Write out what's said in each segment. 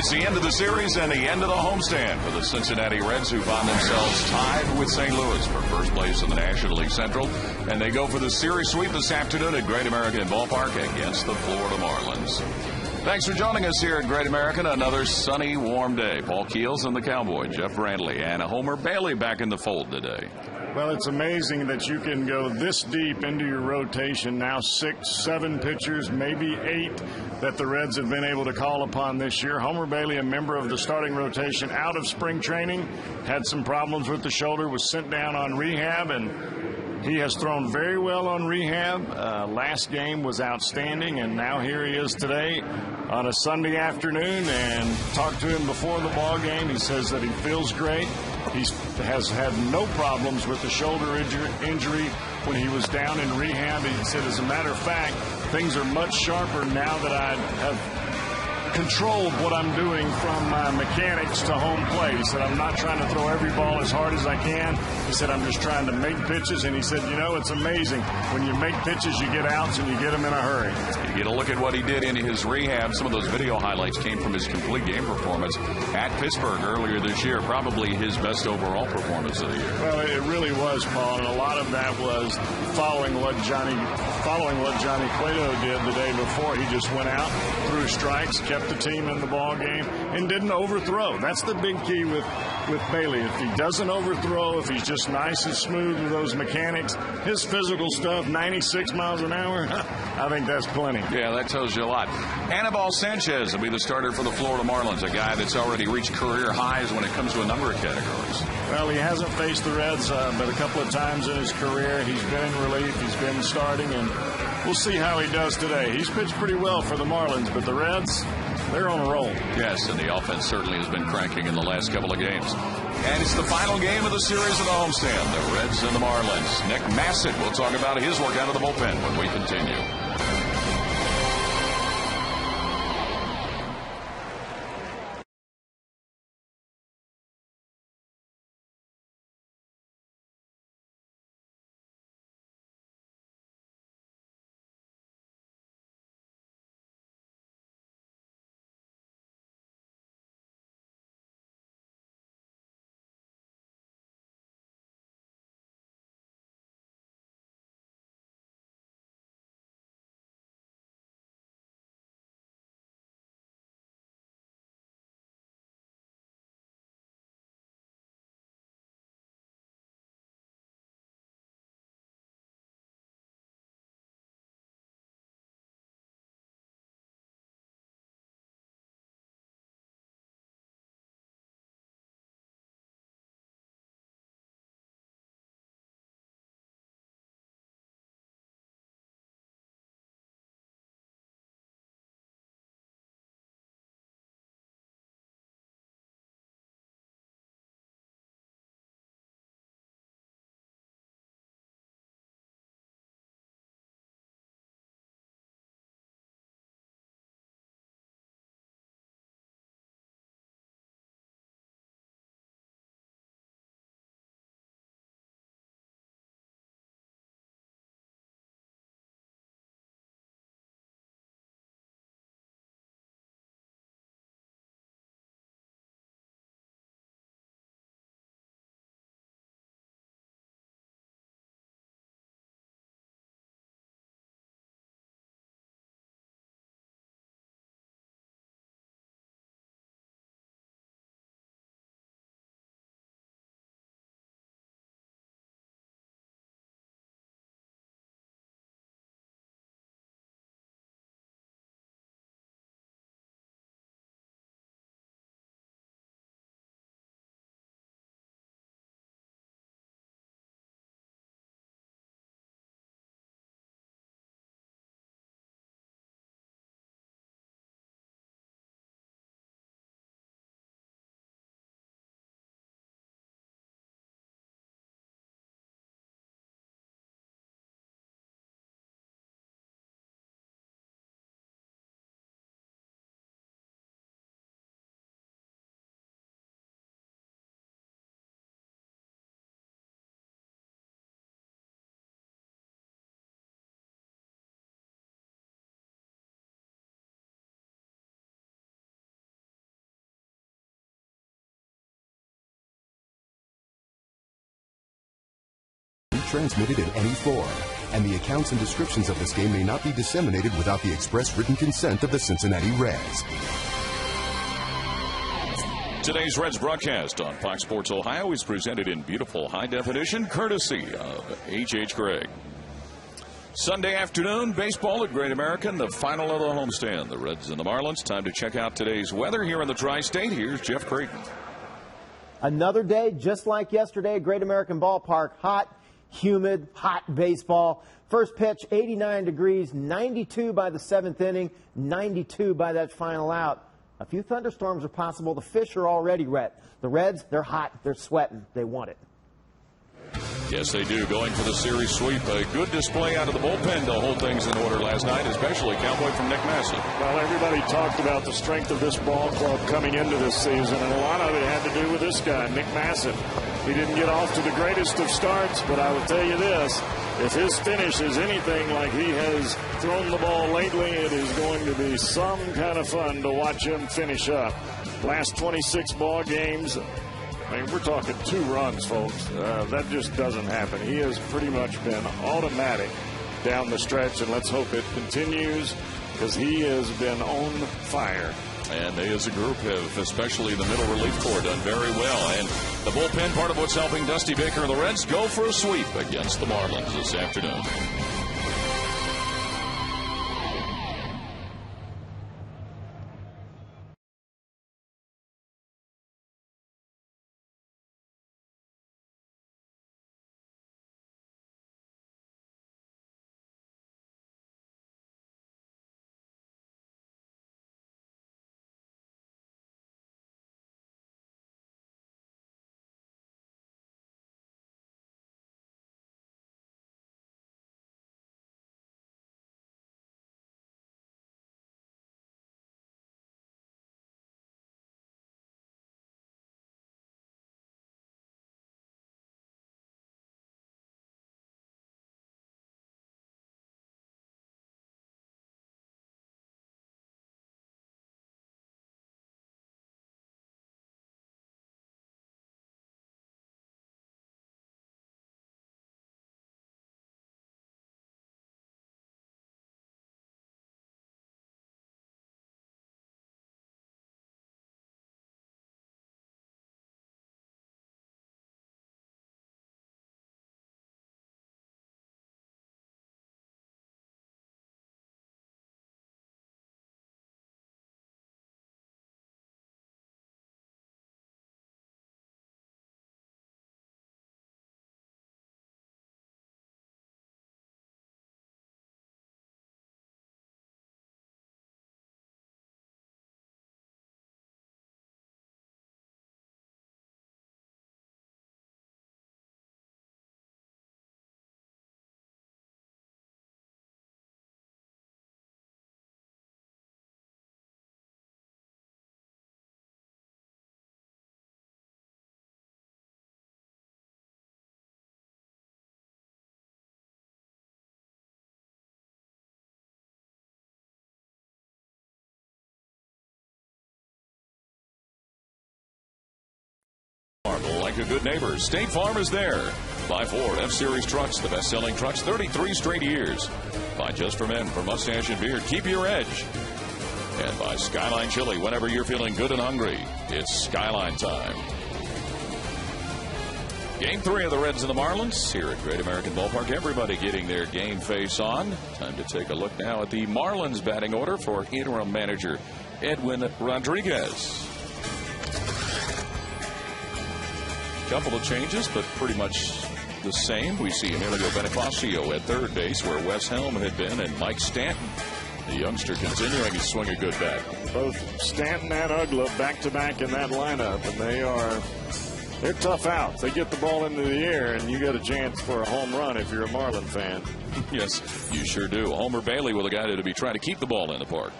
It's the end of the series and the end of the homestand for the Cincinnati Reds, who find themselves tied with St. Louis for first place in the National League Central. And they go for the series sweep this afternoon at Great American Ballpark against the Florida Marlins. Thanks for joining us here at Great American. Another sunny, warm day. Paul Keels and the Cowboy, Jeff Brantley, and Homer Bailey back in the fold today. Well, it's amazing that you can go this deep into your rotation. Now 6, 7 pitchers, maybe 8 that the Reds have been able to call upon this year. Homer Bailey, a member of the starting rotation out of spring training, had some problems with the shoulder, was sent down on rehab, and he has thrown very well on rehab. Last game was outstanding, and now here he is today on a Sunday afternoon, and talked to him before the ball game. He says that he feels great. He has had no problems with the shoulder injury when he was down in rehab. He said, as a matter of fact, things are much sharper now that I have controlled what I'm doing from my mechanics to home plate. He said, I'm not trying to throw every ball as hard as I can. He said, I'm just trying to make pitches. And he said, you know, it's amazing. When you make pitches, you get outs and you get them in a hurry. You get a look at what he did in his rehab. Some of those video highlights came from his complete game performance at Pittsburgh earlier this year. Probably his best overall performance of the year. Well, it really was, Paul, and a lot of that was following what Johnny Cueto did the day before. He just went out, threw strikes, kept the team in the ball game, and didn't overthrow. That's the big key with Bailey. If he doesn't overthrow, if he's just nice and smooth with those mechanics, his physical stuff, 96 miles an hour, I think that's plenty. Yeah, that tells you a lot. Anibal Sanchez will be the starter for the Florida Marlins, a guy that's already reached career highs when it comes to a number of categories. Well, he hasn't faced the Reds but a couple of times in his career. He's been in relief, he's been starting, and we'll see how he does today. He's pitched pretty well for the Marlins, but the Reds, they're on a roll. Yes, and the offense certainly has been cranking in the last couple of games. And it's the final game of the series of the homestand, the Reds and the Marlins. Nick Massett will talk about his work out of the bullpen when we continue. retransmitted in any form, and the accounts and descriptions of this game may not be disseminated without the express written consent of the Cincinnati Reds. Today's Reds broadcast on Fox Sports Ohio is presented in beautiful high definition, courtesy of H.H. Gregg. Sunday afternoon, baseball at Great American, the final of the homestand. The Reds and the Marlins. Time to check out today's weather here in the Tri-State. Here's Jeff Creighton. Another day, just like yesterday at Great American Ballpark. Hot, humid, hot baseball. First pitch, 89 degrees, 92 by the 7th inning, 92 by that final out. A few thunderstorms are possible. The fish are already wet. The Reds, they're hot. They're sweating. They want it. Yes, they do. Going for the series sweep. A good display out of the bullpen to hold things in order last night, especially cowboy from Nick Massett. Well, everybody talked about the strength of this ball club coming into this season, and a lot of it had to do with this guy, Nick Massett. He didn't get off to the greatest of starts, but I will tell you this. If his finish is anything like he has thrown the ball lately, it is going to be some kind of fun to watch him finish up. Last 26 ball games, I mean, we're talking 2 runs, folks. That just doesn't happen. He has pretty much been automatic down the stretch, and let's hope it continues because he has been on fire. And they as a group have, especially the middle relief corps, done very well. And the bullpen, part of what's helping Dusty Baker and the Reds go for a sweep against the Marlins this afternoon. Like a good neighbor, State Farm is there. Buy Ford F-Series trucks, the best-selling trucks, 33 straight years. Buy Just for Men for mustache and beard. Keep your edge. And buy Skyline Chili whenever you're feeling good and hungry. It's Skyline time. Game 3 of the Reds and the Marlins here at Great American Ballpark. Everybody getting their game face on. Time to take a look now at the Marlins batting order for interim manager Edwin Rodriguez. Couple of changes, but pretty much the same. We see Emilio Bonifacio at third base, where Wes Helm had been, and Mike Stanton, the youngster, continuing to swing a good bat. Both Stanton and Uggla back-to-back in that lineup, and they're tough outs. They get the ball into the air, and you get a chance for a home run if you're a Marlin fan. Yes, you sure do. Homer Bailey with a guy to be trying to keep the ball in the park.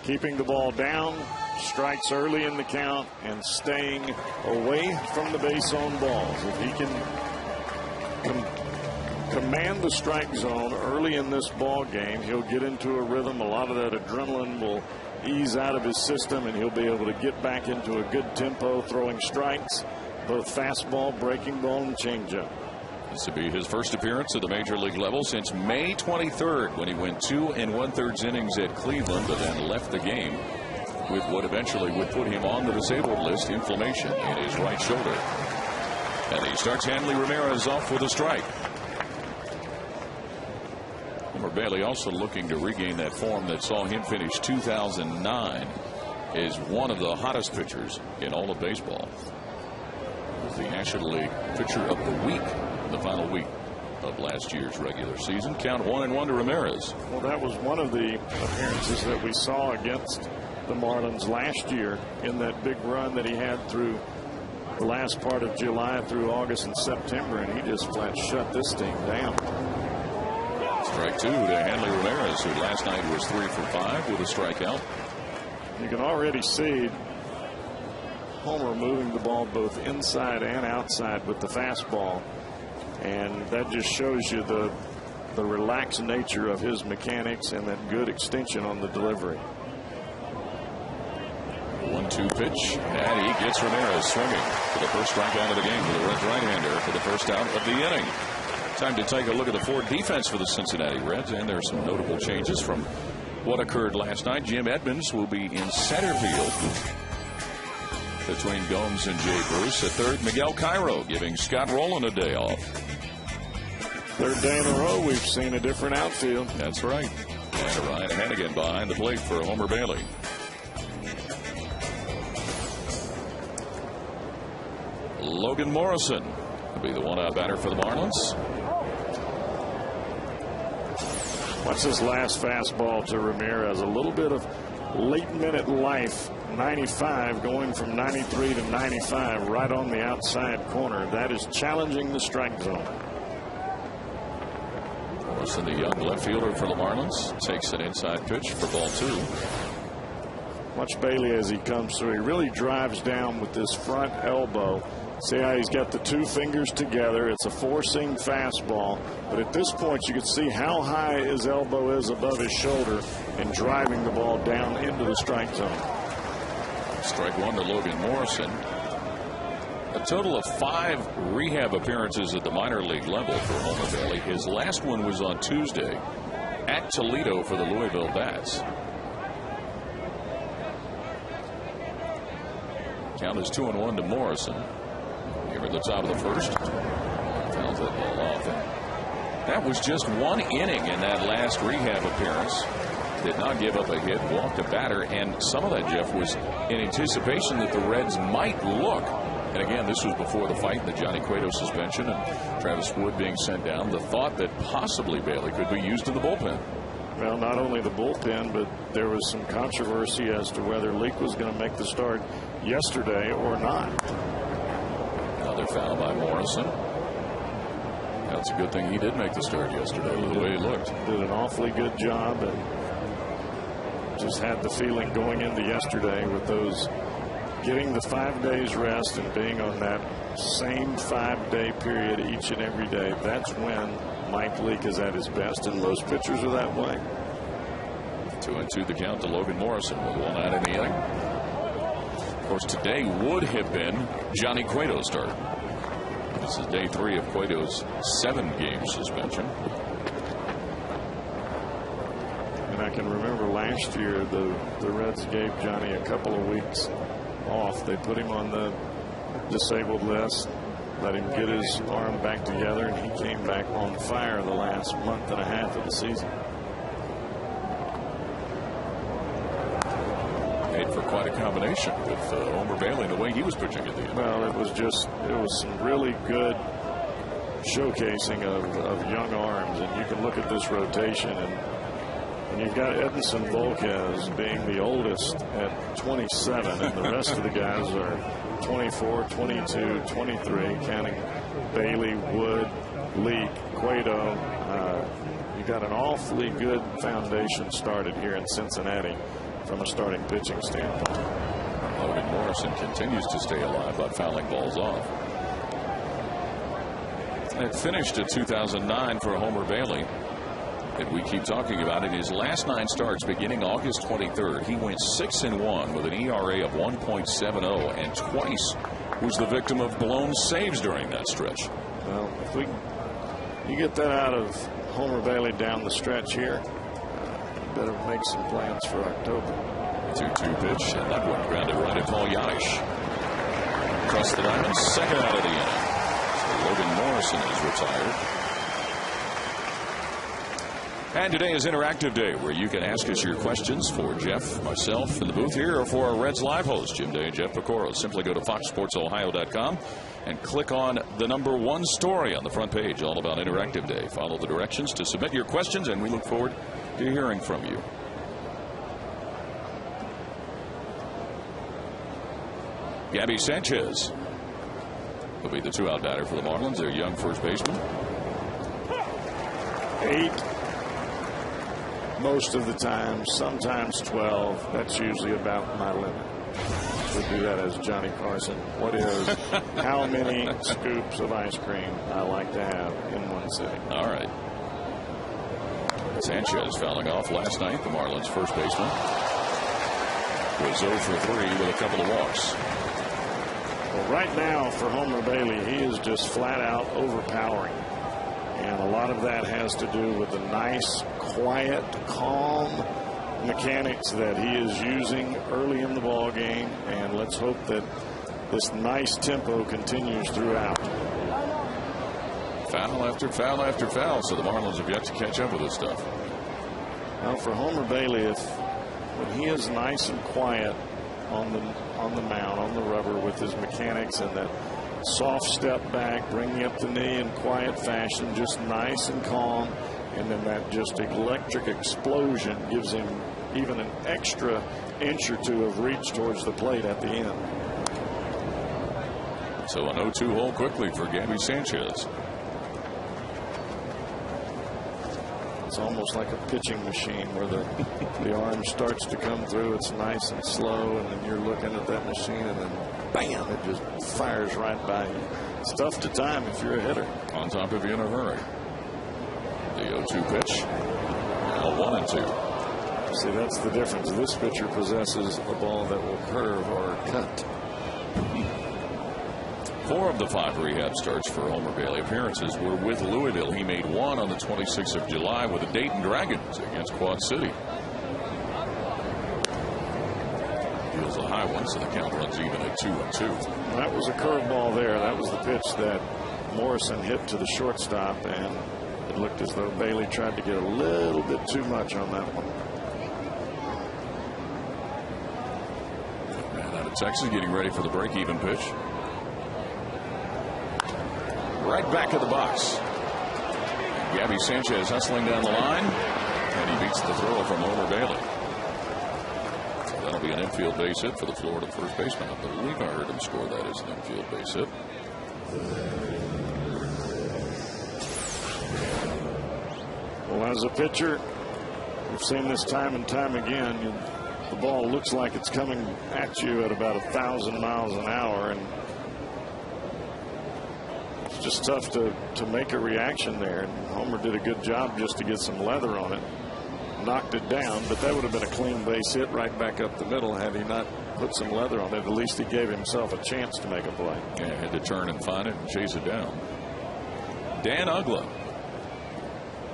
Keeping the ball down, strikes early in the count, and staying away from the base on balls. If he can command the strike zone early in this ball game, he'll get into a rhythm. A lot of that adrenaline will ease out of his system, and he'll be able to get back into a good tempo, throwing strikes, both fastball, breaking ball, and changeup. This would be his first appearance at the major league level since May 23rd, when he went 2 1/3 innings at Cleveland, but then left the game with what eventually would put him on the disabled list, inflammation in his right shoulder. And he starts Hanley Ramirez off with a strike. Homer Bailey, also looking to regain that form that saw him finish 2009 as one of the hottest pitchers in all of baseball. He was the National League Pitcher of the Week in the final week of last year's regular season. Count 1-1 to Ramirez. Well, that was one of the appearances that we saw against the Marlins last year in that big run that he had through the last part of July through August and September, and he just flat shut this team down. Strike 2 to Hanley Ramirez, who last night was 3 for 5 with a strikeout. You can already see Homer moving the ball both inside and outside with the fastball, and that just shows you the relaxed nature of his mechanics and that good extension on the delivery. 1-2 pitch, and he gets Ramirez swinging for the first strikeout of the game for the Reds right-hander for the first out of the inning. Time to take a look at the Ford defense for the Cincinnati Reds, and there's some notable changes from what occurred last night. Jim Edmonds will be in center field between Gomes and Jay Bruce. At third, Miguel Cairo giving Scott Rowland a day off. Third day in a row we've seen a different outfield. That's right. And Ryan Hannigan behind the plate for Homer Bailey. Logan Morrison will be the one-out batter for the Marlins. What's this last fastball to Ramirez? A little bit of late minute life. 95 going from 93 to 95 right on the outside corner. That is challenging the strike zone. Morrison, the young left fielder for the Marlins, takes an inside pitch for ball 2. Watch Bailey as he comes through. He really drives down with this front elbow. See how he's got the two fingers together. It's a four-seam fastball, but at this point you can see how high his elbow is above his shoulder and driving the ball down into the strike zone. Strike 1 to Logan Morrison. A total of 5 rehab appearances at the minor league level for Homer Bailey. His last one was on Tuesday at Toledo for the Louisville Bats. Count is 2-1 to Morrison. Here at the top of the first. Fouls that ball off. That was just one inning in that last rehab appearance. Did not give up a hit, walked a batter, and some of that, Jeff, was in anticipation that the Reds might look. And again, this was before the fight, the Johnny Cueto suspension and Travis Wood being sent down. The thought that possibly Bailey could be used in the bullpen. Well, not only the bullpen, but there was some controversy as to whether Leake was going to make the start yesterday or not. Another foul by Morrison. That's a good thing he did make the start yesterday with the way he looked. Did an awfully good job, and just had the feeling going into yesterday with those getting the 5 days rest and being on that same 5-day period each and every day. That's when Mike Leake is at his best, and most pitchers are that way. 2-2 the count to Logan Morrison with 1 out in the inning. Of course, today would have been Johnny Cueto's start. This is day 3 of Cueto's 7-game suspension. And I can remember last year the Reds gave Johnny a couple of weeks off. They put him on the disabled list, let him get his arm back together, and he came back on fire the last month and a half of the season. Made for quite a combination with Homer Bailey the way he was pitching at the end. Well, it was some really good showcasing of young arms, and you can look at this rotation, and you've got Edinson Volquez being the oldest at 27, and the rest of the guys are 24, 22, 23, counting Bailey, Wood, Leake, Cueto. You got an awfully good foundation started here in Cincinnati from a starting pitching standpoint. Logan Morrison continues to stay alive by fouling balls off. It finished at 2009 for Homer Bailey that we keep talking about. In his last 9 starts beginning August 23rd, he went 6-1 with an ERA of 1.70, and twice was the victim of blown saves during that stretch. Well, if we You get that out of Homer Bailey down the stretch here. Better make some plans for October. 2-2 pitch, and that one grounded right at Paul Yanish. Across the diamond, second out of the inning. So Logan Morrison is retired. And today is Interactive Day, where you can ask us your questions for Jeff, myself in the booth here, or for our Reds Live hosts, Jim Day and Jeff Piccolo. Simply go to foxsportsohio.com and click on the #1 story on the front page, all about Interactive Day. Follow the directions to submit your questions, and we look forward to hearing from you. Gabby Sanchez will be the 2-out batter for the Marlins. Their young first baseman. 8 most of the time, sometimes 12. That's usually about my limit. We'll do that as Johnny Carson. What is how many scoops of ice cream I like to have in one sitting? All right. Sanchez fouling off last night. The Marlins first baseman was 0 for 3 with a couple of walks. Well, right now for Homer Bailey, he is just flat out overpowering. And a lot of that has to do with the nice, quiet, calm mechanics that he is using early in the ball game. And let's hope that this nice tempo continues throughout. Foul after foul after foul. So the Marlins have yet to catch up with this stuff. Now for Homer Bailey, when he is nice and quiet on the mound, on the rubber, with his mechanics and that soft step back, bringing up the knee in quiet fashion, just nice and calm, and then that just electric explosion gives him even an extra inch or two of reach towards the plate at the end. So an 0-2 hole quickly for Gabby Sanchez. It's almost like a pitching machine where the arm starts to come through. It's nice and slow, and then you're looking at that machine, and then bam, it just fires right by you. It's tough to time if you're a hitter. On top of you in a hurry. The 0-2 pitch. Now 1-2. See, that's the difference. This pitcher possesses a ball that will curve or cut. 4 of the 5 rehab starts for Homer Bailey appearances were with Louisville. He made 1 on the 26th of July with the Dayton Dragons against Quad City. Deals a high one, so the count runs even at 2-2. That was a curveball there. That was the pitch that Morrison hit to the shortstop, and it looked as though Bailey tried to get a little bit too much on that one. Man out of Texas getting ready for the break-even pitch. Right back of the box. Gabby Sanchez hustling down the line, and he beats the throw from Homer Bailey. So that'll be an infield base hit for the Florida first baseman. I believe I heard him score that as an infield base hit. Well, as a pitcher, we've seen this time and time again. The ball looks like it's coming at you at about 1,000 miles an hour, and just tough to make a reaction there. And Homer did a good job just to get some leather on it. Knocked it down, but that would have been a clean base hit right back up the middle had he not put some leather on it. At least he gave himself a chance to make a play. Yeah, had to turn and find it and chase it down. Dan Uggla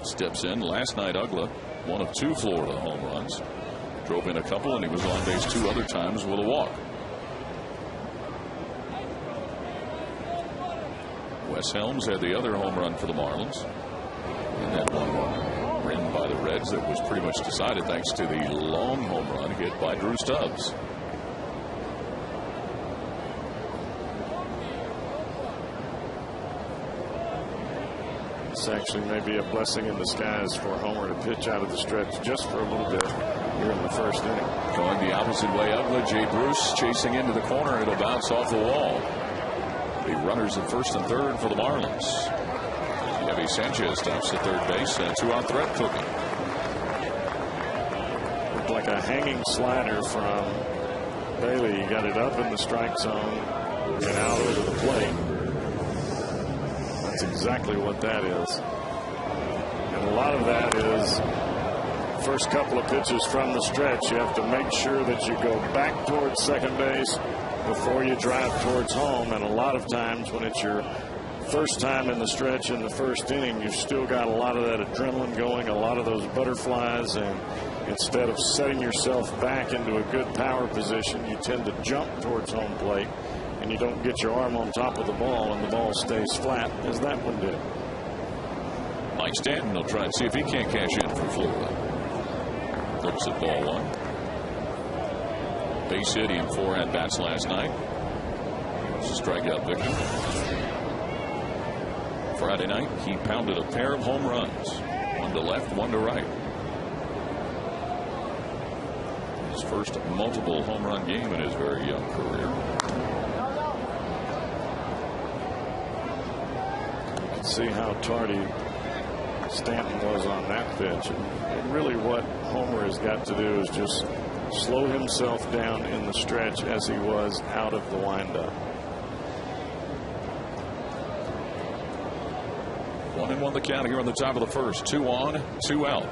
steps in. Last night, Uggla, 1 of 2 Florida home runs. Drove in a couple, and he was on base 2 other times with a walk. Wes Helms had the other home run for the Marlins. And that one written by the Reds that was pretty much decided thanks to the long home run hit by Drew Stubbs. It's actually maybe a blessing in disguise for Homer to pitch out of the stretch just for a little bit here in the first inning. Going the opposite way, Uggla, Jay Bruce chasing into the corner. It'll bounce off the wall. The runners at first and third for the Marlins. Gabby Sanchez stops at third base, and a 2-out threat cooking. Looked like a hanging slider from Bailey. He got it up in the strike zone and out over the plate. That's exactly what that is. And a lot of that is first couple of pitches from the stretch. You have to make sure that you go back towards second base before you drive towards home. And a lot of times when it's your first time in the stretch in the first inning, you've still got a lot of that adrenaline going, a lot of those butterflies, and instead of setting yourself back into a good power position, you tend to jump towards home plate, and you don't get your arm on top of the ball, and the ball stays flat, as that one did. Mike Stanton will try and see if he can't cash in for Florida. Looks at ball one. Base hit in 4 at-bats last night. He was a strikeout victim. Friday night, he pounded a pair of home runs. One to left, one to right. His first multiple home run game in his very young career. You can see how tardy Stanton was on that pitch. And really what Homer has got to do is just slow himself down in the stretch as he was out of the windup. 1-1 the count here on the top of the first. 2 on, 2 out.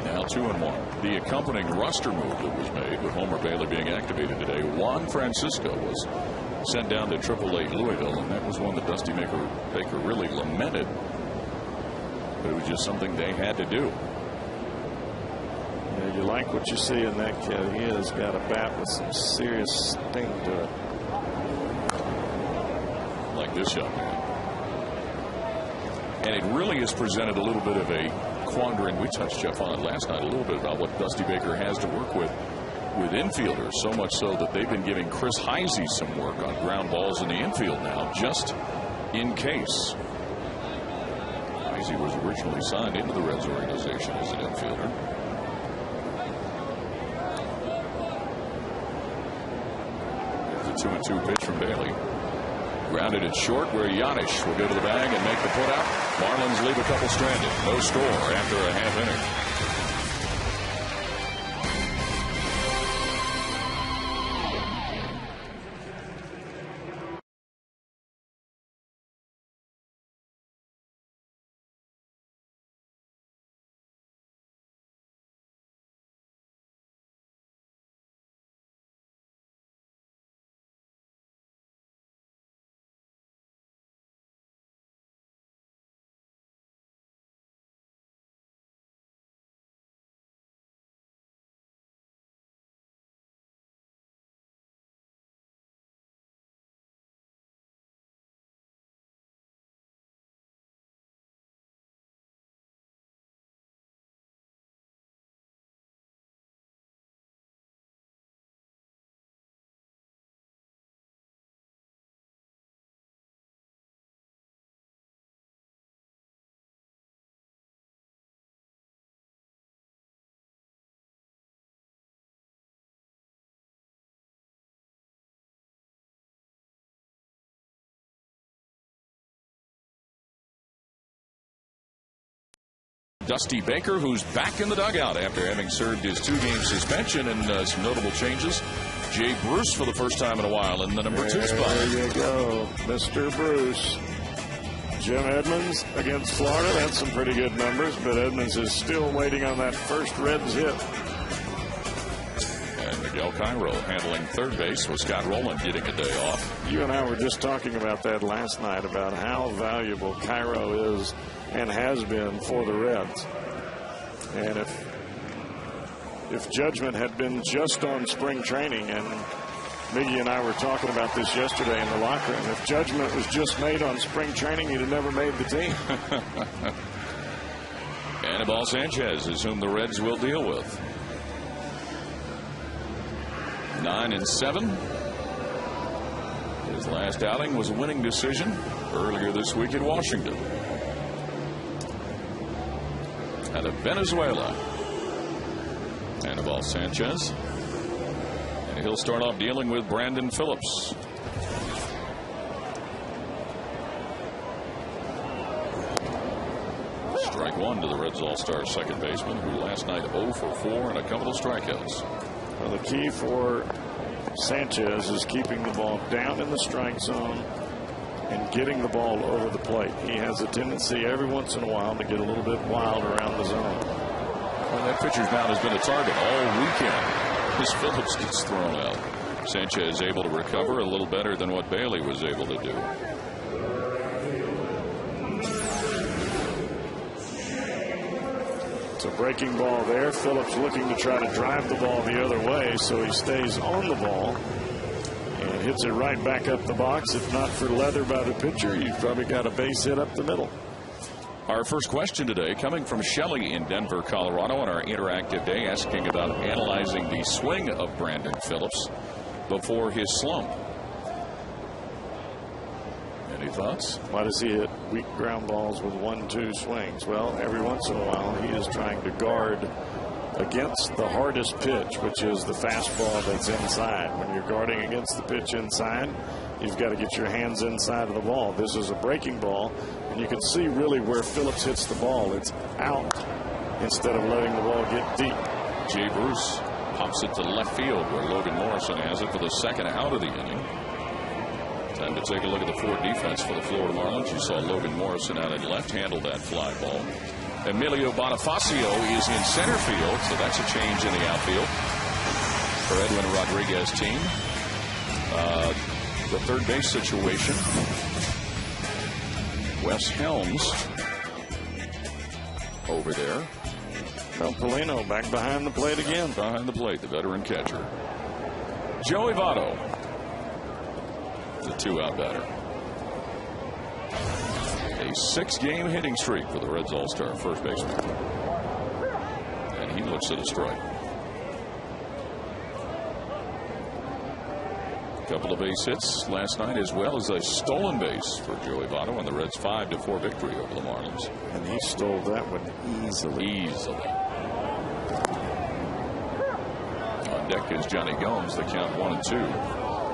Now 2-1. The accompanying roster move that was made with Homer Bailey being activated today. Juan Francisco was sent down to AAA Louisville, and that was one that Dusty Baker really lamented. But it was just something they had to do. You like what you see in that kid. He has got a bat with some serious sting to it. Like this young man. And it really has presented a little bit of a quandary. We touched, Jeff, on it last night a little bit about what Dusty Baker has to work with infielders, so much so that they've been giving Chris Heisey some work on ground balls in the infield now, just in case. Heisey was originally signed into the Reds organization as an infielder. There's a 2-2 pitch from Bailey. Grounded it short where Yanish will go to the bag and make the putout. Marlins leave a couple stranded. No score after a half inning. Dusty Baker, who's back in the dugout after having served his 2-game suspension, and some notable changes. Jay Bruce for the first time in a while in the number 2 spot. There you go, Mr. Bruce. Jim Edmonds against Florida. That's some pretty good numbers, but Edmonds is still waiting on that first Reds hit. And Miguel Cairo handling third base with Scott Rowland getting a day off. You and I were just talking about that last night, about how valuable Cairo is and has been for the Reds. And if judgment had been just on spring training, and Miggy and I were talking about this yesterday in the locker room, if judgment was just made on spring training, he'd have never made the team. Anibal Sanchez is whom the Reds will deal with. 9-7. His last outing was a winning decision earlier this week in Washington. Out of Venezuela, Anibal Sanchez. And he'll start off dealing with Brandon Phillips. Strike one to the Reds All-Star second baseman, who last night 0 for 4 and a couple of strikeouts. Well, the key for Sanchez is keeping the ball down in the strike zone and getting the ball over the plate. He has a tendency every once in a while to get a little bit wild around the zone. Well, that pitcher's mound has been a target all weekend. As Phillips gets thrown out. Sanchez able to recover a little better than what Bailey was able to do. It's a breaking ball there. Phillips looking to try to drive the ball the other way, so he stays on the ball and hits it right back up the box. If not for leather by the pitcher, you've probably got a base hit up the middle. Our first question today coming from Shelley in Denver, Colorado, on our interactive day, asking about analyzing the swing of Brandon Phillips before his slump. Any thoughts? Why does he hit weak ground balls with 1-2 swings? Well, every once in a while he is trying to guard against the hardest pitch, which is the fastball that's inside. When you're guarding against the pitch inside, you've got to get your hands inside of the ball. This is a breaking ball, and you can see really where Phillips hits the ball. It's out instead of letting the ball get deep. Jay Bruce pops it to left field where Logan Morrison has it for the second out of the inning. Time to take a look at the Ford defense for the Florida Marlins. You saw Logan Morrison out at left handle that fly ball. Emilio Bonifacio is in center field, so that's a change in the outfield for Edwin Rodriguez's team. The third base situation. Wes Helms over there. Well, Polino back behind the plate again. Behind the plate, the veteran catcher. Joey Votto, the 2-out batter. A 6-game hitting streak for the Reds All-Star first baseman. And he looks at a strike. A couple of base hits last night, as well as a stolen base for Joey Votto and the Reds' 5-4 victory over the Marlins. And he stole that one easily. On deck is Johnny Gomes. The count 1-2.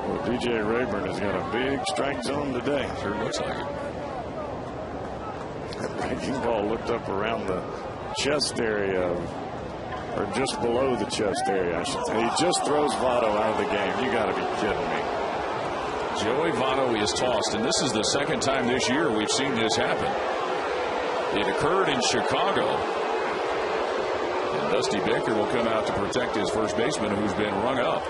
Well, DJ Rayburn has got a big strike zone today. Sure looks like it. That breaking ball looked up around the chest area, or just below the chest area, I should say. He just throws Votto out of the game. You got to be kidding me. Joey Votto is tossed, and this is the second time this year we've seen this happen. It occurred in Chicago. And Dusty Baker will come out to protect his first baseman, who's been rung up.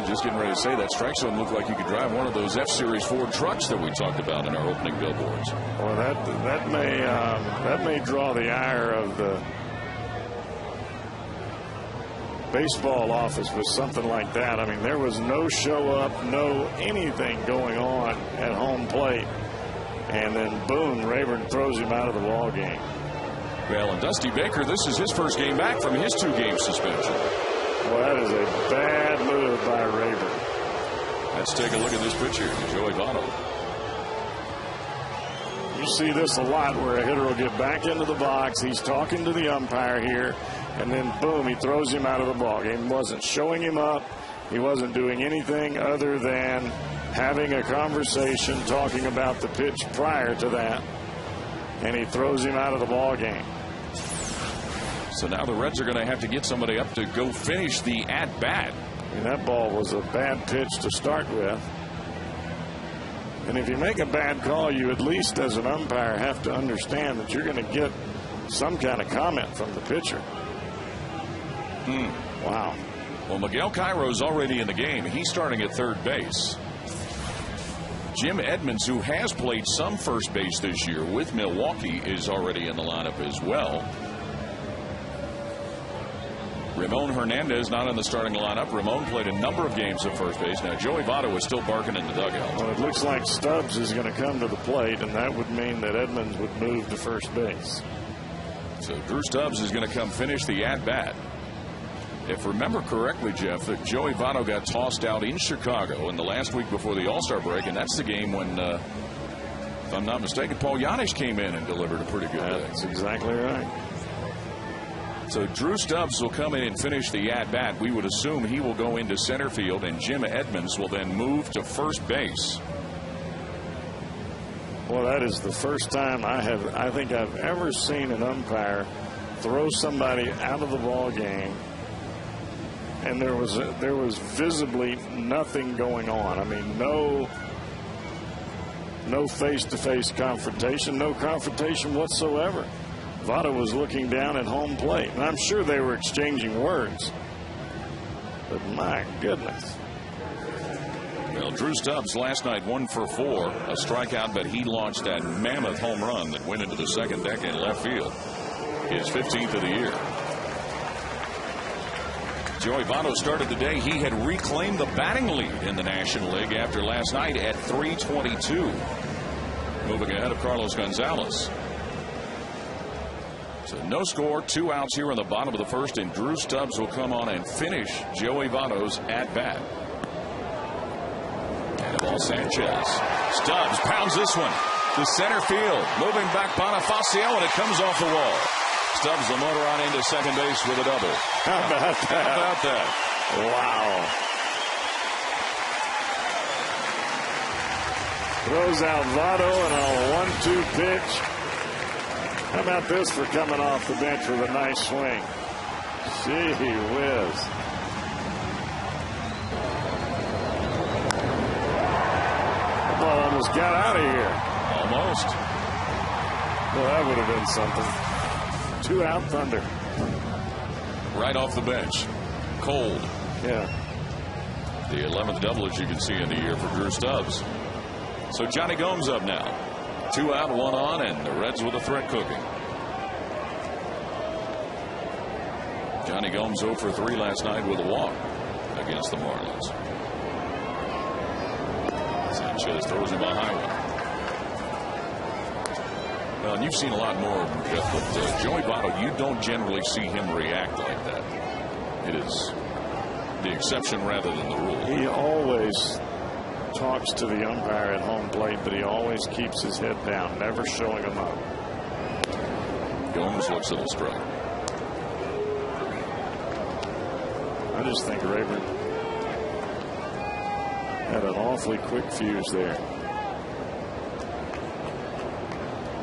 Just getting ready to say that strike zone looked like you could drive one of those F-Series Ford trucks that we talked about in our opening billboards. Well, that may draw the ire of the baseball office with something like that. I mean, there was no show up, no anything going on at home plate, and then boom, Rayburn throws him out of the ball game. Well, and Dusty Baker, this is his first game back from his 2-game suspension. Well, that is a bad move by Rayburn. Let's take a look at this pitch here, Joey Votto. You see this a lot where a hitter will get back into the box. He's talking to the umpire here, and then boom, he throws him out of the ball game. He wasn't showing him up. He wasn't doing anything other than having a conversation, talking about the pitch prior to that, and he throws him out of the ball game. So now the Reds are going to have to get somebody up to go finish the at-bat. And that ball was a bad pitch to start with. And if you make a bad call, you at least as an umpire have to understand that you're going to get some kind of comment from the pitcher. Wow. Well, Miguel Cairo's already in the game. He's starting at third base. Jim Edmonds, who has played some first base this year with Milwaukee, is already in the lineup as well. Ramon Hernandez not in the starting lineup. Ramon played a number of games at first base. Now Joey Votto is still barking in the dugout. Well, it looks like Stubbs is going to come to the plate, and that would mean that Edmonds would move to first base. So Drew Stubbs is going to come finish the at-bat. If I remember correctly, Jeff, that Joey Votto got tossed out in Chicago in the last week before the All-Star break, and that's the game when, if I'm not mistaken, Paul Janisch came in and delivered a pretty good day. That's exactly right. So Drew Stubbs will come in and finish the at-bat. We would assume he will go into center field, and Jim Edmonds will then move to first base. Well, that is the first time I think I've ever seen an umpire throw somebody out of the ball game, and there was visibly nothing going on. I mean, No face-to-face confrontation, no confrontation whatsoever. Votto was looking down at home plate, and I'm sure they were exchanging words. But my goodness. Well, Drew Stubbs last night 1 for 4, a strikeout, but he launched that mammoth home run that went into the second deck in left field. His 15th of the year. Joey Votto started the day. He had reclaimed the batting lead in the National League after last night at 322. Moving ahead of Carlos Gonzalez. So no score, 2 outs here in the bottom of the first, and Drew Stubbs will come on and finish Joey Votto's at bat. And ball Sanchez. Stubbs pounds this one to center field. Moving back Bonifacio, and it comes off the wall. Stubbs the motor on into second base with a double. How about that? How about that? Wow. Throws out Votto and a 1-2 pitch. How about this for coming off the bench with a nice swing? Gee whiz. The ball almost got out of here. Almost. Well, that would have been something. 2 out Thunder. Right off the bench. Cold. Yeah. The 11th double, as you can see, in the year for Drew Stubbs. So Johnny Gomes up now. 2 out, 1 on, and the Reds with a threat cooking. Johnny Gomes 0 for 3 last night with a walk against the Marlins. Sanchez throws him a high one. Well, and you've seen a lot more, Jeff, but Joey Votto, you don't generally see him react like that. It is the exception rather than the rule. He always talks to the umpire at home plate, but he always keeps his head down, never showing him up. Gomes looks at the strike. I just think Rayburn had an awfully quick fuse there.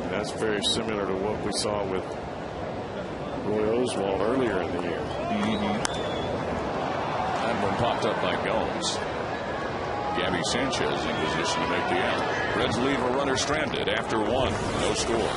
And that's very similar to what we saw with Roy Oswalt earlier in the year. That one popped up by Gomes. Gabby Sanchez in position to make the out. Reds leave a runner stranded after 1. No score.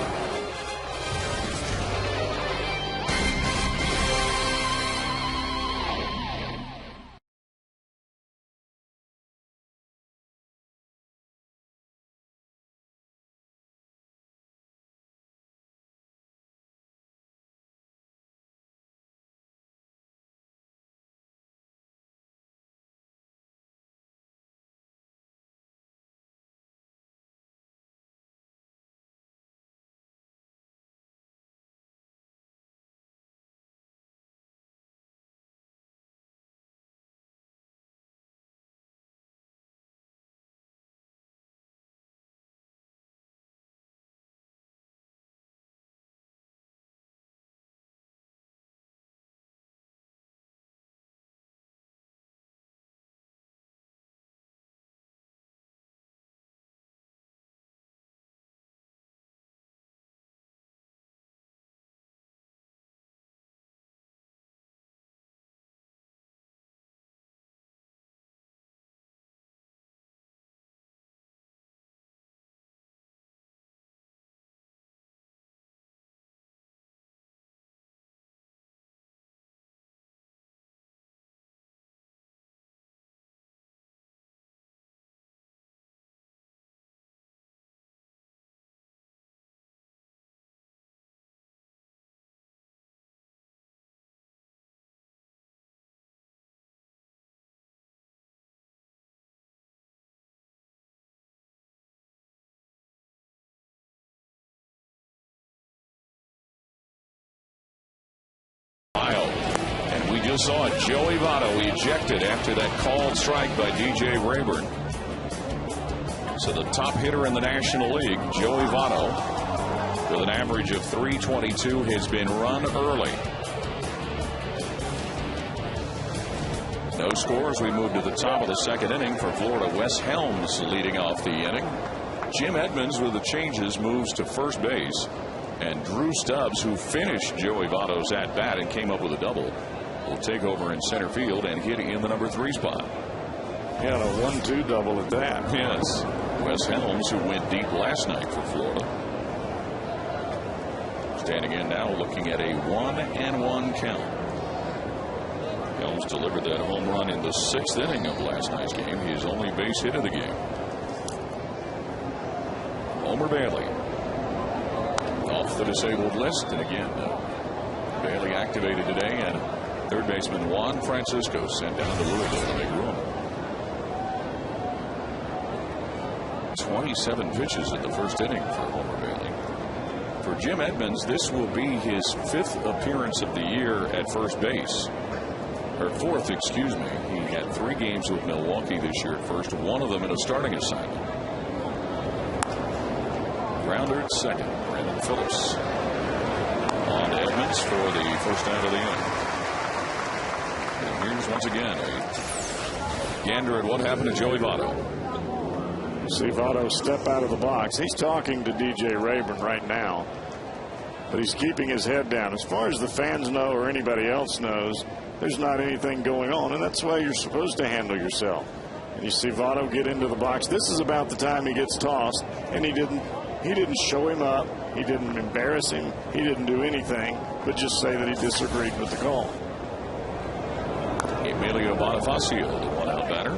And we just saw it. Joey Votto ejected after that called strike by DJ Rayburn. So the top hitter in the National League, Joey Votto, with an average of 322, has been run early. No scores. We move to the top of the second inning for Florida. Wes Helms leading off the inning. Jim Edmonds with the changes moves to first base. And Drew Stubbs, who finished Joey Votto's at bat and came up with a double, will take over in center field and hit in the number 3 spot. Yeah, a 1-2 double at that. Yes. Wes Helms, who went deep last night for Florida. Standing in now, looking at a 1-1 count. Helms delivered that home run in the 6th inning of last night's game. His only base hit of the game. Homer Bailey off the disabled list, and again, Bailey activated today, and third baseman Juan Francisco sent down to Louisville to make room. 27 pitches in the first inning for Homer Bailey. For Jim Edmonds, this will be his 5th appearance of the year at first base. Or 4th, excuse me. He had 3 games with Milwaukee this year at first, one of them in a starting assignment. Grounder at second. Brandon Phillips on to Edmonds for the first out of the inning. And here's once again a gander at what happened to Joey Votto. See Votto step out of the box. He's talking to DJ Rayburn right now, but he's keeping his head down. As far as the fans know or anybody else knows, there's not anything going on, and that's the way you're supposed to handle yourself. And you see Votto get into the box. This is about the time he gets tossed, and he didn't show him up. He didn't embarrass him. He didn't do anything but just say that he disagreed with the call. Emilio Bonifacio, the one-out batter.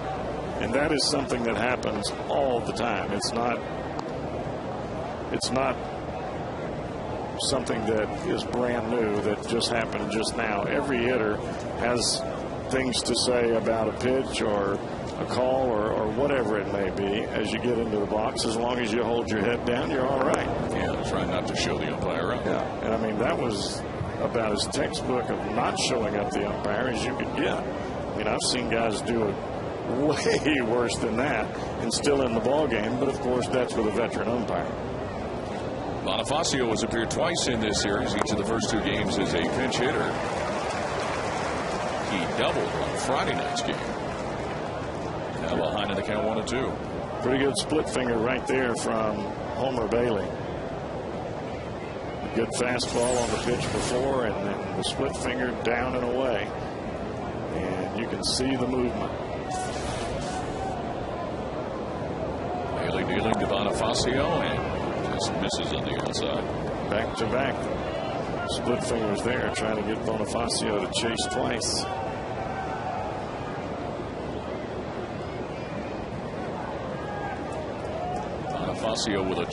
And that is something that happens all the time. It's not something that is brand new that just happened just now. Every hitter has things to say about a pitch or a call or whatever it may be as you get into the box. As long as you hold your head down, you're all right. Yeah, try not to show the umpire up. Yeah, and I mean, that was about as textbook of not showing up the umpire as you could get. I mean, I've seen guys do it way worse than that and still in the ball game, but of course that's with a veteran umpire. Bonifacio has appeared twice in this series, each of the first 2 games as a pinch hitter. He doubled on Friday night's game. Now behind in the count 1-2. Pretty good split finger right there from Homer Bailey. Good fastball on the pitch before, and then the split finger down and away, and you can see the movement. Bailey dealing to Bonifacio, and just misses on the outside. Back to back. Split fingers there, trying to get Bonifacio to chase twice. Bonifacio with a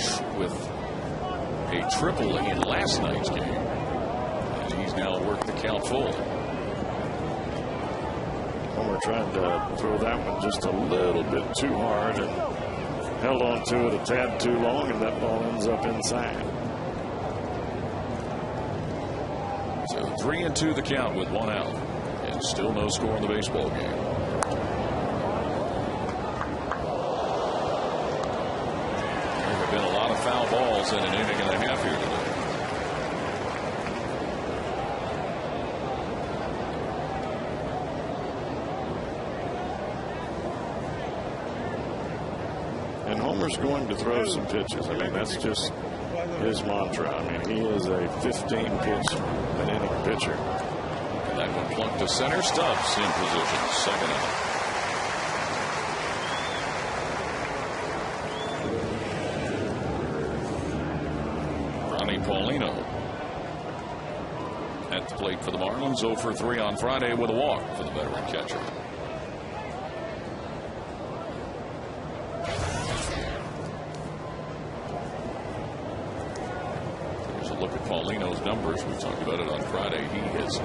triple in last night's game, and he's now worked the count full. Homer tried to throw that one just a little bit too hard and held on to it a tad too long, and that ball ends up inside. So 3-2 the count with 1 out, and still no score in the baseball game. There have been a lot of foul balls in an inning and a half here today. And Homer's going to throw some pitches. I mean, that's just his mantra. I mean, he is a 15-pitch an inning pitcher. And that one plunked to center. Stubbs in position. Second out. Ronnie Paulino at the plate for the Marlins. 0 for 3 on Friday with a walk for the veteran catcher. Look at Paulino's numbers. We talked about it on Friday. He has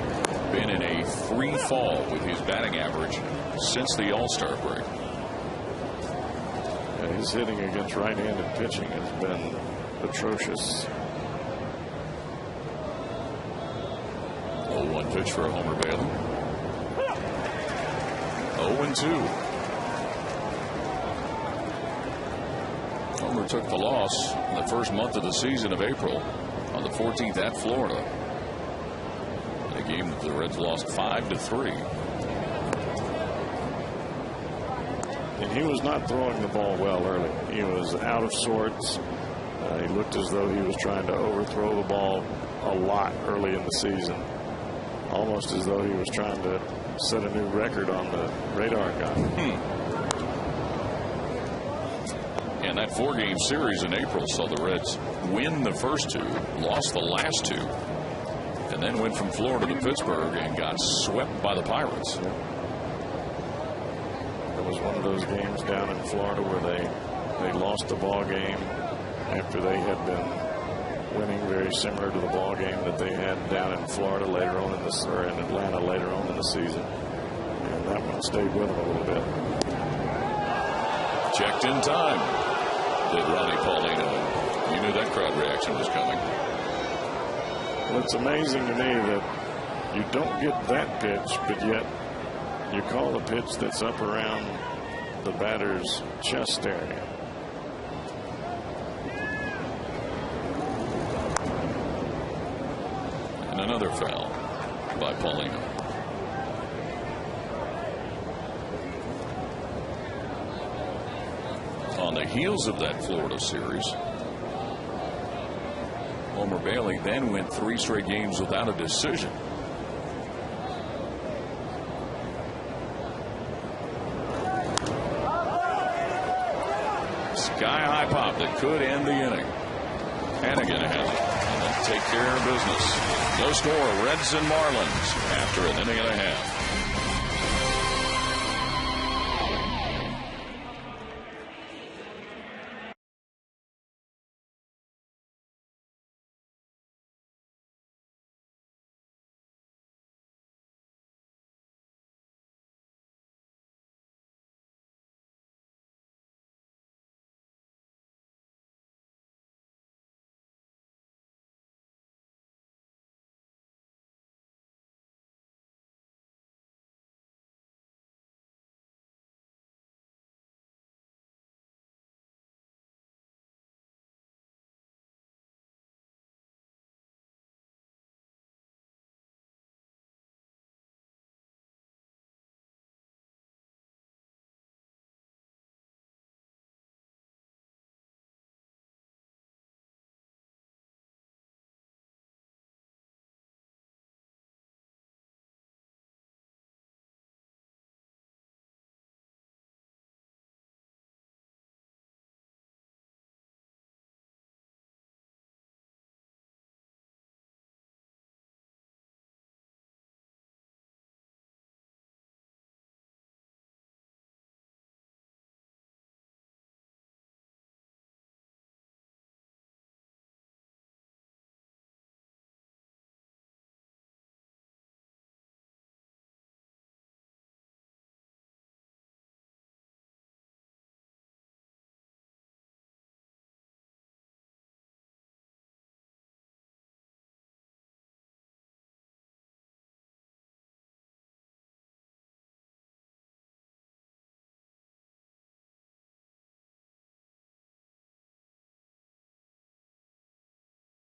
been in a free fall with his batting average since the All-Star break. Yeah, his hitting against right-handed pitching has been atrocious. 0-1 pitch for Homer Bailey. 0-2. Homer took the loss in the first month of the season of April on the 14th at Florida, in a game that the Reds lost 5-3. And he was not throwing the ball well early. He was out of sorts. He looked as though he was trying to overthrow the ball a lot early in the season, almost as though he was trying to set a new record on the radar gun. And And that 4-game series in April saw the Reds win the first 2, lost the last 2, and then went from Florida to Pittsburgh and got swept by the Pirates. It was one of those games down in Florida where they lost the ball game after they had been winning, very similar to the ball game that they had down in Florida later on in the, or in Atlanta later on in the season. And that one stayed with them a little bit. Checked in time, did Ronnie Paulino. You knew that crowd reaction was coming. Well, it's amazing to me that you don't get that pitch, but yet you call a pitch that's up around the batter's chest area. And another foul by Paulino. On the heels of that Florida series, Homer Bailey then went 3 straight games without a decision. Sky-high pop that could end the inning. Hannigan has it. And then take care of business. No score, Reds and Marlins after an inning and a half.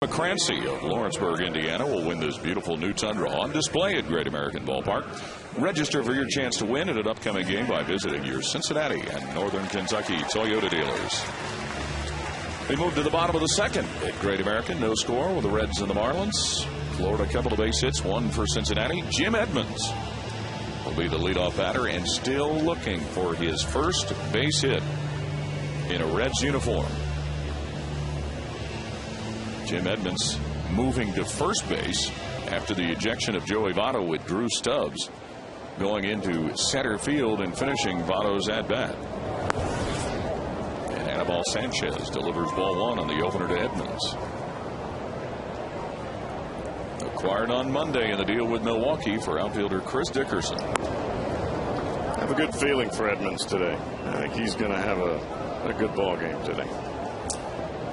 McCrancy of Lawrenceburg, Indiana, will win this beautiful new Tundra on display at Great American Ballpark. Register for your chance to win at an upcoming game by visiting your Cincinnati and Northern Kentucky Toyota dealers. We move to the bottom of the second at Great American. No score with the Reds and the Marlins. Florida, couple of base hits, 1 for Cincinnati. Jim Edmonds will be the leadoff batter and still looking for his first base hit in a Reds uniform. Jim Edmonds moving to first base after the ejection of Joey Votto with Drew Stubbs, going into center field and finishing Votto's at-bat. And Anibal Sanchez delivers ball 1 on the opener to Edmonds. Acquired on Monday in the deal with Milwaukee for outfielder Chris Dickerson. I have a good feeling for Edmonds today. I think he's going to have a good ball game today.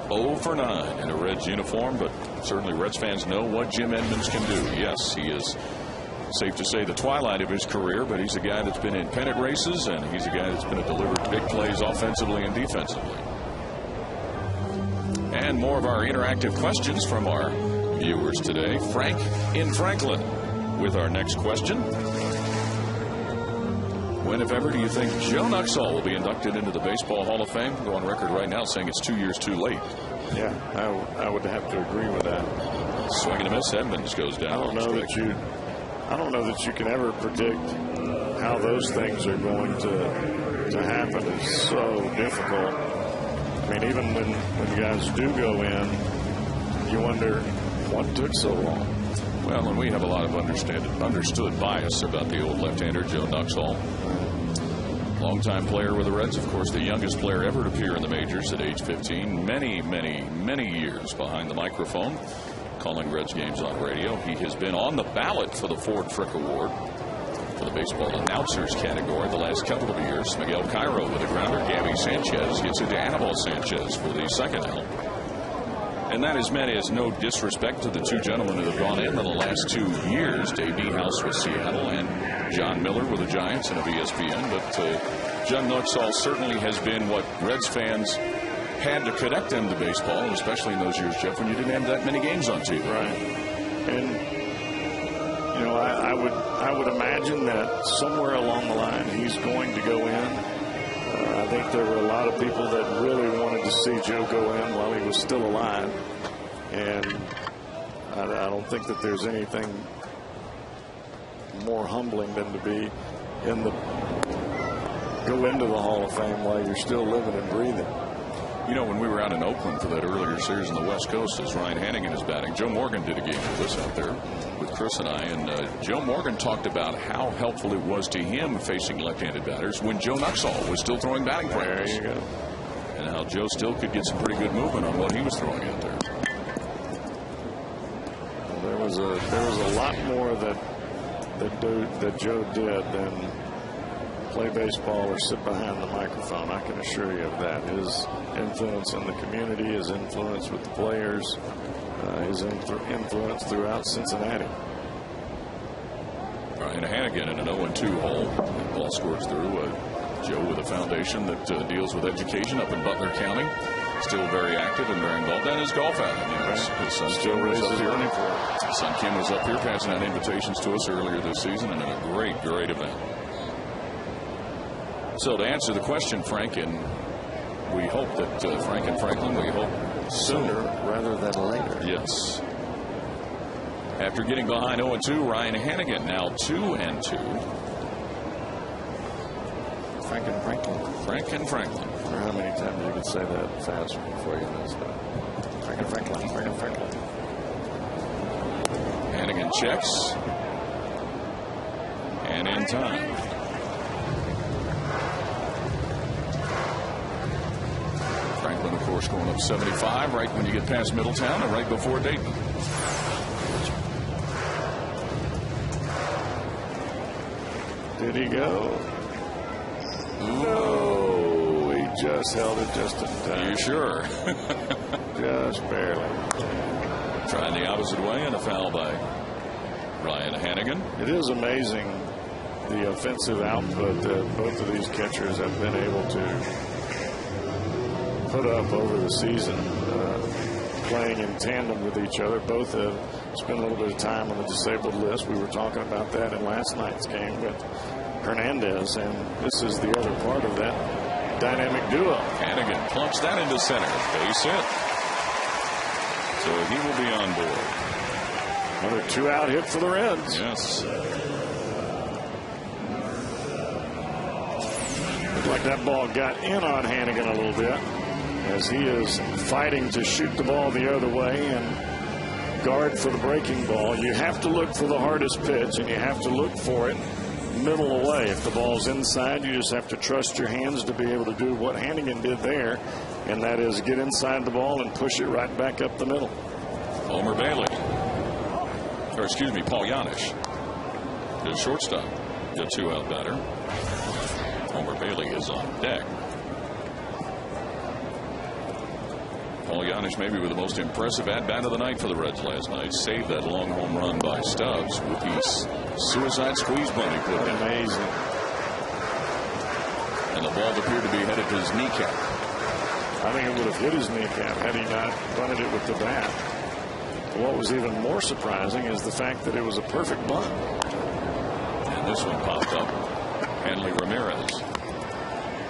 0 for 9 in a Reds uniform, but certainly Reds fans know what Jim Edmonds can do. Yes, he is, safe to say, the twilight of his career, but he's a guy that's been in pennant races, and he's a guy that's been delivered big plays offensively and defensively. And more of our interactive questions from our viewers today. Frank in Franklin with our next question. When, if ever, do you think Joe Nuxhall will be inducted into the Baseball Hall of Fame? Go on record right now saying it's 2 years too late. Yeah, I would have to agree with that. Swing and a miss. Edmonds goes down. I don't know that you can ever predict how those things are going to happen. It's so difficult mean, even when guys do go in, you wonder what took so long. Well, and we have a lot of understood bias about the old left-hander, Joe Nuxhall. Longtime player with the Reds, of course, the youngest player ever to appear in the majors at age 15. Many years behind the microphone, calling Reds games on radio. He has been on the ballot for the Ford Frick Award for the baseball announcers category the last couple of years. Miguel Cairo with a grounder. Gabby Sanchez gets into Anibal Sanchez for the second out. And that is meant as no disrespect to the two gentlemen who have gone in the last 2 years. Dave Niehaus with Seattle and John Miller with the Giants and of ESPN. But John Nuxhall certainly has been what Reds fans had to connect them to baseball, and especially in those years, Jeff, when you didn't have that many games on TV. Right. And, you know, I would imagine that somewhere along the line he's going to go in. I think there were a lot of people that really wanted to see Joe go in while he was still alive. And I don't think that there's anything more humbling than to be go into the Hall of Fame while you're still living and breathing. You know, when we were out in Oakland for that earlier series on the West Coast, as Ryan Hannigan is batting, Joe Morgan did a game with us out there with Chris and I, and Joe Morgan talked about how helpful it was to him facing left-handed batters when Joe Nuxhall was still throwing batting practice. There you go. And how Joe still could get some pretty good movement on what he was throwing out there. Well, there was a lot more that Joe did than play baseball or sit behind the microphone. I can assure you of that. His influence on the community, his influence with the players, his influence throughout Cincinnati. Ryan Hannigan in an 0-2 hole. The ball scores through. Joe with a foundation that deals with education up in Butler County. Still very active and very involved. And his golf outing. You know, his son still raises money for it. His son Kim was up here passing out invitations to us earlier this season, and in a great event. So to answer the question, Frank, and we hope that Frank and Franklin, we hope sooner rather than later. Yes. After getting behind 0-2, Ryan Hannigan now 2-2. Frank and Franklin. Frank and Franklin. I wonder how many times you could say that fast before you messed up. Frank and Franklin. Frank and Franklin. Hannigan checks. And in time. Franklin, of course, going up 75 right when you get past Middletown and right before Dayton. Did he go? No, he just held it just in time. You sure? Just barely. Trying the opposite way and a foul by Ryan Hannigan. It is amazing the offensive output that both of these catchers have been able to put up over the season, playing in tandem with each other. Both have spent a little bit of time on the disabled list. We were talking about that in last night's game with Hernandez, and this is the other part of that dynamic duo. Hannigan plunks that into center. Base hit. So he will be on board. Another 2-out hit for the Reds. Yes. Looked like that ball got in on Hannigan a little bit, as he is fighting to shoot the ball the other way and guard for the breaking ball. You have to look for the hardest pitch, and you have to look for it middle away. If the ball's inside, you just have to trust your hands to be able to do what Hannigan did there, and that is get inside the ball and push it right back up the middle. Homer Bailey, or excuse me, Paul Janisch, the shortstop, the 2-out batter. Homer Bailey is on deck. Paul Janisch maybe with the most impressive at-bat of the night for the Reds last night. Saved that long home run by Stubbs with the suicide squeeze bunt he put in. Amazing. And the ball appeared to be headed to his kneecap. I think it would have hit his kneecap had he not bunted it with the bat. What was even more surprising is the fact that it was a perfect bunt. And this one popped up. Hanley Ramirez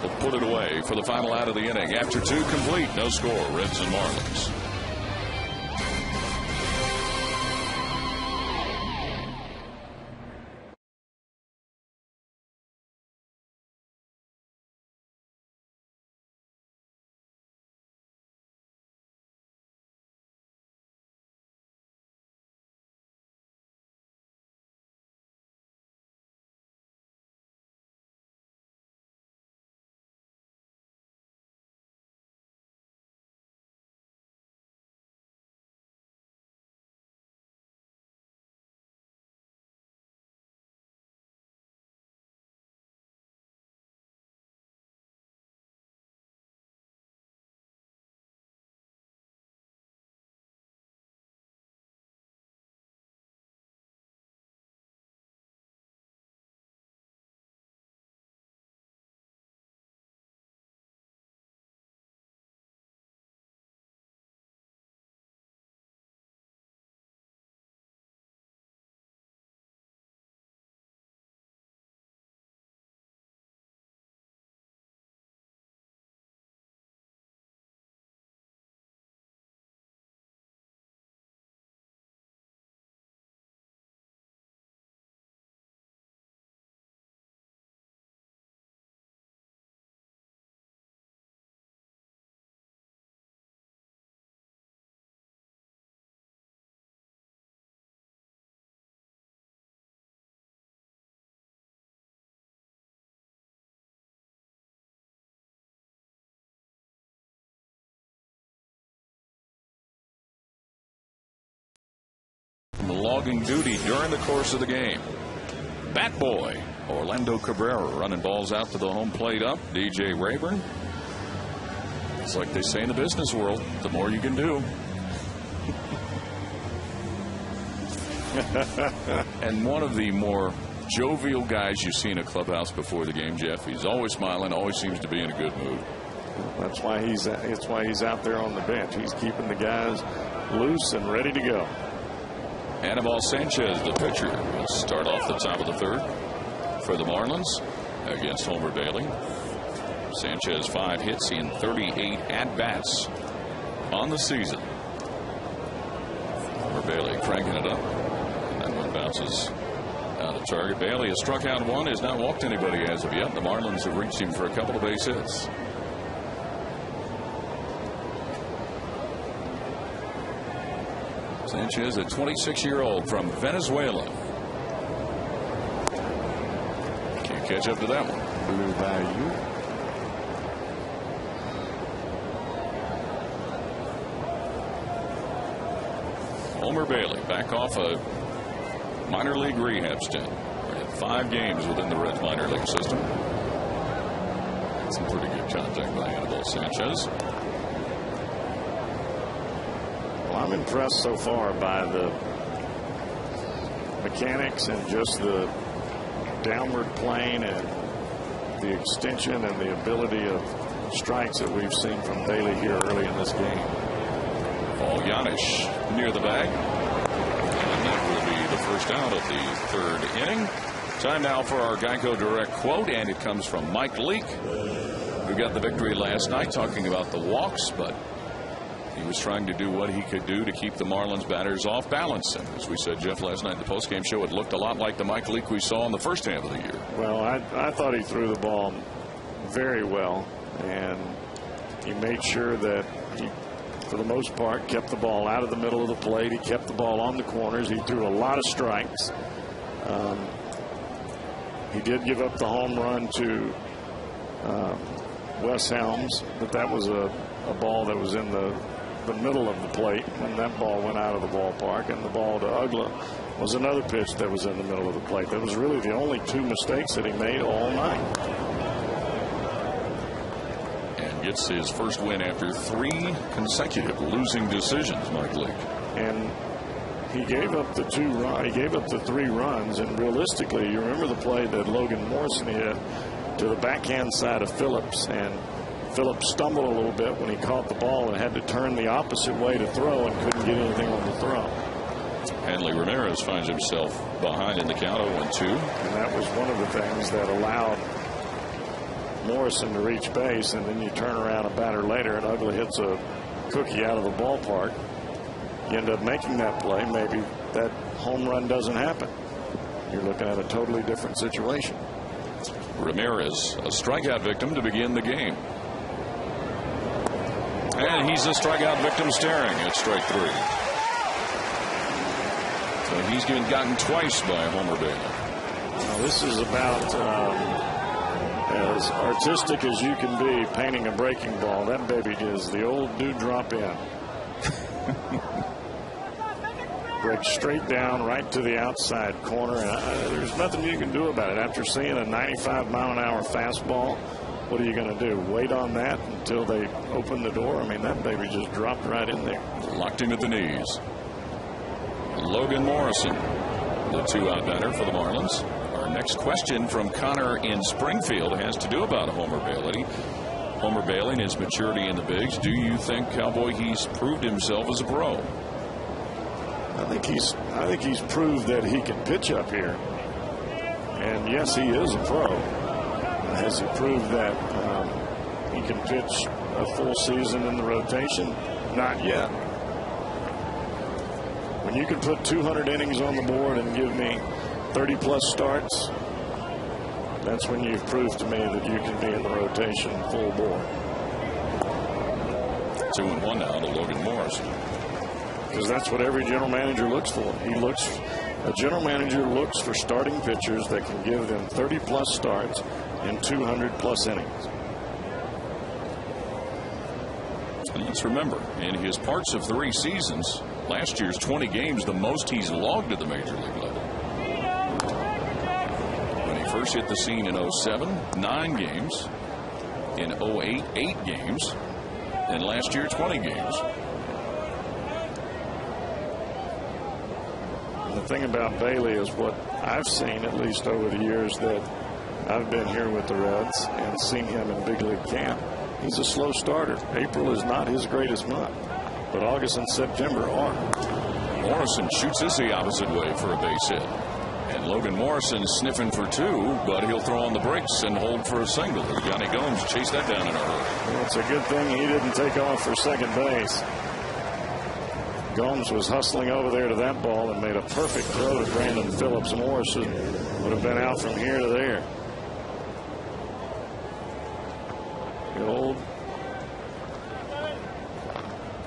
will put it away for the final out of the inning. After 2 complete, no score, Reds and Marlins. slugging duty during the course of the game. Bat boy Orlando Cabrera running balls out to the home plate up. DJ Rayburn. It's like they say in the business world, the more you can do. And one of the more jovial guys you see in a clubhouse before the game, Jeff. He's always smiling, always seems to be in a good mood. That's why he's out there on the bench. He's keeping the guys loose and ready to go. Anibal Sanchez, the pitcher, will start off the top of the third for the Marlins against Homer Bailey. Sanchez 5 hits in 38 at-bats on the season. Homer Bailey cranking it up. And that one bounces out of target. Bailey has struck out 1, has not walked anybody as of yet. The Marlins have reached him for a couple of base hits. Sanchez, a 26-year-old from Venezuela. Can't catch up to that one. Blue Bayou. Homer Bailey back off a minor league rehab stint. Had 5 games within the Reds minor league system. Some pretty good contact by Anibal Sanchez. Well, I'm impressed so far by the mechanics and just the downward plane and the extension and the ability of strikes that we've seen from Bailey here early in this game. Paul Yanish near the bag. And that will be the first out of the 3rd inning. Time now for our Geico Direct quote, and it comes from Mike Leake, who got the victory last night, talking about the walks, but he was trying to do what he could do to keep the Marlins batters off balance. And as we said, Jeff, last night in the postgame show, it looked a lot like the Mike Leake we saw in the first half of the year. Well, I thought he threw the ball very well, and he made sure that he, for the most part, kept the ball out of the middle of the plate. He kept the ball on the corners. He threw a lot of strikes. He did give up the home run to Wes Helms, but that was a ball that was in the middle of the plate when that ball went out of the ballpark, and the ball to Ugla was another pitch that was in the middle of the plate. That was really the only 2 mistakes that he made all night. And gets his first win after 3 consecutive losing decisions, Mike Leake. And he gave up the 3 runs, and realistically, you remember the play that Logan Morrison hit to the backhand side of Phillips, and Phillips stumbled a little bit when he caught the ball and had to turn the opposite way to throw and couldn't get anything on the throw. Hanley Ramirez finds himself behind in the count 0-2. And that was one of the things that allowed Morrison to reach base, and then you turn around a batter later and Ugla hits a cookie out of the ballpark. You end up making that play. Maybe that home run doesn't happen. You're looking at a totally different situation. Ramirez, a strikeout victim to begin the game. And he's a strikeout victim staring at strike 3. So he's been gotten twice by Homer Bailey. Now this is about as artistic as you can be painting a breaking ball. That baby is the old dewdrop in. Breaks straight down right to the outside corner, and there's nothing you can do about it. After seeing a 95-mile-an-hour fastball, what are you going to do? Wait on that until they open the door? I mean, that baby just dropped right in there. Locked him at the knees. Logan Morrison, the 2-out batter for the Marlins. Our next question from Connor in Springfield has to do about Homer Bailey. Homer Bailey and his maturity in the bigs. Do you think, Cowboy, he's proved himself as a pro? I think he's proved that he can pitch up here. And yes, he is a pro. Has he proved that he can pitch a full season in the rotation? Not yet. When you can put 200 innings on the board and give me 30-plus starts, that's when you've proved to me that you can be in the rotation full bore. 2-1 now to Logan Morrison. Because that's what every general manager looks for. A general manager looks for starting pitchers that can give them 30-plus starts and 200-plus innings. And let's remember, in his parts of 3 seasons, last year's 20 games, the most he's logged at the major league level. When he first hit the scene in 07, 9 games. In 08, 8 games. And last year, 20 games. And the thing about Bailey is what I've seen, at least over the years that I've been here with the Reds and seen him in big league camp, he's a slow starter. April is not his greatest month, but August and September are. Morrison shoots this the opposite way for a base hit. And Logan Morrison sniffing for 2, but he'll throw on the brakes and hold for a single. Johnny Gomes chased that down in a hurry. Well, it's a good thing he didn't take off for second base. Gomes was hustling over there to that ball and made a perfect throw to Brandon Phillips. Morrison would have been out from here to there. Good old.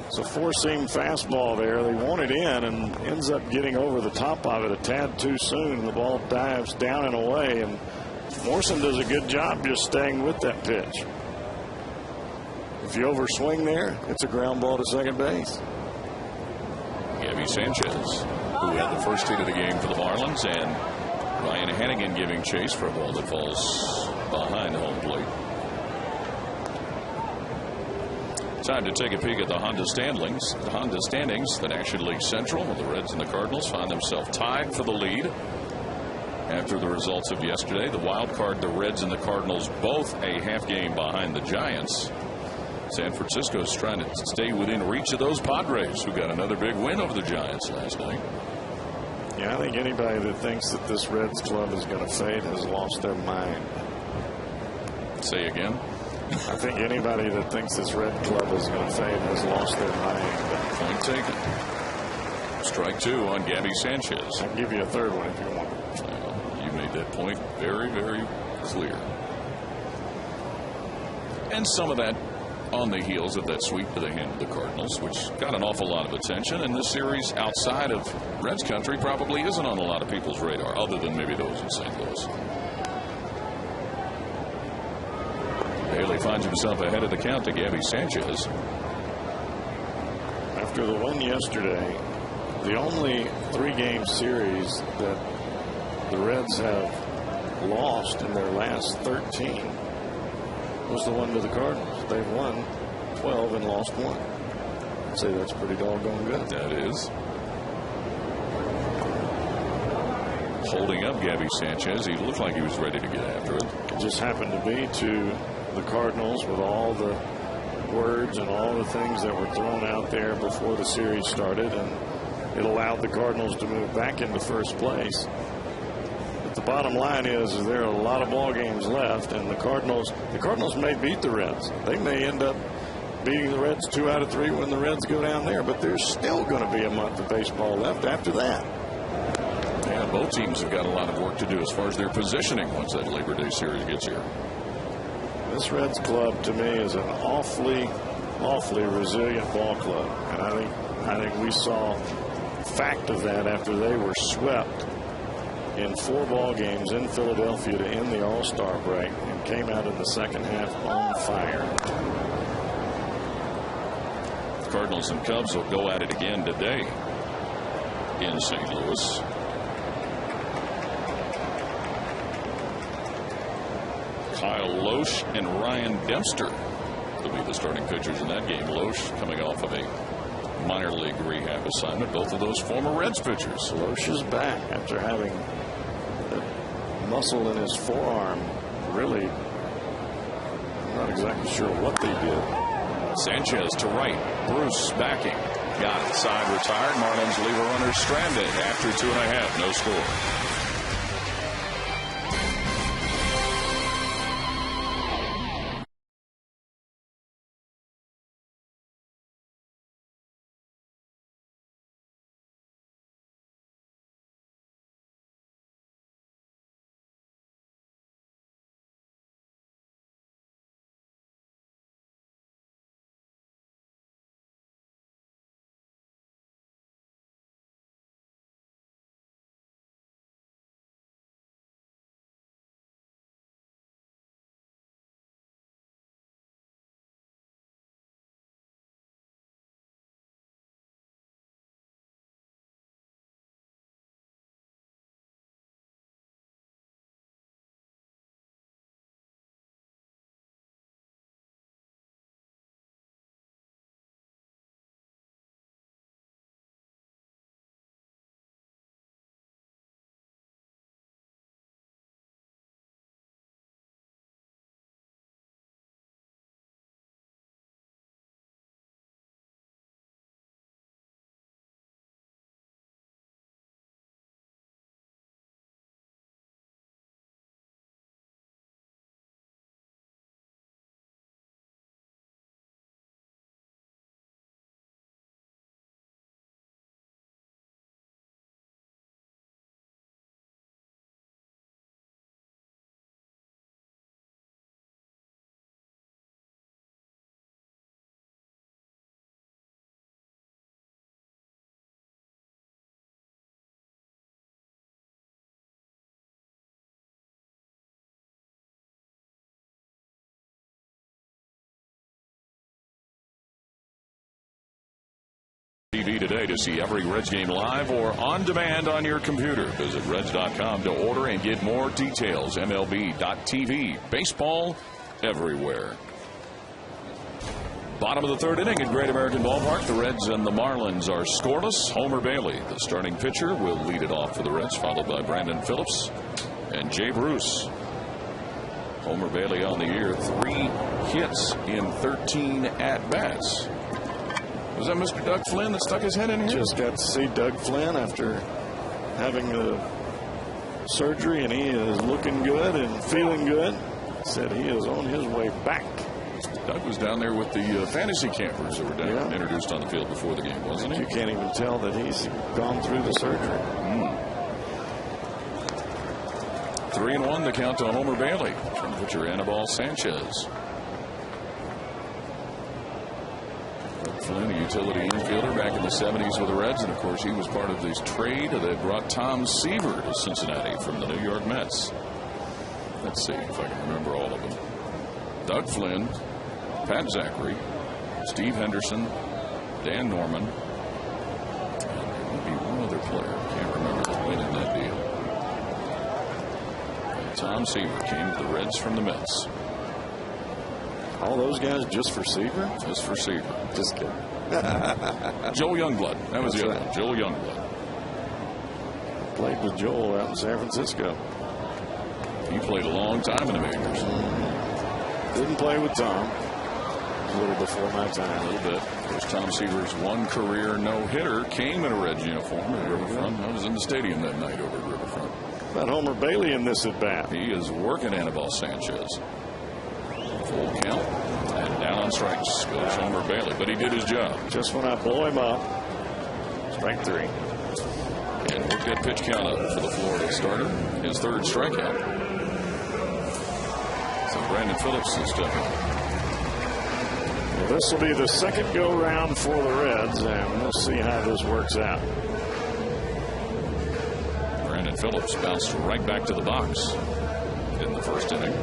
It's a 4-seam fastball there. They want it in and ends up getting over the top of it a tad too soon. The ball dives down and away, and Morrison does a good job just staying with that pitch. If you overswing there, it's a ground ball to second base. Gabby Sanchez, who had the first hit of the game for the Marlins, and Ryan Hannigan giving chase for a ball that falls behind home plate. Time to take a peek at the Honda standings. The National League Central, where the Reds and the Cardinals find themselves tied for the lead after the results of yesterday. The wild card, the Reds and the Cardinals, both a half game behind the Giants. San Francisco's trying to stay within reach of those Padres, who got another big win over the Giants last night. Yeah, I think anybody that thinks that this Reds club is going to fade has lost their mind. Say again? I think anybody that thinks this Red club is going to fade has lost their mind. Point taken. Strike 2 on Gabby Sanchez. I'll give you a third one if you want. You made that point very, very clear. And some of that on the heels of that sweep to the hand of the Cardinals, which got an awful lot of attention. And this series outside of Reds country probably isn't on a lot of people's radar, other than maybe those in St. Louis. Bailey finds himself ahead of the count to Gabby Sanchez. After the win yesterday, the only 3-game series that the Reds have lost in their last 13 was the one to the Cardinals. They've won 12 and lost 1. I'd say that's pretty doggone good. That is. Holding up Gabby Sanchez. He looked like he was ready to get after it. It just happened to be to the Cardinals with all the words and all the things that were thrown out there before the series started, and it allowed the Cardinals to move back into first place. But the bottom line is there are a lot of ball games left, and the Cardinals may beat the Reds. They may end up beating the Reds 2 out of 3 when the Reds go down there, but there's still going to be a month of baseball left after that. Yeah, both teams have got a lot of work to do as far as their positioning once that Labor Day series gets here. This Reds club, to me, is an awfully resilient ball club, and I think we saw fact of that after they were swept in 4 ball games in Philadelphia to end the All-Star break and came out in the second half on fire. The Cardinals and Cubs will go at it again today in St. Louis. Kyle Loesch and Ryan Dempster will be the starting pitchers in that game. Loesch coming off of a minor league rehab assignment. Both of those former Reds pitchers. Loesch is back after having the muscle in his forearm. Really, I'm not exactly sure what they did. Sanchez to right. Bruce backing. Got it. Side retired. Marlins leave a runner stranded after 2.5. No score. TV today to see every Reds game live or on demand on your computer. Visit Reds.com to order and get more details. MLB.tv. Baseball everywhere. Bottom of the third inning at Great American Ballpark. The Reds and the Marlins are scoreless. Homer Bailey, the starting pitcher, will lead it off for the Reds, followed by Brandon Phillips and Jay Bruce. Homer Bailey on the year, 3 hits in 13 at-bats. Was that Mr. Doug Flynn that stuck his head in here? Just got to see Doug Flynn after having the surgery, and he is looking good and feeling good. Said he is on his way back. Doug was down there with the fantasy campers that were down introduced on the field before the game, wasn't he? You can't even tell that he's gone through the surgery. 3-1 the count on Homer Bailey from pitcher Anibal Sanchez. Flynn, a utility infielder back in the 70s with the Reds, and of course he was part of this trade that brought Tom Seaver to Cincinnati from the New York Mets. Let's see if I can remember all of them. Doug Flynn, Pat Zachary, Steve Henderson, Dan Norman, and maybe one other player. Can't remember that went in that deal. And Tom Seaver came to the Reds from the Mets. All those guys just for Seaver? Just for Seaver. Just kidding. Joel Youngblood. That was the other one. Joel Youngblood. Played with Joel out in San Francisco. He played a long time in the majors. Didn't play with Tom. A little before my time. A little bit. Of course, Tom Seaver's one career no-hitter came in a Reds uniform at Riverfront. I was in the stadium that night over at Riverfront. About Homer Bailey in this at-bat. He is working Anibal Sanchez. Full count. And down on strikes goes Homer Bailey. But he did his job. Just when I blow him up. Strike 3. And we'll get pitch count up for the Florida starter. His third strikeout. So Brandon Phillips is stepping up. Well, this will be the second go-round for the Reds, and we'll see how this works out. Brandon Phillips bounced right back to the box in the first inning.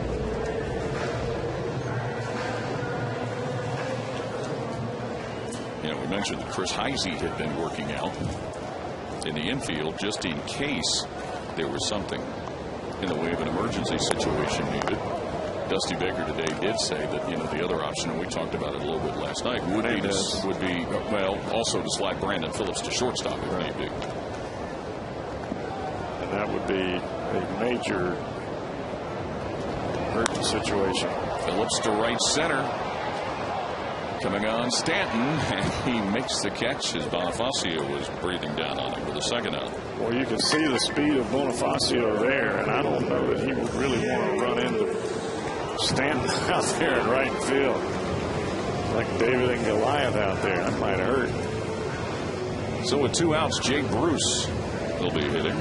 You know, we mentioned that Chris Heisey had been working out in the infield just in case there was something in the way of an emergency situation needed. Dusty Baker today did say that, you know, the other option, and we talked about it a little bit last night, would be also to slide Brandon Phillips to shortstop if need be. And that would be a major emergency situation. Phillips to right center. Coming on Stanton, and he makes the catch as Bonifacio was breathing down on him with a second out. Well, you can see the speed of Bonifacio there, and I don't know that he would really want to run into Stanton out there in right field. Like David and Goliath out there. That might hurt. So with 2 outs, Jay Bruce will be hitting.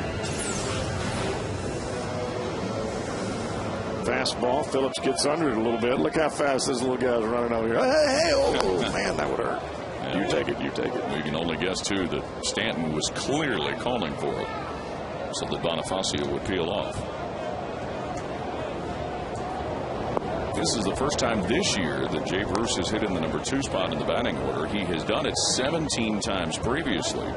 Fastball. Phillips gets under it a little bit. Look how fast this little guy's running over here. Hey, oh, man, that would hurt. Yeah, you take it, you take it. We can only guess, too, that Stanton was clearly calling for it so that Bonifacio would peel off. This is the first time this year that Jay Bruce has hit in the number 2 spot in the batting order. He has done it 17 times previously.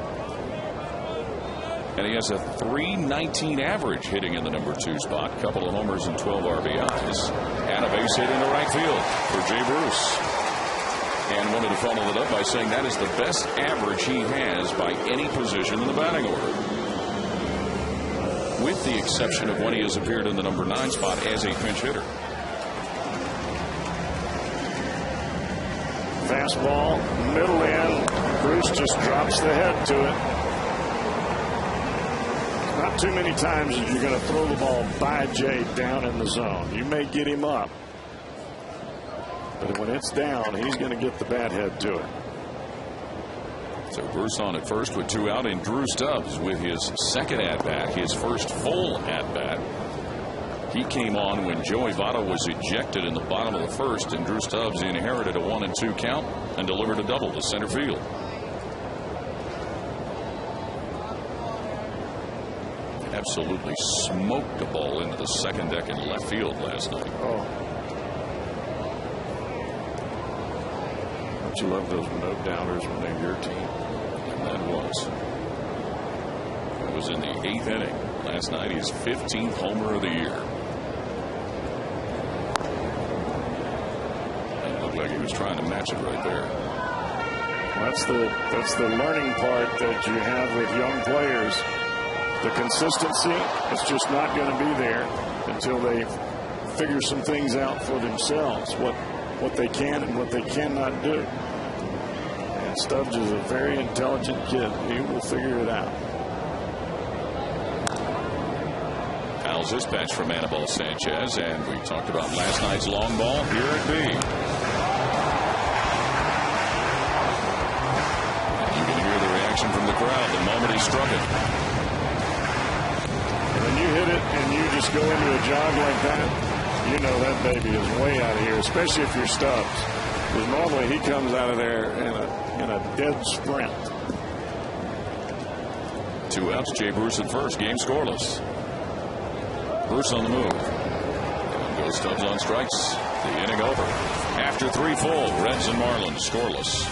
And he has a .319 average hitting in the number 2 spot. A couple of homers and 12 RBIs. And a base hit into right field for Jay Bruce. And wanted to follow it up by saying that is the best average he has by any position in the batting order, with the exception of when he has appeared in the number 9 spot as a pinch hitter. Fastball, middle in. Bruce just drops the head to it. Not too many times that you're going to throw the ball by Jay down in the zone. You may get him up, but when it's down, he's going to get the bat head to it. So Bruce on at first with 2 out, and Drew Stubbs with his second at-bat, his first full at-bat. He came on when Joey Votto was ejected in the bottom of the first, and Drew Stubbs inherited a 1-2 count and delivered a double to center field. Absolutely smoked the ball into the second deck in left field last night. Oh. Don't you love those no-downers when they're your team? was. It was in the 8th inning. Last night, his 15th homer of the year. It looked like he was trying to match it right there. That's the learning part that you have with young players. The consistency, it's just not going to be there until they figure some things out for themselves, what they can and what they cannot do. And Stubbs is a very intelligent kid. He will figure it out. Fouls this pitch from Anibal Sanchez, and we talked about last night's long ball. Here it be. And you can hear the reaction from the crowd the moment he struck it. When you hit it and you just go into a jog like that, you know that baby is way out of here, especially if you're Stubbs. Because normally he comes out of there in a dead sprint. 2 outs, Jay Bruce at first. Game scoreless. Bruce on the move. And goes Stubbs on strikes. The inning over. After 3 full, Reds and Marlins scoreless.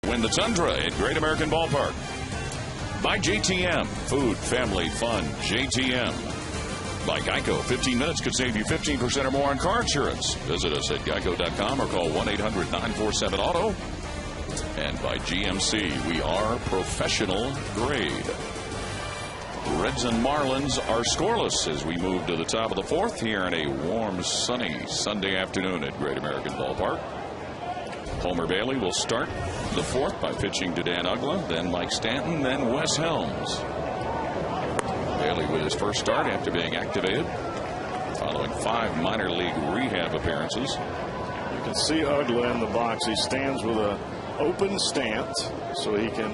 Win the Tundra at Great American Ballpark. By JTM. Food, family, fun. JTM. By Geico. 15 minutes could save you 15% or more on car insurance. Visit us at geico.com or call 1-800-947-AUTO. And by GMC. We are professional grade. Reds and Marlins are scoreless as we move to the top of the 4th here on a warm, sunny Sunday afternoon at Great American Ballpark. Homer Bailey will start the 4th by pitching to Dan Uggla, then Mike Stanton, then Wes Helms. Bailey with his first start after being activated following 5 minor league rehab appearances. You can see Uggla in the box. He stands with an open stance so he can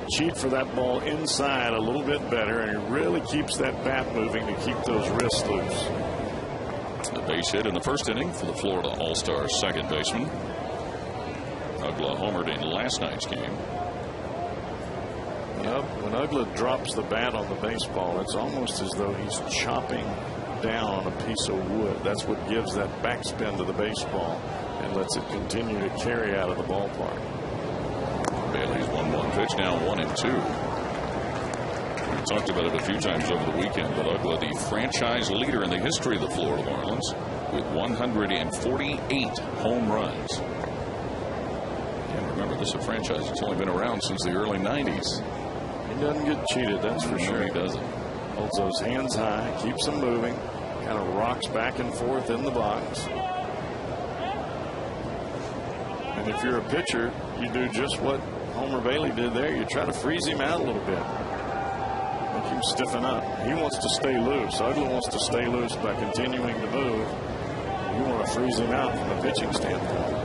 cheat for that ball inside a little bit better, and he really keeps that bat moving to keep those wrists loose. The base hit in the first inning for the Florida All-Star second baseman. Uggla homered in last night's game. When Uggla drops the bat on the baseball, it's almost as though he's chopping down on a piece of wood. That's what gives that backspin to the baseball and lets it continue to carry out of the ballpark. Bailey's 1-1 pitch, now 1-2. We talked about it a few times over the weekend, but Uggla, the franchise leader in the history of the Florida Marlins, with 148 home runs. Remember, this is a franchise that's only been around since the early 90s. He doesn't get cheated, that's for sure. He doesn't. Holds those hands high, keeps them moving, kind of rocks back and forth in the box. And if you're a pitcher, you do just what Homer Bailey did there. You try to freeze him out a little bit. Make him stiffen up. He wants to stay loose. Uggla wants to stay loose by continuing to move. You want to freeze him out from a pitching standpoint.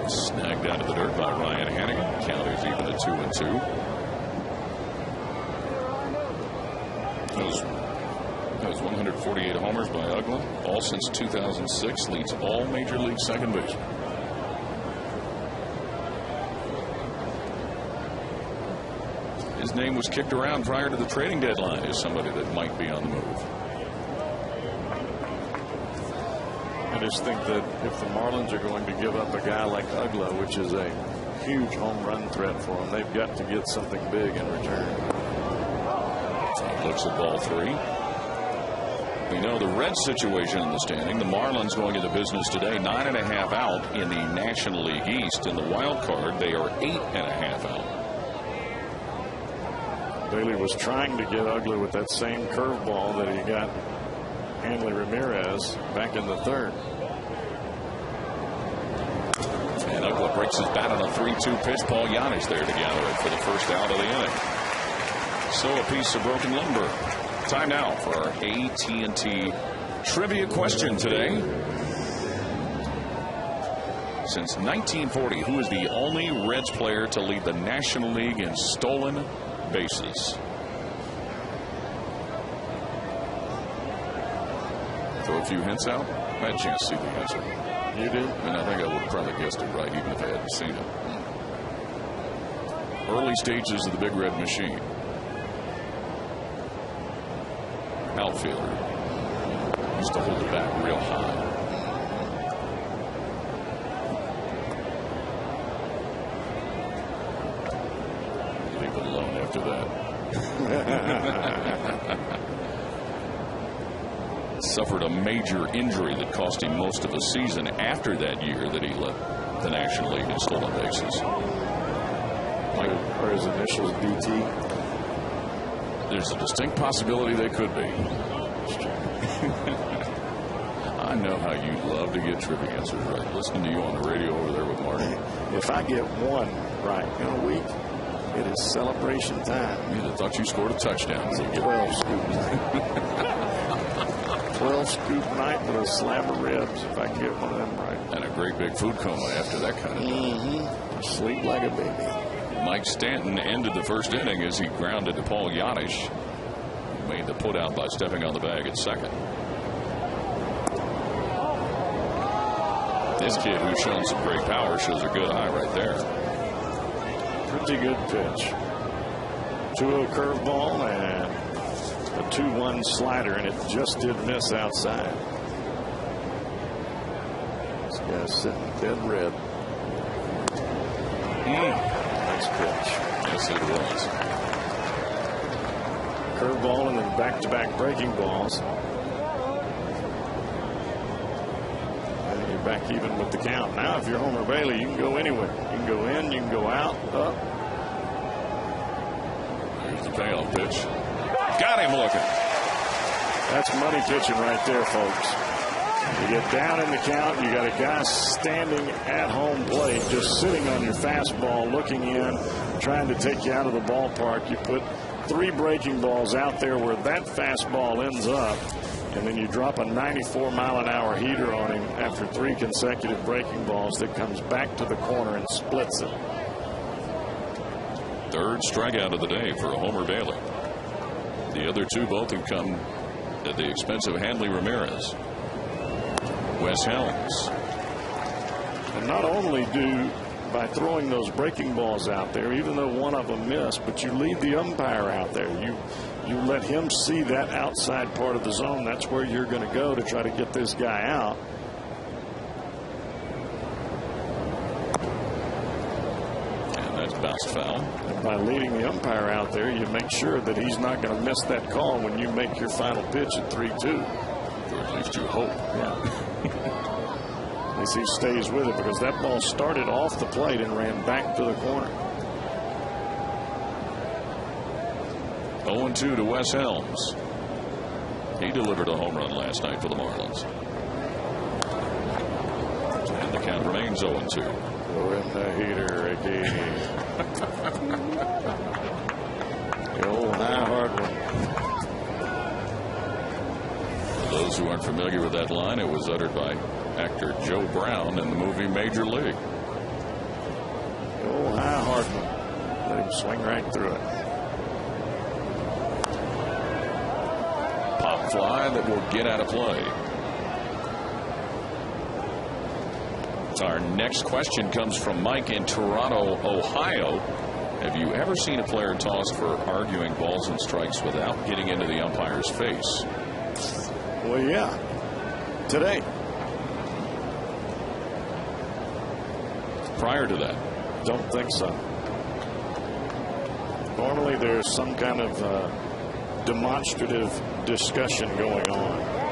Snagged out of the dirt by Ryan Hannigan. Count is even at 2-2. Those 148 homers by Uggla, all since 2006, leads all major league second basemen. His name was kicked around prior to the trading deadline as somebody that might be on the move. I just think that if the Marlins are going to give up a guy like Uggla, which is a huge home run threat for them, they've got to get something big in return. He looks at ball 3. We know the Reds situation in the standing. The Marlins going into business today, 9.5 out in the National League East. In the wild card, they are 8.5 out. Bailey was trying to get Uggla with that same curveball that he got Hanley Ramirez back in the 3rd. And Uggla breaks his bat on a 3-2 pitch. Paul Giannis there to gather it for the first out of the inning. So a piece of broken lumber. Time now for our AT&T trivia question today. Since 1940, who is the only Reds player to lead the National League in stolen bases? Throw a few hints out. I had a chance to see the answer. You did? And I think I would have probably guessed it right even if I hadn't seen it. Early stages of the Big Red Machine. Outfielder. Used to hold the bat real high. Leave it alone after that. Suffered a major injury that cost him most of the season after that year that he led the National League in stolen bases. Are his initials BT? There's a distinct possibility they could be. I know how you love to get trivia answers right. Listening to you on the radio over there with Marty. If I get one right in a week, it is celebration time. I thought you scored a touchdown. It's a 12 scoop night. 12 scoop night with a slab of ribs if I can get one of them right. And a great big food coma after that kind of thing. Sleep like a baby. Mike Stanton ended the first inning as he grounded to Paul Giannis, who made the put out by stepping on the bag at second. This kid, who's shown some great power, shows a good eye right there. Pretty good pitch. 2-0 curveball and a 2-1 slider, and it just did miss outside. This guy's sitting dead red. Nice pitch. Yes, it was. Curveball and then back-to-back breaking balls. And you're back even with the count. Now, if you're Homer Bailey, you can go anywhere. You can go in, you can go out, up. Here's the payoff pitch. Got him looking. That's money pitching right there, folks. You get down in the count, you got a guy standing at home plate, just sitting on your fastball, looking in, trying to take you out of the ballpark. You put 3 breaking balls out there where that fastball ends up, and then you drop a 94-mile-an-hour heater on him after 3 consecutive breaking balls that comes back to the corner and splits it. 3rd strikeout of the day for Homer Bailey. The other 2 both have come at the expense of Hanley Ramirez. Wes Helms. And not only by throwing those breaking balls out there, even though one of them missed, but you lead the umpire out there. You let him see that outside part of the zone. That's where you're going to go to try to get this guy out. And that's bounced foul. And by leading the umpire out there, you make sure that he's not going to miss that call when you make your final pitch at 3-2. Or at least you hope. Yeah. At least he stays with it, because that ball started off the plate and ran back to the corner. 0-2 to Wes Helms. He delivered a home run last night for the Marlins. And the count remains 0-2. Go in the heater again. The old high hard one. For those who aren't familiar with that line, it was uttered by actor Joe Brown in the movie Major League. The old high hard one. Let him swing right through it. pop fly that will get out of play. Our next question comes from Mike in Toronto, Ohio. Have you ever seen a player tossed for arguing balls and strikes without getting into the umpire's face? Well, yeah. Today. Prior to that? Don't think so. Normally there's some kind of demonstrative discussion going on.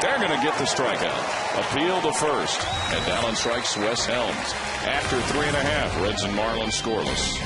They're going to get the strikeout. Appeal to first. And down on strikes, Wes Helms. After 3.5, Reds and Marlins scoreless.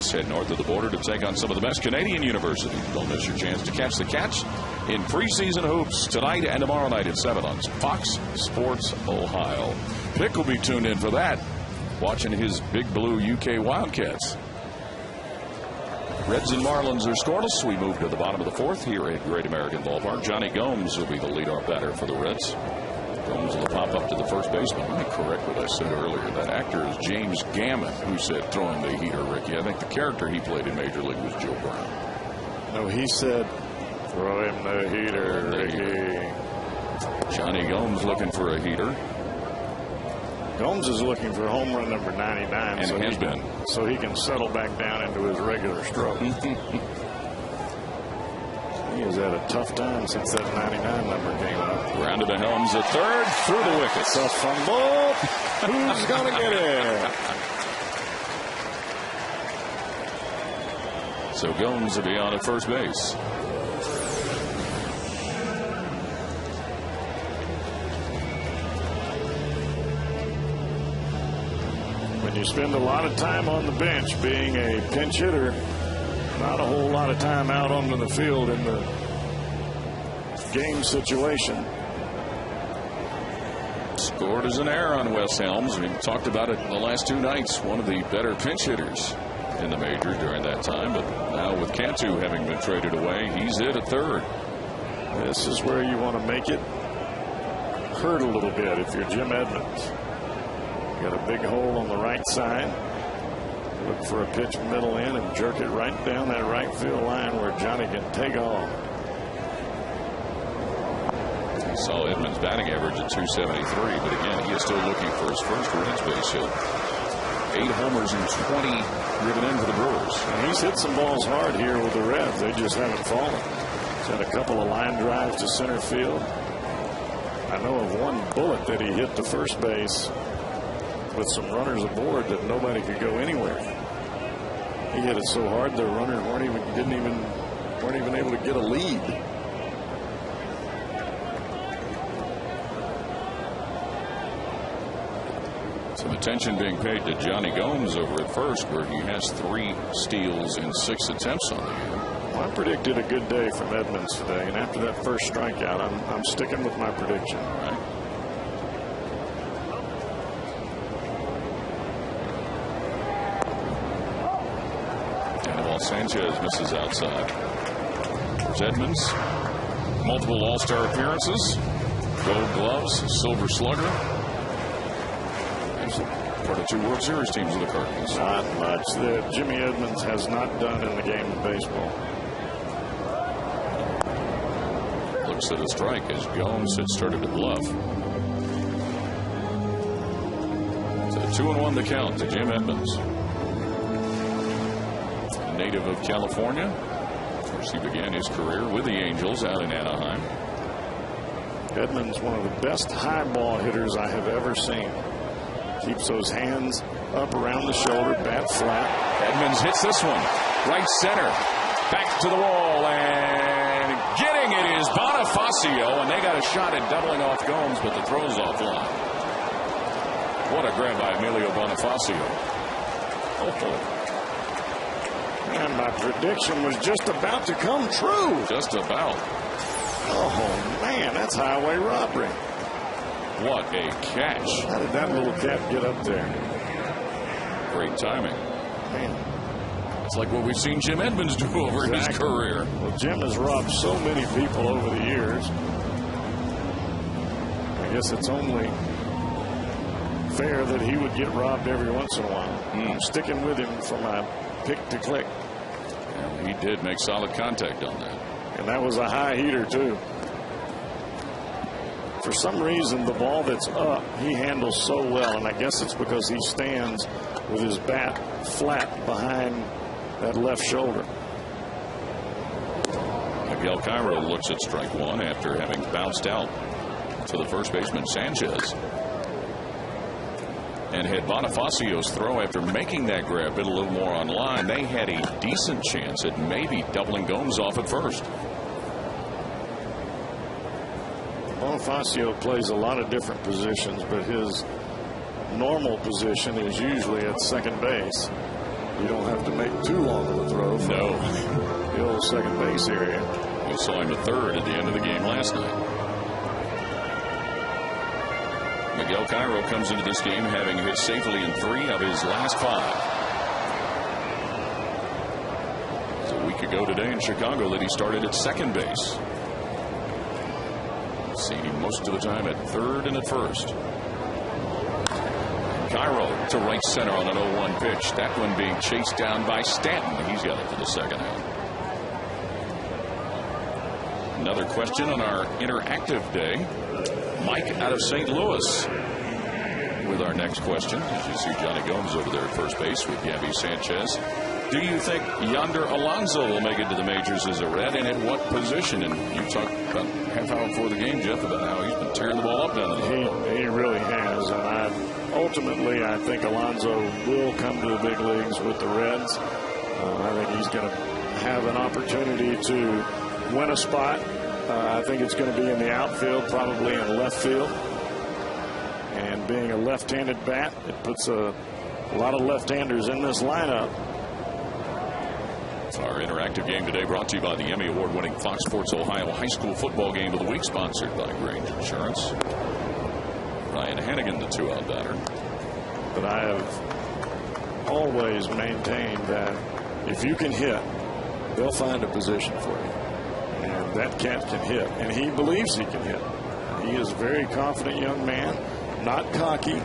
Head north of the border to take on some of the best Canadian universities. Don't miss your chance to catch the Cats in preseason hoops tonight and tomorrow night at 7 on Fox Sports Ohio. Pick will be tuned in for that, watching his Big Blue UK Wildcats. Reds and Marlins are scoreless. We move to the bottom of the fourth here at Great American Ballpark. Johnny Gomes will be the leadoff batter for the Reds. Gomes will pop up to the first baseman. Let me correct what I said earlier. That actor is James Gammon, who said throwing the heater, Ricky. I think the character he played in Major League was Joe Brown. No, he said, throw him the heater, Ricky. Johnny Gomes looking for a heater. Gomes is looking for home run number 99. And has been. So he can settle back down into his regular stroke. He has had a tough time since that 99 number came up. Round to the Helms at third, through the wickets. A fumble. Who's going to get it? So Gomes will be on at first base. When you spend a lot of time on the bench being a pinch hitter, not a whole lot of time out onto the field in the game situation. Scored as an error on Wes Helms. We talked about it the last 2 nights. One of the better pinch hitters in the majors during that time. But now with Cantu having been traded away, he's it at third. This is where you want to make it hurt a little bit if you're Jim Edmonds. You got a big hole on the right side. Look for a pitch middle in and jerk it right down that right field line where Johnny can take off. He saw Edmonds' batting average at 273, but again, he is still looking for his first Reds base hit. 8 homers and 20 driven in for the Brewers. And he's hit some balls hard here with the Reds. They just haven't fallen. He's had a couple of line drives to center field. I know of one bullet that he hit to first base with some runners aboard that nobody could go anywhere. He hit it so hard the runners weren't even able to get a lead. Some attention being paid to Johnny Gomes over at first, where he has 3 steals in 6 attempts on the year. Well, I predicted a good day from Edmonds today, and after that first strikeout, I'm sticking with my prediction. All right. Sanchez misses outside. There's Edmonds. Multiple All-Star appearances. Gold gloves. Silver slugger. He's part of 2 World Series teams of the Cardinals. Not much that Jimmy Edmonds has not done in the game of baseball. Looks at a strike as Gomes had started to bluff. It's a 2-1 the count to Jim Edmonds. Native of California. Of course, he began his career with the Angels out in Anaheim. Edmonds, one of the best high ball hitters I have ever seen. Keeps those hands up around the shoulder, bat flat. Edmonds hits this one. Right center. Back to the wall, and getting it is Bonifacio, and they got a shot at doubling off Gomes, but the throw's offline. What a grab by Emilio Bonifacio. Oh. And my prediction was just about to come true. Just about. Oh, man, that's highway robbery. What a catch. How did that little cat get up there? Great timing. Man. It's like what we've seen Jim Edmonds do over his career. Well, Jim has robbed so many people over the years. I guess it's only fair that he would get robbed every once in a while. I'm sticking with him for my pick to click. And he did make solid contact on that. And that was a high heater, too. For some reason, the ball that's up, he handles so well. And I guess it's because he stands with his bat flat behind that left shoulder. Miguel Cairo looks at strike 1 after having bounced out to the first baseman Sanchez. And had Bonifacio's throw after making that grab been a little more on line, they had a decent chance at maybe doubling Gomes off at first. Bonifacio plays a lot of different positions, but his normal position is usually at second base. You don't have to make too long of a throw from the old second base area. We saw him at third at the end of the game last night. Miguel Cairo comes into this game having hit safely in 3 of his last 5. It was a week ago today in Chicago that he started at second base. Seen him most of the time at third and at first. Cairo to right center on an 0-1 pitch. That one being chased down by Stanton. He's got it for the second out. Another question on our interactive day. Mike out of St. Louis with our next question. As you see Johnny Gomes over there at first base with Gabby Sanchez. Do you think Yonder Alonso will make it to the majors as a Red, and at what position? And you talked about half hour before the game, Jeff, about how he's been tearing the ball up down the middle. He really has, and ultimately I think Alonso will come to the big leagues with the Reds. I think he's going to have an opportunity to win a spot. I think it's going to be in the outfield, probably in left field. And being a left-handed bat, it puts a lot of left-handers in this lineup. Our interactive game today brought to you by the Emmy Award-winning Fox Sports Ohio High School Football Game of the Week, sponsored by Grange Insurance. Ryan Hannigan, the 2-out batter. But I have always maintained that if you can hit, they'll find a position for you. And that cat can hit, and he believes he can hit. He is a very confident young man, not cocky,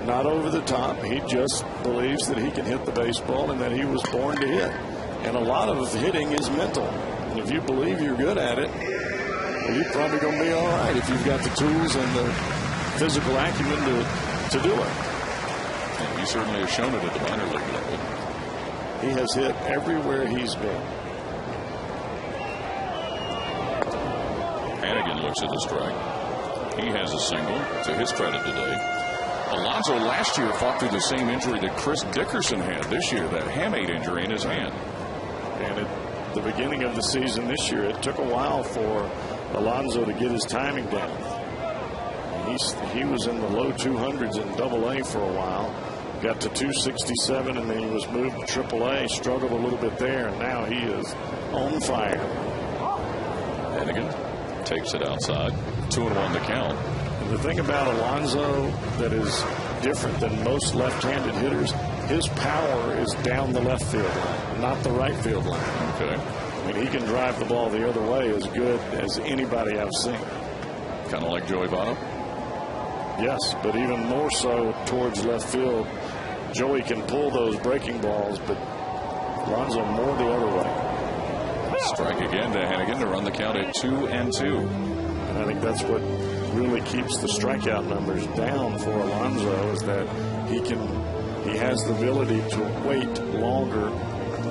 not over the top. He just believes that he can hit the baseball and that he was born to hit. And a lot of hitting is mental. And if you believe you're good at it, well, you're probably going to be all right if you've got the tools and the physical acumen to do it. And he certainly has shown it at the minor league level. He has hit everywhere he's been. Hannigan looks at the strike. He has a single to his credit today. Alonso last year fought through the same injury that Chris Dickerson had this year, that hamate injury in his hand. And at the beginning of the season this year, it took a while for Alonso to get his timing down. He was in the low 200s in AA for a while. Got to 267, and then he was moved to AAA. Struggled a little bit there, and now he is on fire. Hennigan takes it outside. 2-1 the count. And the thing about Alonso that is different than most left-handed hitters, his power is down the left field line, not the right field line. Okay. I mean, he can drive the ball the other way as good as anybody I've seen. Kind of like Joey Votto? Yes, but even more so towards left field. Joey can pull those breaking balls, but Alonso more the other way. Strike again to Hennigan to run the count at 2-2. And I think that's what really keeps the strikeout numbers down for Alonso, is that he has the ability to wait longer,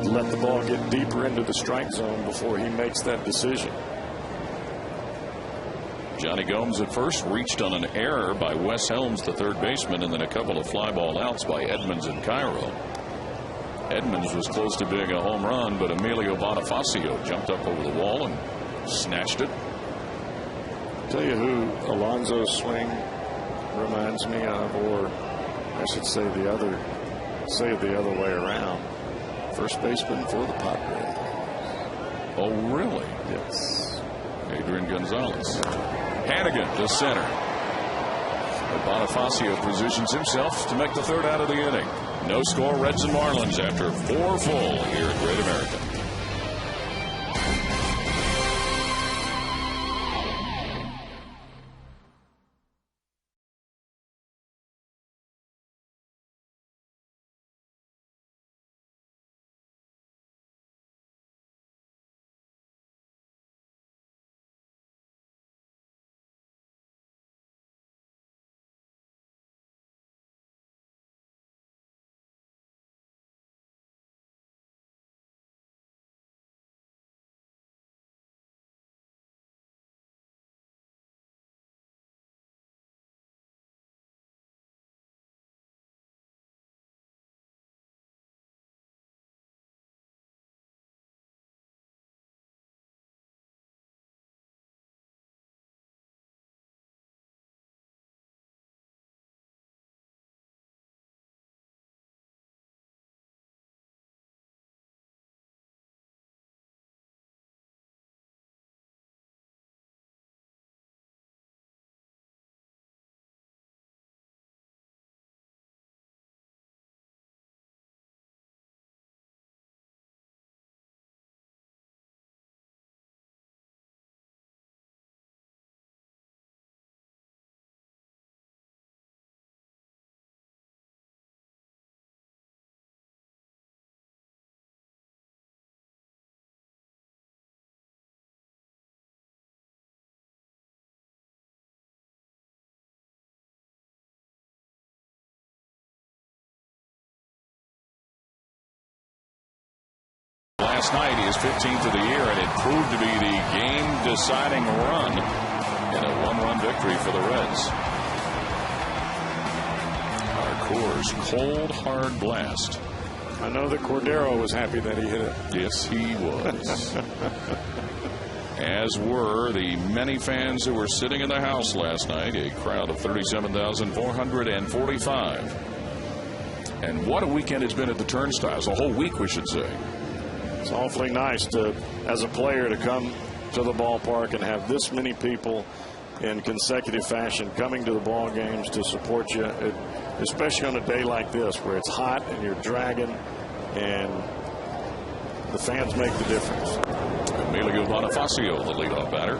let the ball get deeper into the strike zone before he makes that decision. Johnny Gomes at first, reached on an error by Wes Helms, the third baseman, and then a couple of fly ball outs by Edmonds and Cairo. Edmonds was close to being a home run, but Emilio Bonifacio jumped up over the wall and snatched it. Tell you who Alonso's swing reminds me of, or I should say it the other way around. First baseman for the Padres. Oh, really? Yes. Adrian Gonzalez. Hennigan to center. But Bonifacio positions himself to make the third out of the inning. No score, Reds and Marlins after 4 full here at Great American. Last night, his 15th of the year, and it proved to be the game-deciding run in a 1-run victory for the Reds. Our Coors cold, hard blast. I know that Cordero was happy that he hit it. Yes, he was. As were the many fans who were sitting in the house last night, a crowd of 37,445. And what a weekend it's been at the Turnstiles, a whole week, we should say. It's awfully nice to, as a player, to come to the ballpark and have this many people in consecutive fashion coming to the ball games to support you, especially on a day like this where it's hot and you're dragging, and the fans make the difference. Emilio Bonifacio, the leadoff batter.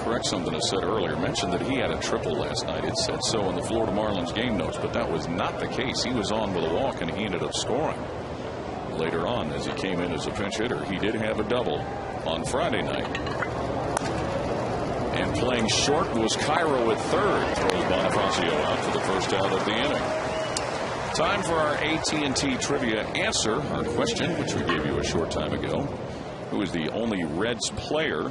Correct something I said earlier. Mentioned that he had a triple last night. It said so in the Florida Marlins game notes, but that was not the case. He was on with a walk, and he ended up scoring. Later on, as he came in as a pinch hitter, he did have a double on Friday night. And playing short was Cairo at third. Throws Bonifacio out for the first out of the inning. Time for our AT&T trivia answer. Our question, which we gave you a short time ago. Who is the only Reds player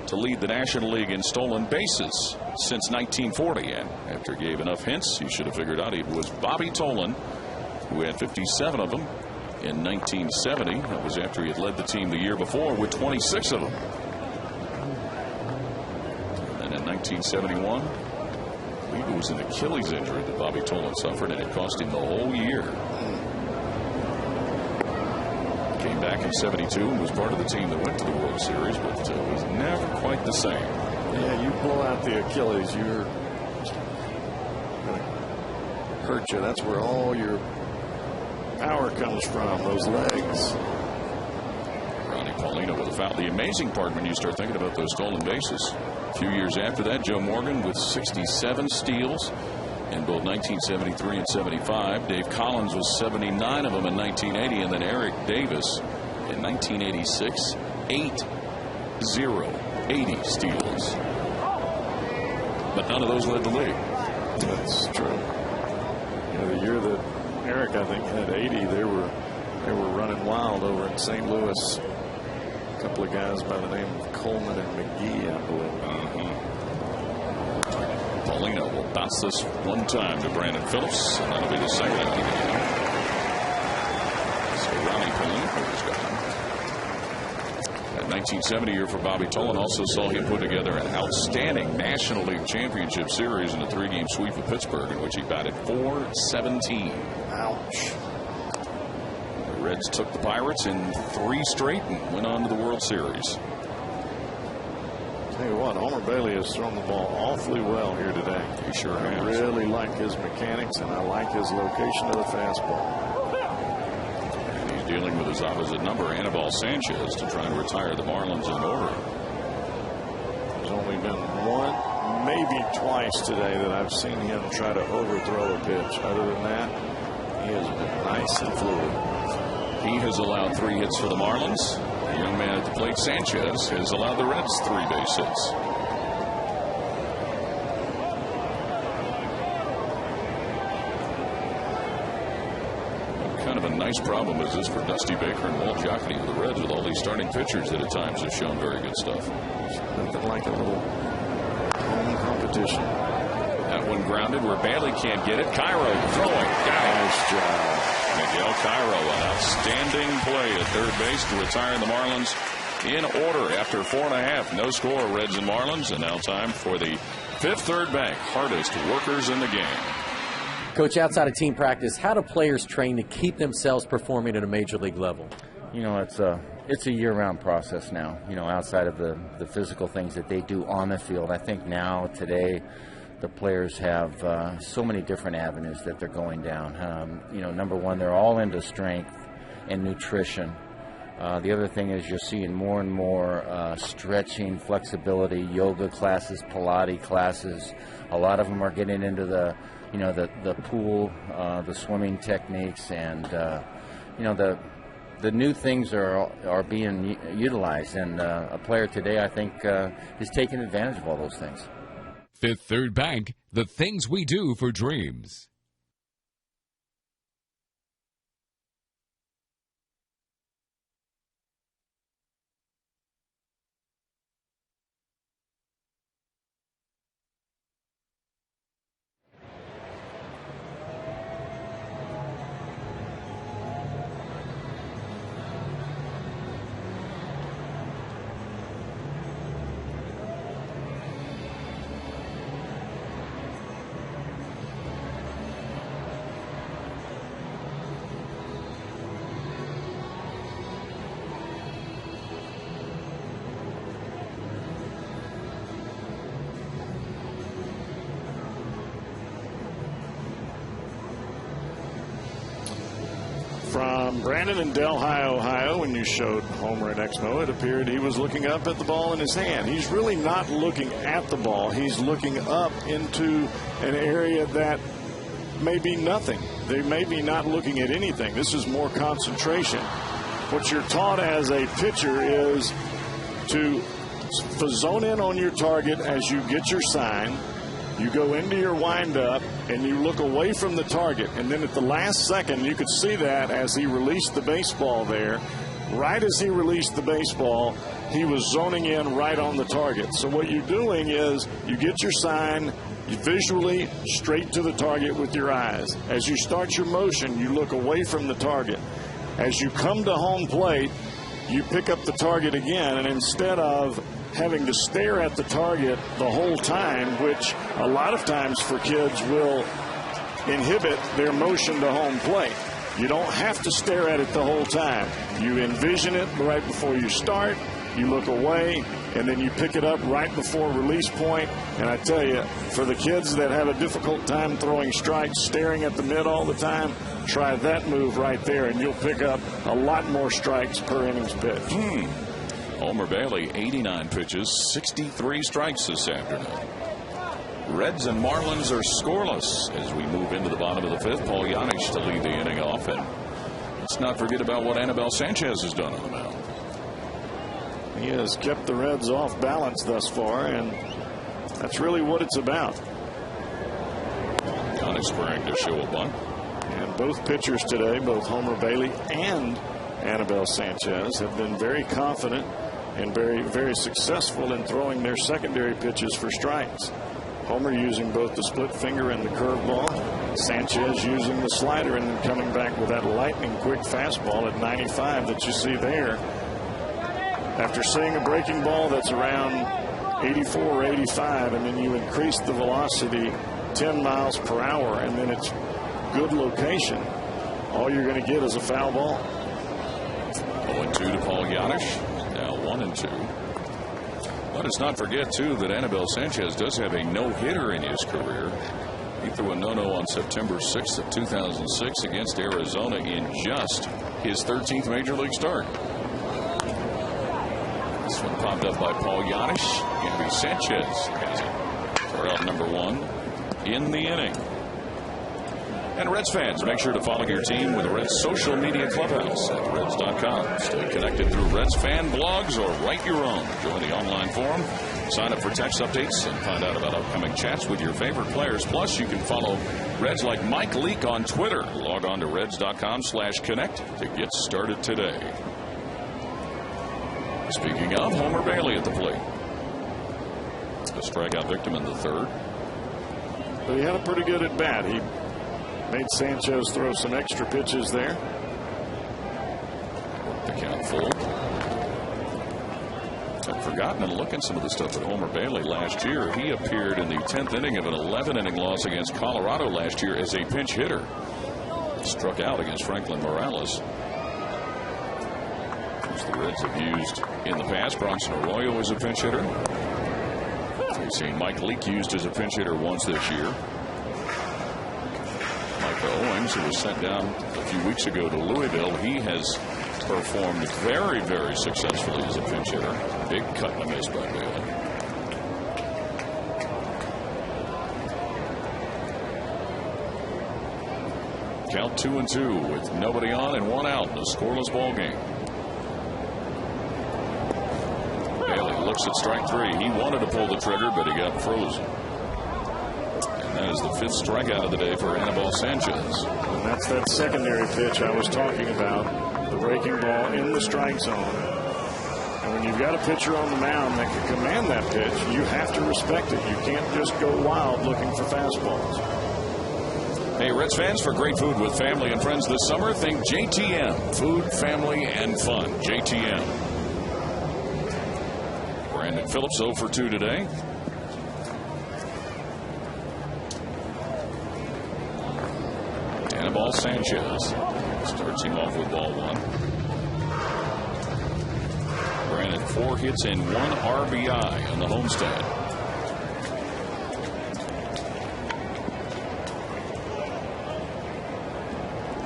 to lead the National League in stolen bases since 1940? And after he gave enough hints, you should have figured out it was Bobby Tolan, who had 57 of them in 1970. That was after he had led the team the year before with 26 of them. And in 1971. I believe it was an Achilles injury that Bobby Tolan suffered, and it cost him the whole year. Came back in 72 and was part of the team that went to the World Series, but was never quite the same. Yeah, you blow out the Achilles, you're going to hurt you. That's where all your power comes from, those legs. Ronnie Paulino with a foul. The amazing part when you start thinking about those stolen bases, a few years after that, Joe Morgan with 67 steals in both 1973 and 75. Dave Collins was 79 of them in 1980, and then Eric Davis in 1986, 80 steals. But none of those led the league. That's true. You know, the year that Eric, I think, had 80, they were running wild over in St. Louis. A couple of guys by the name of Coleman and McGee, I believe. Paulino will bounce this one time to Brandon Phillips, and that'll be the second. So Ronnie Paulino is gone. That 1970 year for Bobby Tolan also saw him put together an outstanding National League Championship Series in a 3-game sweep of Pittsburgh, in which he batted .417. Ouch. The Reds took the Pirates in 3 straight and went on to the World Series. Tell you what, Homer Bailey has thrown the ball awfully well here today. He sure has. I really like his mechanics, and I like his location of the fastball. And he's dealing with his opposite number, Anibal Sanchez, to try and retire the Marlins in order. There's only been one, maybe twice today that I've seen him try to overthrow a pitch. Other than that, he has been nice and fluid. He has allowed 3 hits for the Marlins. The young man at the plate, Sanchez, has allowed the Reds 3 base hits. What kind of a nice problem is this for Dusty Baker and Walt Jocketty of the Reds, with all these starting pitchers that at times have shown very good stuff? Nothing like a little home competition. That one grounded where Bailey can't get it. Cairo throwing. Nice job. Miguel Cairo, an outstanding play at third base to retire the Marlins in order after 4.5. No score, Reds and Marlins. And now time for the Fifth Third Bank hardest workers in the game. Coach, outside of team practice, how do players train to keep themselves performing at a major league level? You know, it's a year-round process now, you know, outside of the physical things that they do on the field. I think now, today, the players have so many different avenues that they're going down. You know, number one, they're all into strength and nutrition. The other thing is you're seeing more and more stretching, flexibility, yoga classes, Pilates classes. A lot of them are getting into the pool, the swimming techniques, and you know, the new things are being utilized. And a player today, I think, is taking advantage of all those things. Fifth Third Bank, the things we do for dreams. From Brandon in Delhi, Ohio, when you showed Homer at Exmo, it appeared he was looking up at the ball in his hand. He's really not looking at the ball. He's looking up into an area that may be nothing. They may be not looking at anything. This is more concentration. What you're taught as a pitcher is to zone in on your target as you get your sign. You go into your windup and you look away from the target. And then at the last second, you could see that as he released the baseball there. Right as he released the baseball, he was zoning in right on the target. So what you're doing is you get your sign, you visually straight to the target with your eyes. As you start your motion, you look away from the target. As you come to home plate, you pick up the target again, and instead of having to stare at the target the whole time, which a lot of times for kids will inhibit their motion to home plate. You don't have to stare at it the whole time. You envision it right before you start, you look away, and then you pick it up right before release point. And I tell you, for the kids that have a difficult time throwing strikes, staring at the mid all the time, try that move right there, and you'll pick up a lot more strikes per innings pitch. Homer Bailey, 89 pitches, 63 strikes this afternoon. Reds and Marlins are scoreless as we move into the bottom of the fifth. Paul Yanich to lead the inning off. And let's not forget about what Anibal Sanchez has done on the mound. He has kept the Reds off balance thus far, and that's really what it's about. Yanich squaring to show a bunt. And both pitchers today, both Homer Bailey and Anibal Sanchez, have been very confident and very, very successful in throwing their secondary pitches for strikes. Homer using both the split finger and the curveball. Sanchez using the slider and then coming back with that lightning quick fastball at 95 that you see there. After seeing a breaking ball that's around 84 or 85, and then you increase the velocity 10 miles per hour, and then it's good location, all you're going to get is a foul ball. 0-2 to Paul Yanich. Now 1-2. Let us not forget, too, that Anibal Sanchez does have a no-hitter in his career. He threw a no-no on September 6th of 2006 against Arizona in just his 13th Major League start. This one popped up by Paul Yanich. Anibal Sanchez has it for out number 1 in the inning. And Reds fans, make sure to follow your team with the Reds social media clubhouse at Reds.com. Stay connected through Reds fan blogs or write your own. Join the online forum, sign up for text updates, and find out about upcoming chats with your favorite players. Plus, you can follow Reds like Mike Leake on Twitter. Log on to Reds.com/connect to get started today. Speaking of, Homer Bailey at the plate. A strikeout victim in the third. But he had a pretty good at bat. He made Sanchez throw some extra pitches there. The count full. I'd forgotten to look at some of the stuff with Homer Bailey last year. He appeared in the 10th inning of an 11-inning loss against Colorado last year as a pinch hitter. Struck out against Franklin Morales, which the Reds have used in the past. Bronson Arroyo is a pinch hitter. We've seen Mike Leake used as a pinch hitter once this year. Owings, who was sent down a few weeks ago to Louisville, he has performed very, very successfully as a pinch hitter. Big cut and a miss by Bailey. Count 2-2 with nobody on and one out in a scoreless ball game. Bailey looks at strike 3. He wanted to pull the trigger, but he got frozen. That is the 5th strikeout of the day for Anibal Sanchez. And that's that secondary pitch I was talking about, the breaking ball in the strike zone. And when you've got a pitcher on the mound that can command that pitch, you have to respect it. You can't just go wild looking for fastballs. Hey, Reds fans, for great food with family and friends this summer, think JTM. Food, family, and fun. JTM. Brandon Phillips 0 for 2 today. Anibal Sanchez starts him off with ball 1. Brandon 4 hits and 1 RBI on the homestand.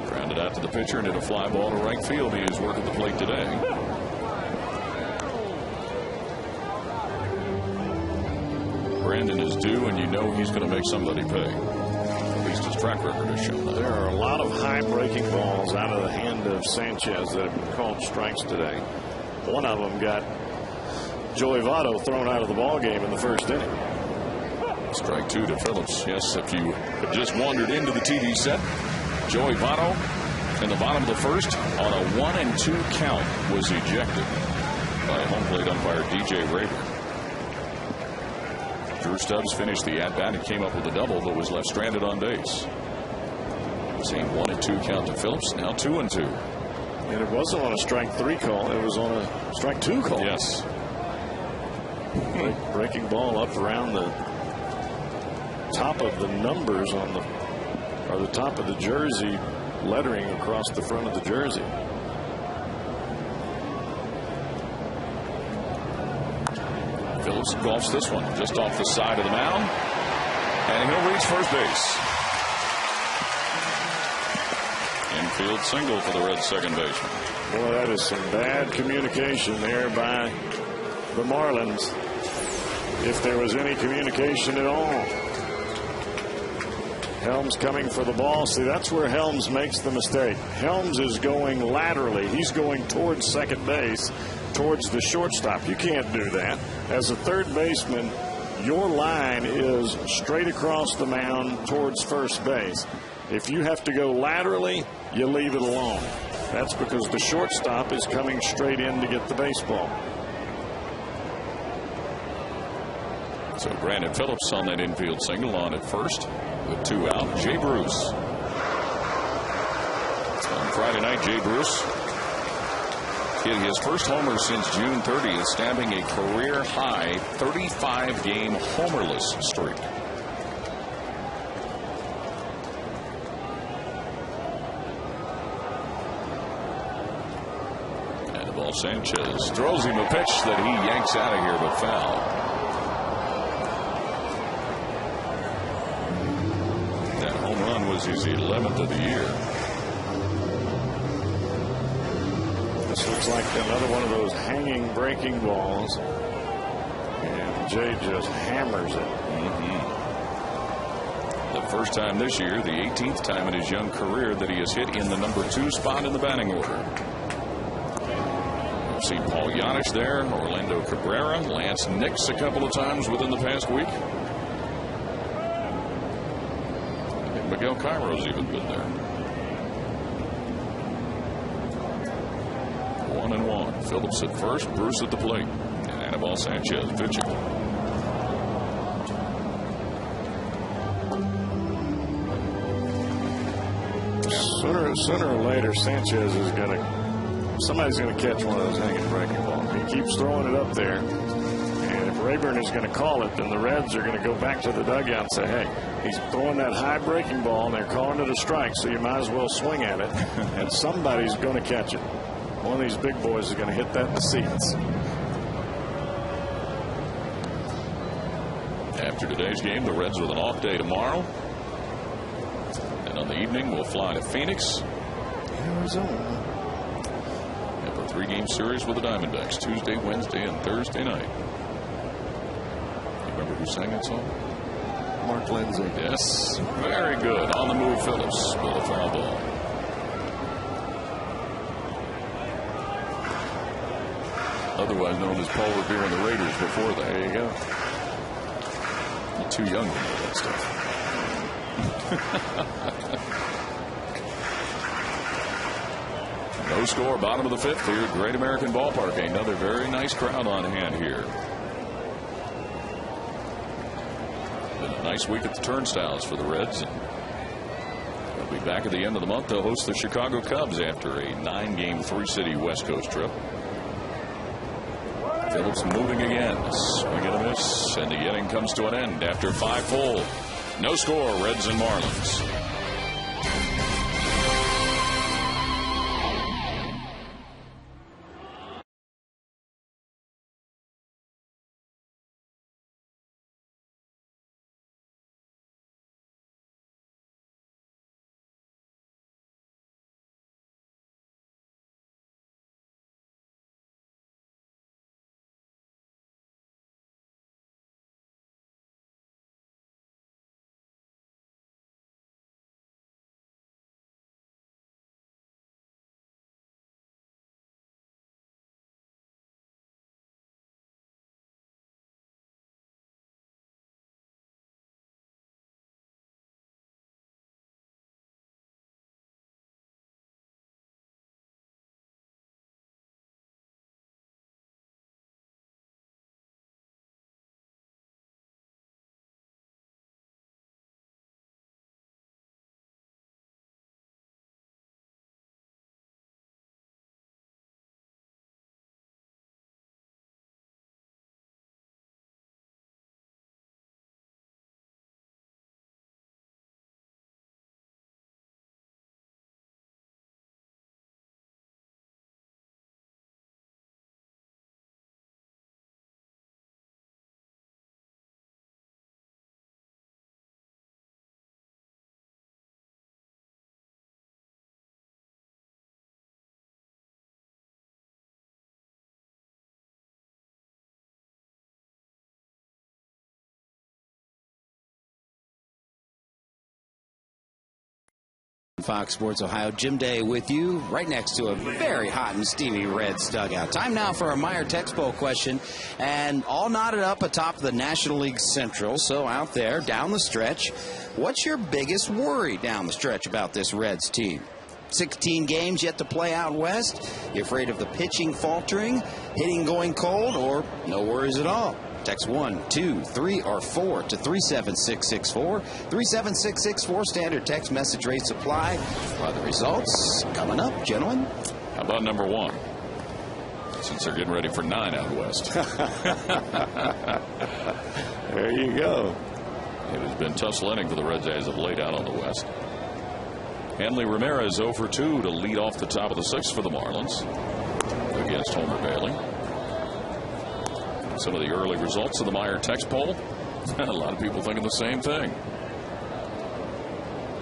Grounded out to the pitcher and hit a fly ball to right field. He has worked at the plate today. Brandon is due, and you know he's going to make somebody pay. His track record has shown that. There are a lot of high breaking balls out of the hand of Sanchez that have been called strikes today. One of them got Joey Votto thrown out of the ball game in the first inning. Strike 2 to Phillips. Yes, if you have just wandered into the TV set, Joey Votto in the bottom of the first on a 1-2 count was ejected by home plate umpire DJ Rader. Drew Stubbs finished the at-bat and came up with a double, but was left stranded on base. Same 1-2 count to Phillips, now 2-2. And it wasn't on a strike 3 call, it was on a strike 2 call. Yes. Breaking ball up around the top of the numbers on the top of the jersey lettering across the front of the jersey. Phillips golfs this one just off the side of the mound, and he'll reach first base. Infield single for the Reds second baseman. Boy, that is some bad communication there by the Marlins, if there was any communication at all. Helms coming for the ball. See, that's where Helms makes the mistake. Helms is going laterally. He's going towards second base, towards the shortstop. You can't do that. As a third baseman, your line is straight across the mound towards first base. If you have to go laterally, you leave it alone. That's because the shortstop is coming straight in to get the baseball. So Brandon Phillips on that infield single on at first with 2 out. Jay Bruce. On Friday night, Jay Bruce hit his first homer since June 30th, stamping a career high 35-game homerless streak. And Sanchez throws him a pitch that he yanks out of here, but foul. Was his 11th of the year. This looks like another one of those hanging breaking balls, and Jay just hammers it. The first time this year, the 18th time in his young career that he has hit in the number 2 spot in the batting order. We've seen Paul Yanish there, Orlando Cabrera, Lance Nix a couple of times within the past week. Miguel Cairo's even been there. 1-1. Phillips at first, Bruce at the plate, and Anibal Sanchez pitching. Sooner or later, Sanchez is going to. Somebody's going to catch one of those hanging breaking balls. He keeps throwing it up there. And if Rayburn is going to call it, then the Reds are going to go back to the dugout and say, hey, he's throwing that high breaking ball, and they're calling it a strike, so you might as well swing at it. And somebody's going to catch it. One of these big boys is going to hit that in the seats. After today's game, the Reds with an off day tomorrow. And on the evening, we'll fly to Phoenix, Arizona. Have a 3-game series with the Diamondbacks Tuesday, Wednesday, and Thursday night. You remember who sang that song? Mark Lindsay. Yes, very good. On the move, Phillips with a foul ball. Otherwise known as Paul Revere and the Raiders before that. There you go. You're too young to know that stuff. No score, bottom of the 5th here at Great American Ballpark. Another very nice crowd on hand here. Been a nice week at the turnstiles for the Reds. And they'll be back at the end of the month to host the Chicago Cubs after a 9-game 3-city West Coast trip. Phillips moving again. Swing and a miss. And the inning comes to an end after 5 full. No score, Reds and Marlins. Fox Sports Ohio, Jim Day with you, right next to a very hot and steamy Reds dugout. Time now for a Meyer text poll question, and all knotted up atop the National League Central. So out there, down the stretch, what's your biggest worry down the stretch about this Reds team? 16 games yet to play out west. You afraid of the pitching faltering, hitting going cold, or no worries at all? Text 1, 2, 3, or 4 to 37664. 37664, standard text message rates apply. Well, the results coming up, gentlemen. How about number 1? Since they're getting ready for 9 out west. There you go. It has been tough sledding for the Reds as of late out on the west. Hanley Ramirez 0 for 2 to lead off the top of the 6th for the Marlins against Homer Bailey. Some of the early results of the Meyer text poll. A lot of people thinking the same thing.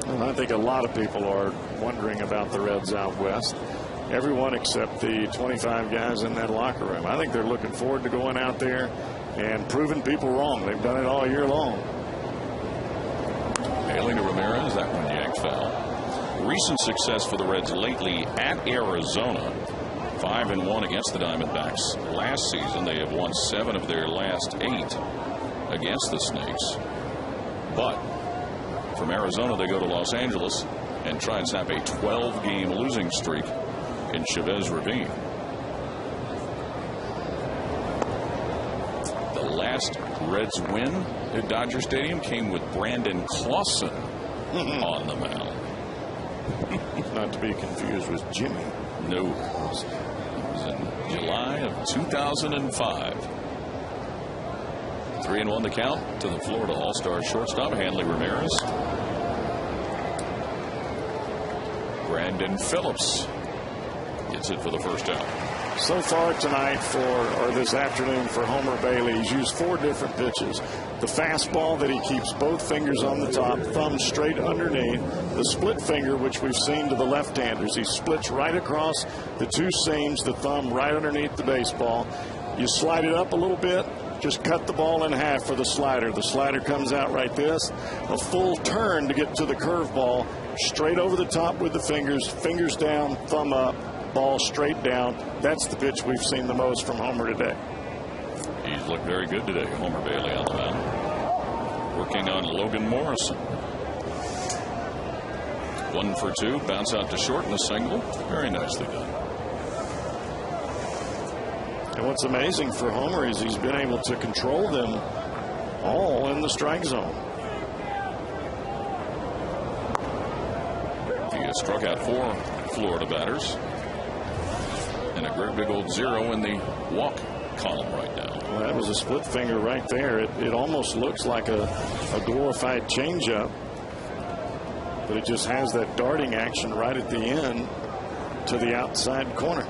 Well, I think a lot of people are wondering about the Reds out west. Everyone except the 25 guys in that locker room. I think they're looking forward to going out there and proving people wrong. They've done it all year long. Bailey to Ramirez. That one yanked foul. Recent success for the Reds lately at Arizona. 5-1 against the Diamondbacks. Last season, they have won 7 of their last 8 against the Snakes. But from Arizona, they go to Los Angeles and try and snap a 12-game losing streak in Chavez Ravine. The last Reds win at Dodger Stadium came with Brandon Clausen on the mound. Not to be confused with Jimmy. No. It was in July of 2005. 3-1 the count to the Florida All-Star shortstop, Hanley Ramirez. Brandon Phillips gets it for the first out. So far tonight or this afternoon for Homer Bailey, he's used 4 different pitches. The fastball that he keeps both fingers on the top, thumb straight underneath. The split finger, which we've seen to the left-handers. He splits right across the 2 seams, the thumb right underneath the baseball. You slide it up a little bit, just cut the ball in half for the slider. The slider comes out like this. A full turn to get to the curveball, straight over the top with the fingers down, thumb up. Ball straight down. That's the pitch we've seen the most from Homer today. He's looked very good today, Homer Bailey on the mound. Working on Logan Morrison. 1 for 2. Bounce out to short and a single. Very nicely done. And what's amazing for Homer is he's been able to control them all in the strike zone. He has struck out 4 Florida batters. And a great big old 0 in the walk column right now. Well, that was a split finger right there. It almost looks like a glorified changeup, but it just has that darting action right at the end to the outside corner.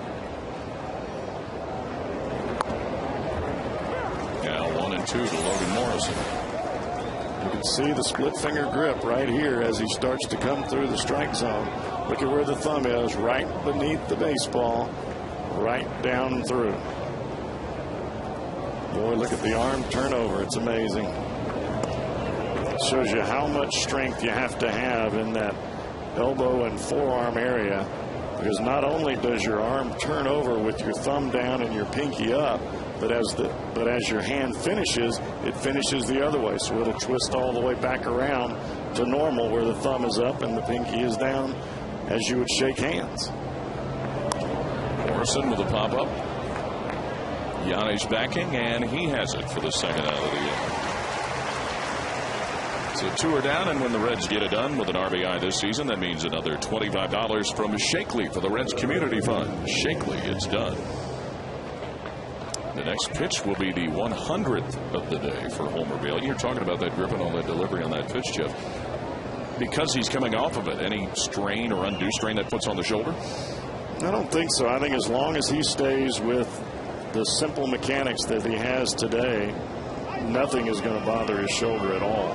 Now 1-2 to Logan Morrison. You can see the split finger grip right here as he starts to come through the strike zone. Look at where the thumb is, right beneath the baseball. Right down through. Boy, look at the arm turnover. It's amazing. It shows you how much strength you have to have in that elbow and forearm area, because not only does your arm turn over with your thumb down and your pinky up, but as your hand finishes, it finishes the other way. So it'll twist all the way back around to normal, where the thumb is up and the pinky is down, as you would shake hands. Morrison with a pop-up. Yanni's backing, and he has it for the second out of the inning. So 2 are down, and when the Reds get it done with an RBI this season, that means another $25 from Shakely for the Reds Community Fund. Shakely, it's done. The next pitch will be the 100th of the day for Homer Bailey. You're talking about that grip and all that delivery on that pitch, Jeff. Because he's coming off of it, any strain or undue strain that puts on the shoulder? I don't think so. I think as long as he stays with the simple mechanics that he has today, nothing is going to bother his shoulder at all.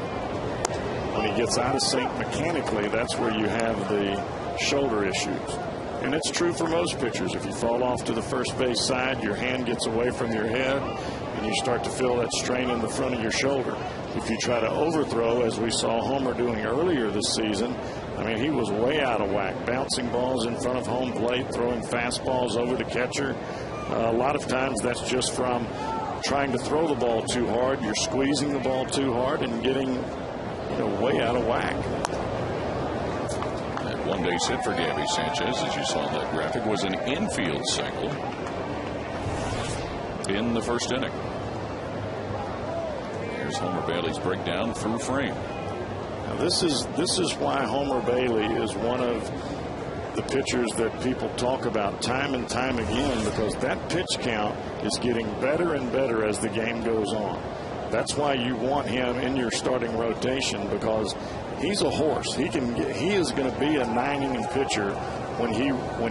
When he gets out of sync mechanically, that's where you have the shoulder issues. And it's true for most pitchers. If you fall off to the first base side, your hand gets away from your head, and you start to feel that strain in the front of your shoulder. If you try to overthrow, as we saw Homer doing earlier this season, I mean, he was way out of whack, bouncing balls in front of home plate, throwing fastballs over the catcher. A lot of times that's just from trying to throw the ball too hard. You're squeezing the ball too hard and getting, way out of whack. That one base hit for Gabby Sanchez, as you saw in that graphic, was an infield single in the first inning. Here's Homer Bailey's breakdown through frame. Now this is why Homer Bailey is one of the pitchers that people talk about time and time again, because that pitch count is getting better and better as the game goes on. That's why you want him in your starting rotation, because he's a horse. He is going to be a 9-inning pitcher when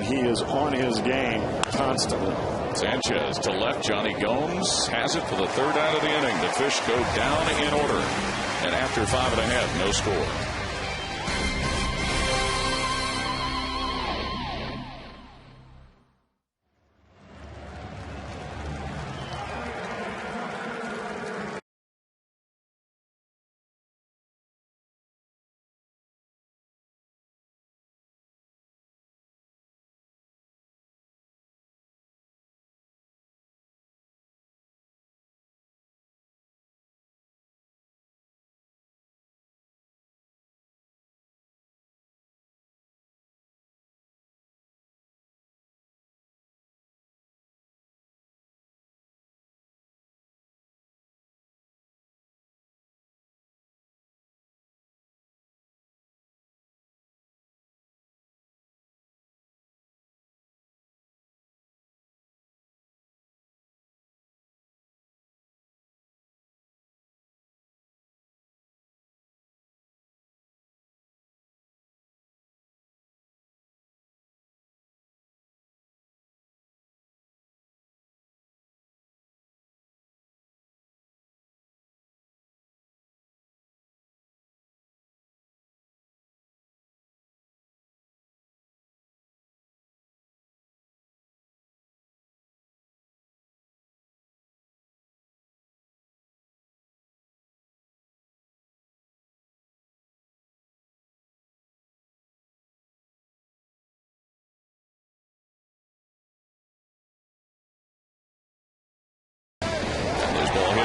he is on his game constantly. Sanchez to left. Johnny Gomes has it for the third out of the inning. The Fish go down in order, and after 5.5, no score.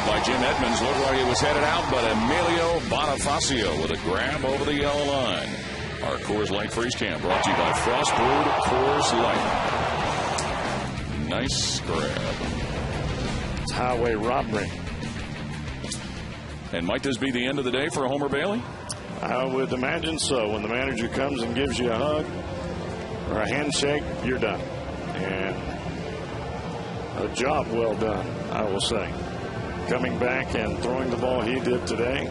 By Jim Edmonds, looked like it was headed out, but Emilio Bonifacio with a grab over the yellow line. Our Coors Light Freeze Can brought to you by Frost Brewed Coors Light. Nice grab. It's highway robbery. And might this be the end of the day for Homer Bailey? I would imagine so. When the manager comes and gives you a hug or a handshake, you're done. And a job well done, I will say. Coming back and throwing the ball he did today.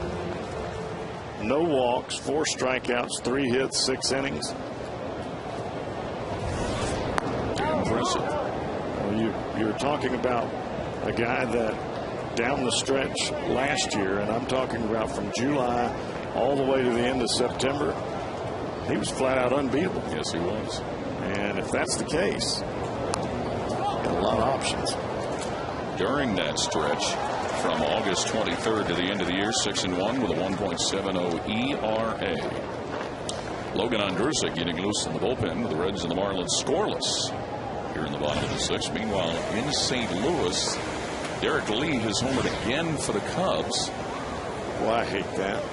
No walks, 4 strikeouts, 3 hits, 6 innings. Impressive. Well, you're talking about a guy that down the stretch last year, and I'm talking about from July all the way to the end of September, he was flat out unbeatable. Yes, he was. And if that's the case, got a lot of options. During that stretch, from August 23rd to the end of the year, 6-1 with a 1.70 ERA. Logan Ondrusek getting loose in the bullpen with the Reds and the Marlins scoreless here in the bottom of the 6th. Meanwhile, in St. Louis, Derek Lee has homered again for the Cubs. Well, I hate that.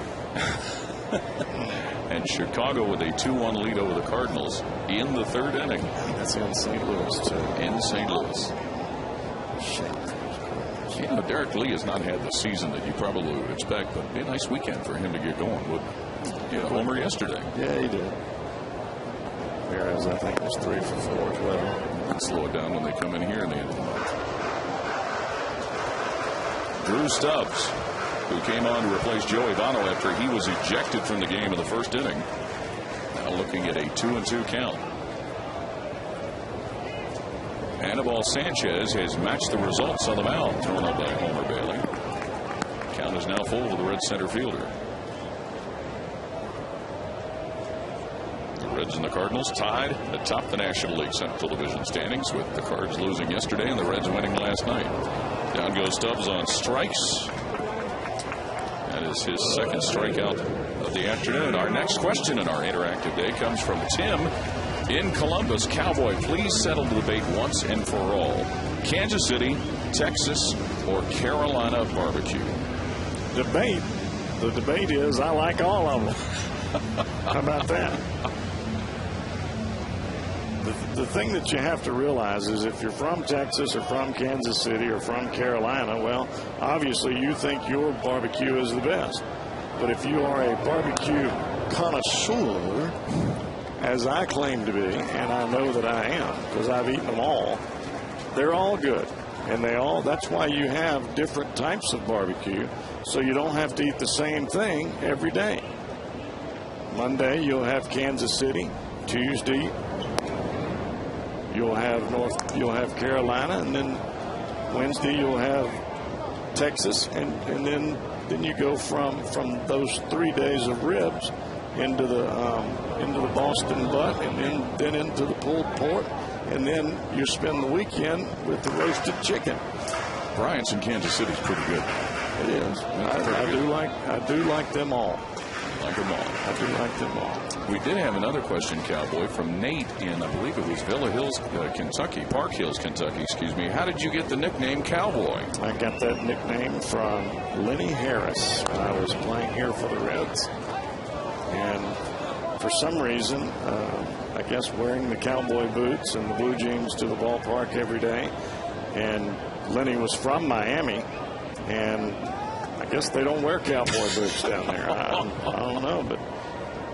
And Chicago with a 2-1 lead over the Cardinals in the 3rd inning. That's in St. Louis, too. In St. Louis. Shit. You know, Derek Lee has not had the season that you probably would expect, but it'd be a nice weekend for him to get going. He had a homer yesterday. Yeah, he did. Whereas I think it was 3 for 4 as well. And slow it down when they come in here in the end of the month. Drew Stubbs, who came on to replace Joey Votto after he was ejected from the game in the 1st inning. Now looking at a 2-2 count. Anibal Sanchez has matched the results on the mound, thrown up by Homer Bailey. Count is now full to the Red center fielder. The Reds and the Cardinals tied atop the National League Central Division standings, with the Cards losing yesterday and the Reds winning last night. Down goes Stubbs on strikes. That is his second strikeout of the afternoon. Our next question in our interactive day comes from Tim in Columbus. Cowboy, please settle the debate once and for all. Kansas City, Texas, or Carolina barbecue? Debate. The debate is I like all of them. How about that? The thing that you have to realize is if you're from Texas or from Kansas City or from Carolina, well, obviously you think your barbecue is the best. But if you are a barbecue connoisseur, as I claim to be, and I know that I am because I've eaten them all, they're all good. And that's why you have different types of barbecue, so you don't have to eat the same thing every day. Monday, you'll have Kansas City. Tuesday, you'll have Carolina, and then Wednesday you'll have Texas, and then you go from those 3 days of ribs into the Boston butt, and then into the pulled pork, and then you spend the weekend with the roasted chicken. Bryant's in Kansas City is pretty good. It is. I do like them all. Like them all. I do like them all. We did have another question, Cowboy, from Nate in, I believe it was Villa Hills, Kentucky, Park Hills, Kentucky, excuse me. How did you get the nickname Cowboy? I got that nickname from Lenny Harris when I was playing here for the Reds. And for some reason, I guess wearing the cowboy boots and the blue jeans to the ballpark every day. And Lenny was from Miami, and I guess they don't wear cowboy boots down there. I don't know, but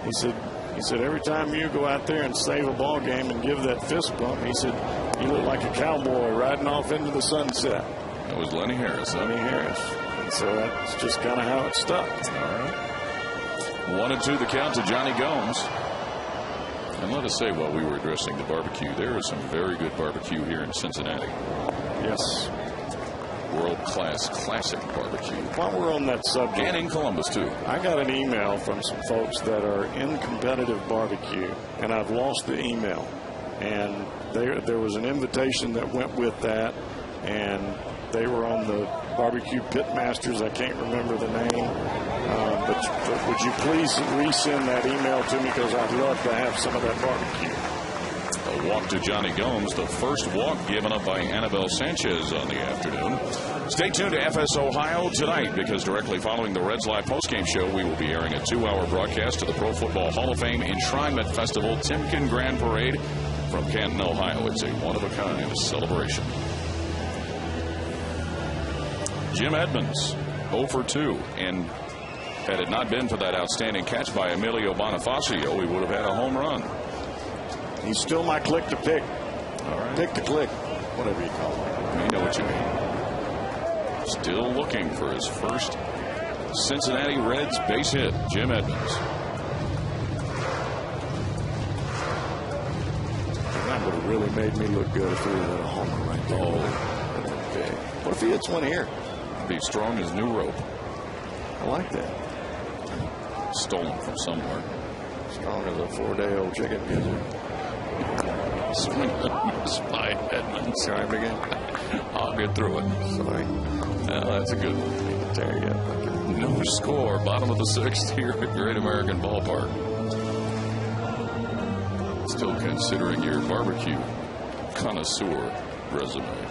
he said every time you go out there and save a ball game and give that fist bump, he said you look like a cowboy riding off into the sunset. That was Lenny Harris. Lenny Harris. And so that's just kind of how it stuck. All right. 1-2 the count to Johnny Gomes. And let us say, while we were addressing the barbecue, there is some very good barbecue here in Cincinnati. Yes. World-class classic barbecue. While we're on that subject. And in Columbus, too. I got an email from some folks that are in competitive barbecue, and I've lost the email. And there was an invitation that went with that, and they were on the Barbecue Pitmasters. I can't remember the name. But would you please resend that email to me, because I'd love to have some of that barbecue. A walk to Johnny Gomes, the first walk given up by Annabelle Sanchez on the afternoon. Stay tuned to FS Ohio tonight, because directly following the Reds Live postgame show, we will be airing a 2-hour broadcast of the Pro Football Hall of Fame Enshrinement Festival Timken Grand Parade from Canton, Ohio. It's a one-of-a-kind celebration. Jim Edmonds, 0 for 2, and had it not been for that outstanding catch by Emilio Bonifacio, we would have had a home run. He's still my click to pick. All right. Pick to click, whatever you call it. You know what you mean. Still looking for his first Cincinnati Reds base hit, Jim Edmonds. That would have really made me look good if he had a homer right there. Oh, okay. What if he hits one here? Be strong as new rope. I like that. Stolen from somewhere. Strong as a 4-day-old chicken gizzard. Swing and miss by Edmonds. Try him again. I'll get through it. Sorry. No, that's a good one. There you go. No score. Bottom of the 6th here at Great American Ballpark. Still considering your barbecue connoisseur resume.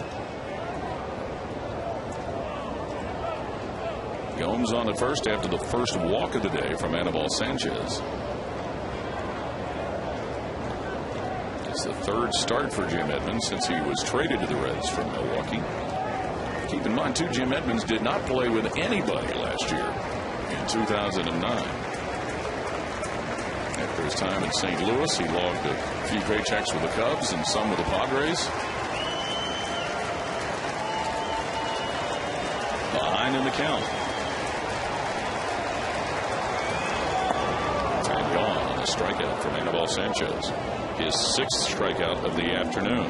Gomes on at first after the first walk of the day from Annabelle Sanchez. It's the third start for Jim Edmonds since he was traded to the Reds from Milwaukee. Keep in mind, too, Jim Edmonds did not play with anybody last year in 2009. After his time in St. Louis, he logged a few paychecks with the Cubs and some with the Padres. Behind in the count. And gone on a strikeout from Annabelle Sanchez. His 6th strikeout of the afternoon.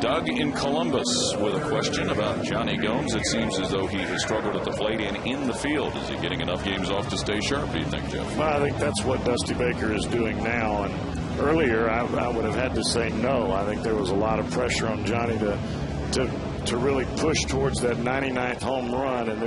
Doug in Columbus with a question about Johnny Gomes. It seems as though he has struggled at the plate and in the field. Is he getting enough games off to stay sharp, do you think, Jeff? Well, I think that's what Dusty Baker is doing now. And earlier, I would have had to say no. I think there was a lot of pressure on Johnny to to really push towards that 99th home run. And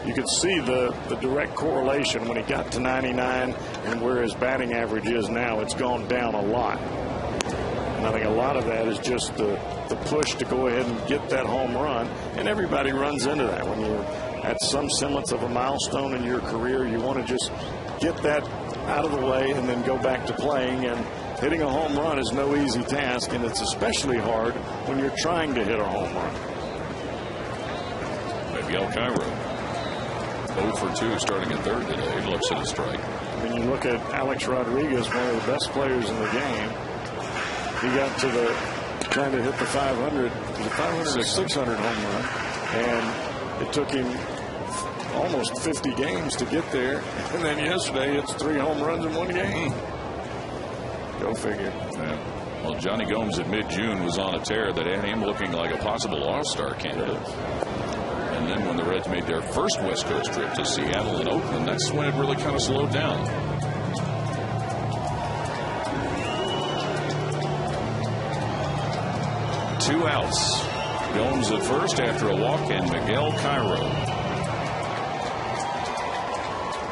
you could see the direct correlation when he got to 99 and where his batting average is now. It's gone down a lot. And I think a lot of that is just the push to go ahead and get that home run. And everybody runs into that. When you're at some semblance of a milestone in your career, you want to just get that out of the way and then go back to playing. And hitting a home run is no easy task, and it's especially hard when you're trying to hit a home run. Miguel Cairo, 0 for 2 starting at third today. He looks at a strike. When you look at Alex Rodriguez, one of the best players in the game, he got to trying to hit the 500, 600 home run, and it took him almost 50 games to get there. And then yesterday, it's 3 home runs in 1 game. Go figure. Yeah. Well, Johnny Gomes at mid-June was on a tear that had him looking like a possible all-star candidate. And then when the Reds made their first West Coast trip to Seattle and Oakland, that's when it really kind of slowed down. Two outs. Gomes at first after a walk, and Miguel Cairo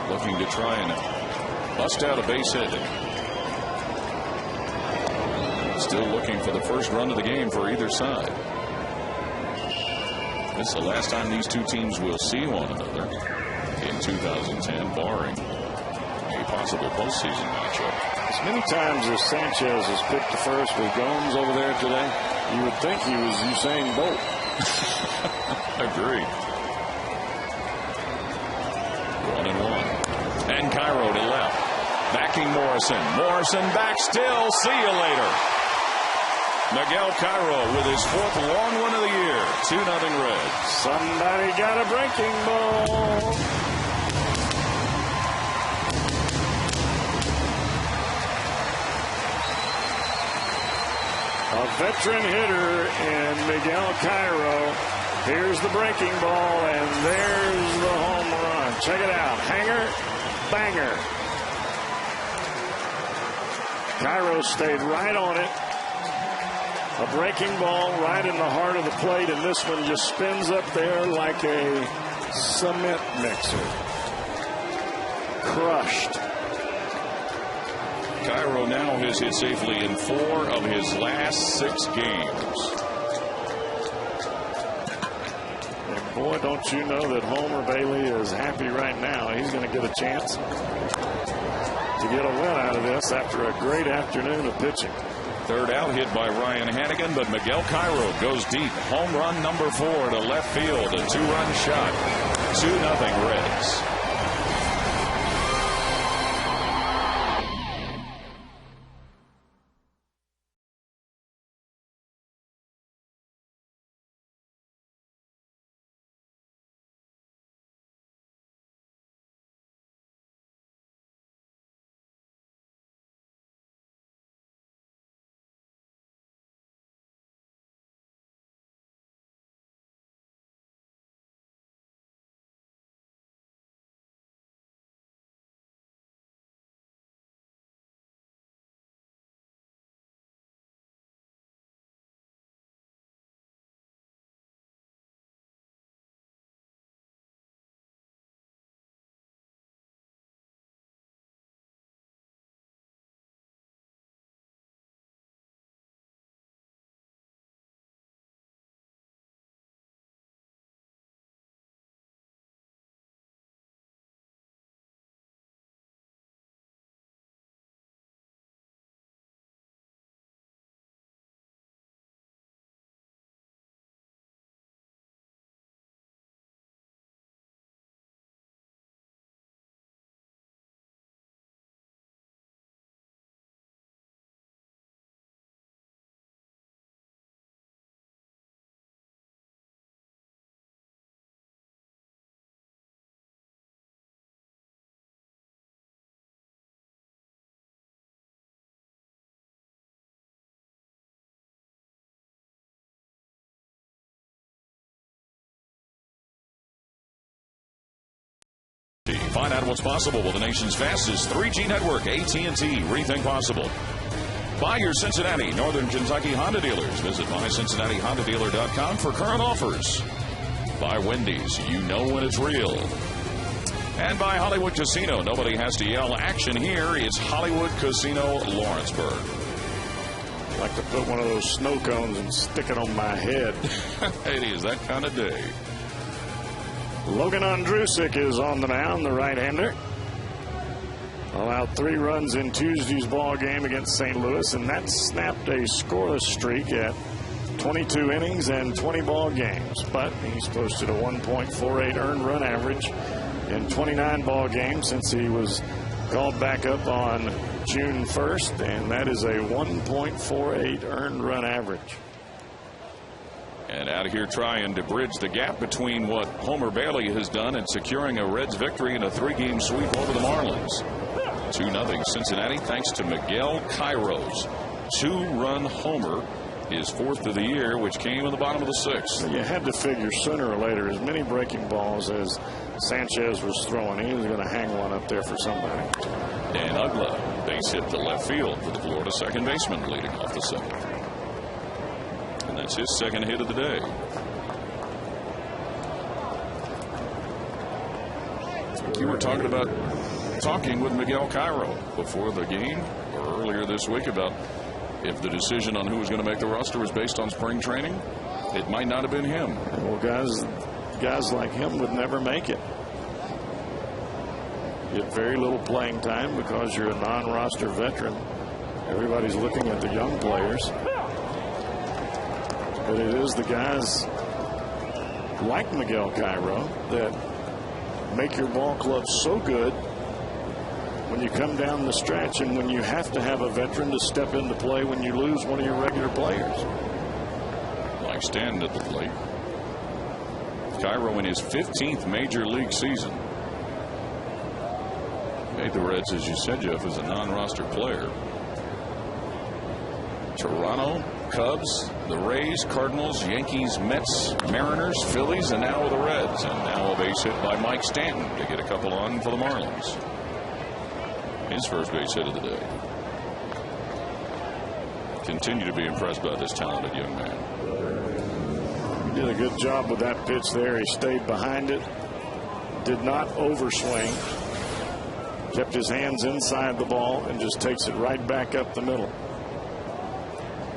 looking to try and bust out a base hit. Still looking for the first run of the game for either side. This is the last time these two teams will see one another in 2010, barring a possible postseason matchup. As many times as Sanchez has picked the first with Gomes over there today, you would think he was Usain Bolt. Agreed. 1-1. And Cairo to left. Backing Morrison. Morrison back still. See you later. Miguel Cairo with his 4th long one of the year. 2-0 Reds. Somebody got a breaking ball. A veteran hitter in Miguel Cairo. Here's the breaking ball, and there's the home run. Check it out. Hanger, banger. Cairo stayed right on it. A breaking ball right in the heart of the plate, and this one just spins up there like a cement mixer. Crushed. Cairo now has hit safely in 4 of his last 6 games. And boy, don't you know that Homer Bailey is happy right now. He's going to get a chance to get a win out of this after a great afternoon of pitching. Third out hit by Ryan Hannigan, but Miguel Cairo goes deep. Home run number 4 to left field. A 2-run shot. 2-0 Reds. Find out what's possible with the nation's fastest 3G network, AT&T. Rethink possible. By your Cincinnati, Northern Kentucky Honda dealers. Visit mycincinnatihondadealer.com for current offers. By Wendy's, you know when it's real. And by Hollywood Casino, nobody has to yell action here. It's Hollywood Casino Lawrenceburg. I'd like to put one of those snow cones and stick it on my head. It is that kind of day. Logan Ondrusek is on the mound, the right-hander. Allowed 3 runs in Tuesday's ball game against St. Louis, and that snapped a scoreless streak at 22 innings and 20 ball games. But he's posted a 1.48 earned run average in 29 ball games since he was called back up on June 1st, and that is a 1.48 earned run average. And out here trying to bridge the gap between what Homer Bailey has done and securing a Reds victory in a 3-game sweep over the Marlins. 2-0 Cincinnati thanks to Miguel Cairo's 2-run homer, his 4th of the year, which came in the bottom of the 6th. You had to figure sooner or later, as many breaking balls as Sanchez was throwing, he was going to hang one up there for somebody. Dan Ugla, base hit to left field for the Florida second baseman leading off the 7th. And that's his 2nd hit of the day. You were talking with Miguel Cairo before the game or earlier this week about if the decision on who was going to make the roster was based on spring training, it might not have been him. Well, guys like him would never make it. You get very little playing time because you're a non-roster veteran. Everybody's looking at the young players. But it is the guys like Miguel Cairo that make your ball club so good when you come down the stretch and when you have to have a veteran to step into play when you lose one of your regular players. Like Stanton at the plate. Cairo in his 15th major league season. Made the Reds, as you said, Jeff, as a non-roster player. Toronto, Cubs, the Rays, Cardinals, Yankees, Mets, Mariners, Phillies, and now the Reds. And now a base hit by Mike Stanton to get a couple on for the Marlins. His first base hit of the day. Continue to be impressed by this talented young man. He did a good job with that pitch there. He stayed behind it. Did not overswing. Kept his hands inside the ball and just takes it right back up the middle.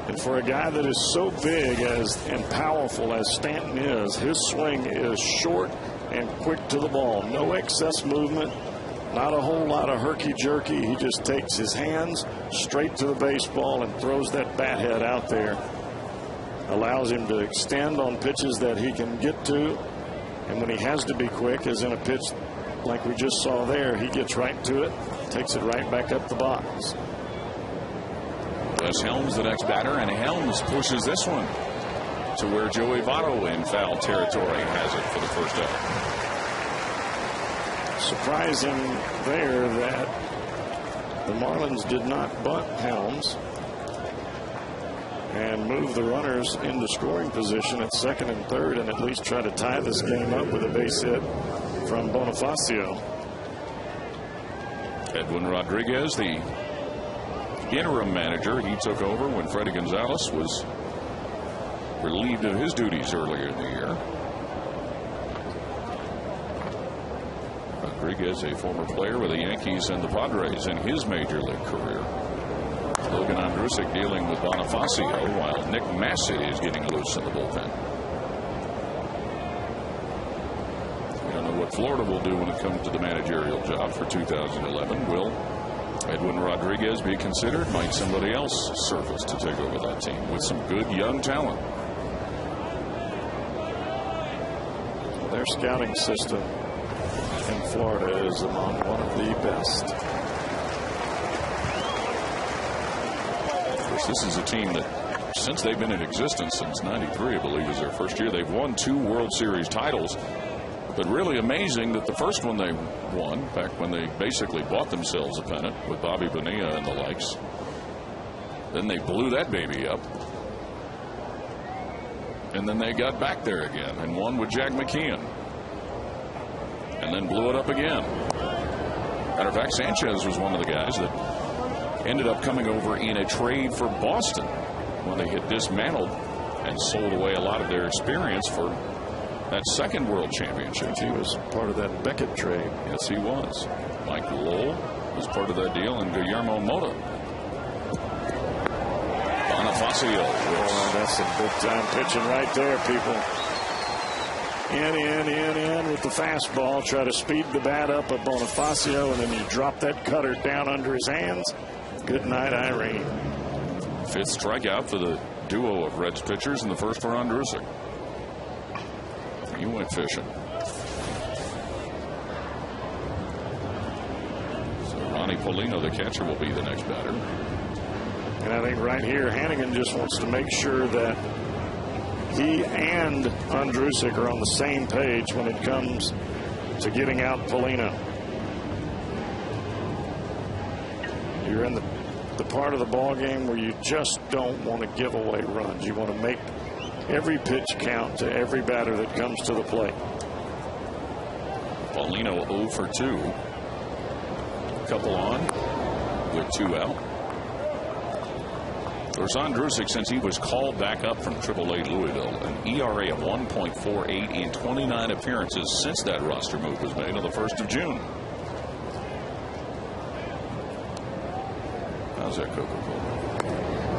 And for a guy that is so big and powerful as Stanton is, his swing is short and quick to the ball. No excess movement. Not a whole lot of herky-jerky. He just takes his hands straight to the baseball and throws that bat head out there. Allows him to extend on pitches that he can get to. And when he has to be quick, as in a pitch like we just saw there, he gets right to it, takes it right back up the box. Wes Helms, the next batter, and Helms pushes this one to where Joey Votto in foul territory has it for the first out. Surprising there that the Marlins did not bunt Helms and move the runners into scoring position at 2nd and 3rd and at least try to tie this game up with a base hit from Bonifacio. Edwin Rodriguez, the interim manager, he took over when Freddie Gonzalez was relieved of his duties earlier in the year. Rodriguez, a former player with the Yankees and the Padres in his major league career. Logan Ondrusek dealing with Bonifacio while Nick Massey is getting loose in the bullpen. We don't know what Florida will do when it comes to the managerial job for 2011. Will Edwin Rodriguez be considered? Might somebody else surface to take over that team with some good young talent? Their scouting system in Florida is among one of the best. Of course, this is a team that, since they've been in existence since '93, I believe is their first year, they've won 2 World Series titles. But really amazing that the first one they won, back when they basically bought themselves a pennant with Bobby Bonilla and the likes. Then they blew that baby up. And then they got back there again and won with Jack McKeon. And then blew it up again. Matter of fact, Sanchez was one of the guys that ended up coming over in a trade for Boston when they had dismantled and sold away a lot of their experience for that second World Championship. He was part of that Beckett trade. Yes, he was. Mike Lowell was part of that deal, and Guillermo Mota. Bonifacio. Oh, that's some big-time pitching right there, people. In with the fastball. Try to speed the bat up of Bonifacio, and then you drop that cutter down under his hands. Good night, Irene. 5th strikeout for the duo of Reds pitchers, in the first for Andrusic. He went fishing. So Ronnie Polino, the catcher, will be the next batter. And I think right here, Hannigan just wants to make sure that he and Andrusic are on the same page when it comes to getting out Polino. You're in the part of the ball game where you just don't want to give away runs. You want to make every pitch count to every batter that comes to the plate. Paulino 0 for 2. Couple on with 2 out. For Andrusic, since he was called back up from AAA Louisville, an ERA of 1.48 in 29 appearances since that roster move was made on the 1st of June. How's that Coca-Cola?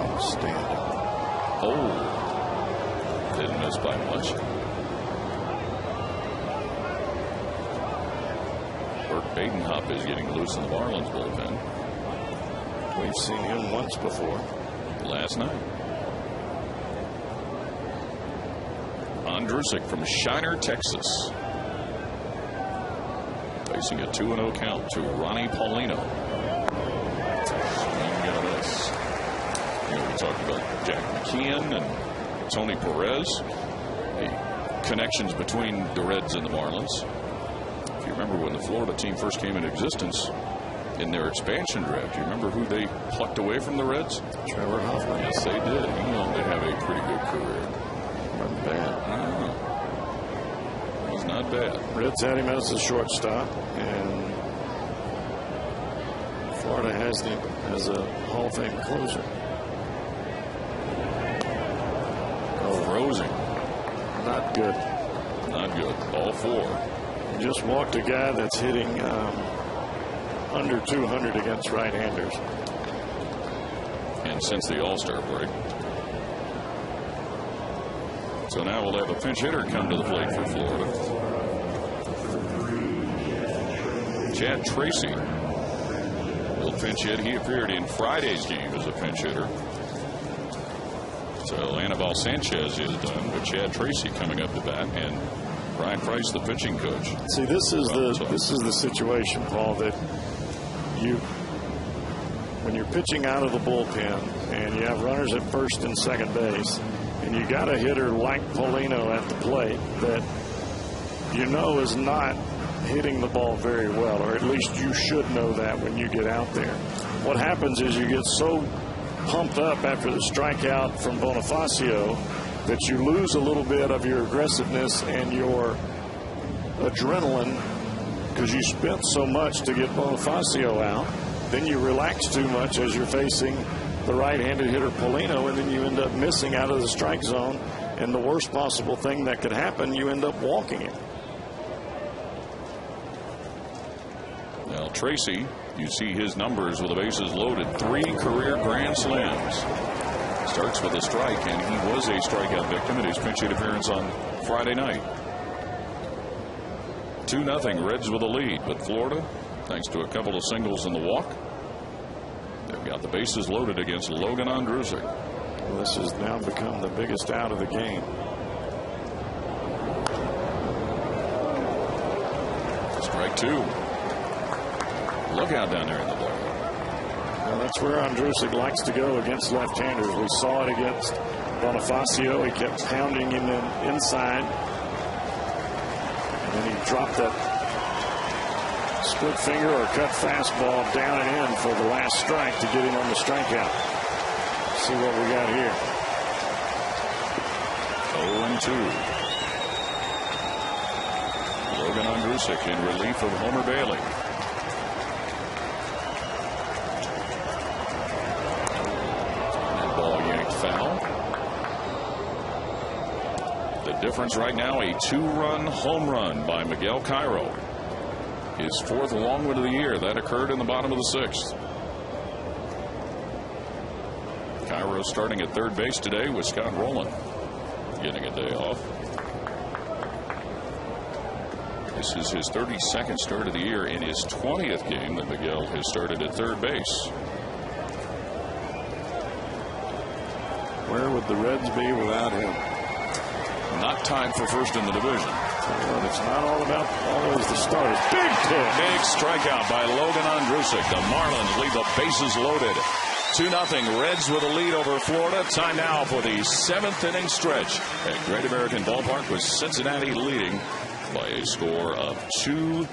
Outstanding. Oh, didn't miss by much. Burt Badenhop is getting loose in the Marlins bullpen. We've seen him once before. Last night. Andrusic from Shiner, Texas. Facing a 2-0 count to Ronnie Paulino. We talked about Jack McKeon and Tony Perez, the connections between the Reds and the Marlins. If you remember when the Florida team first came into existence in their expansion draft, you remember who they plucked away from the Reds? Trevor Hoffman. Yes, they did. He went on to have a pretty good career. Not bad. No. It was not bad. Reds had him as a shortstop, and Florida has him as a Hall of Fame closer. Frozen. Not good. Not good. All 4. You just walked a guy that's hitting under 200 against right-handers. And since the All-Star break. So now we'll have a pinch hitter come to the plate for Florida. Chad Tracy will pinch hit. He appeared in Friday's game as a pinch hitter. So Anibal Sanchez is done, but Chad Tracy coming up to bat, and Brian Price, the pitching coach. See, this is the situation, Paul, that when you're pitching out of the bullpen and you have runners at first and second base, and you got a hitter like Polino at the plate that you know is not hitting the ball very well, or at least you should know that when you get out there. What happens is you get so pumped up after the strikeout from Bonifacio that you lose a little bit of your aggressiveness and your adrenaline because you spent so much to get Bonifacio out. Then you relax too much as you're facing the right-handed hitter Polino, and then you end up missing out of the strike zone, and the worst possible thing that could happen, you end up walking him. Now Tracy, you see his numbers with the bases loaded. 3 career grand slams. Starts with a strike, and he was a strikeout victim in his pinch hit appearance on Friday night. 2-0 Reds with a lead, but Florida, thanks to a couple of singles in the walk, they've got the bases loaded against Logan Andrusic. Well, this has now become the biggest out of the game. Strike 2. Look out down there in the ball. Well, that's where Andrusic likes to go against left-handers. We saw it against Bonifacio. He kept pounding him inside. And then he dropped that split finger or cut fastball down and in for the last strike to get him on the strikeout. Let's see what we got here. 0-2. Logan Andrusic in relief of Homer Bailey. Difference right now, a 2-run home run by Miguel Cairo. His 4th long one of the year. That occurred in the bottom of the 6th. Cairo starting at 3rd base today with Scott Rowland getting a day off. This is his 32nd start of the year in his 20th game that Miguel has started at 3rd base. Where would the Reds be without him? Not tied for first in the division. Well, it's not all about always the starters. Big pitch. Big strikeout by Logan Ondrusek. The Marlins leave the bases loaded. 2-0 Reds with a lead over Florida. Time now for the 7th inning stretch at Great American Ballpark, with Cincinnati leading by a score of 2-0.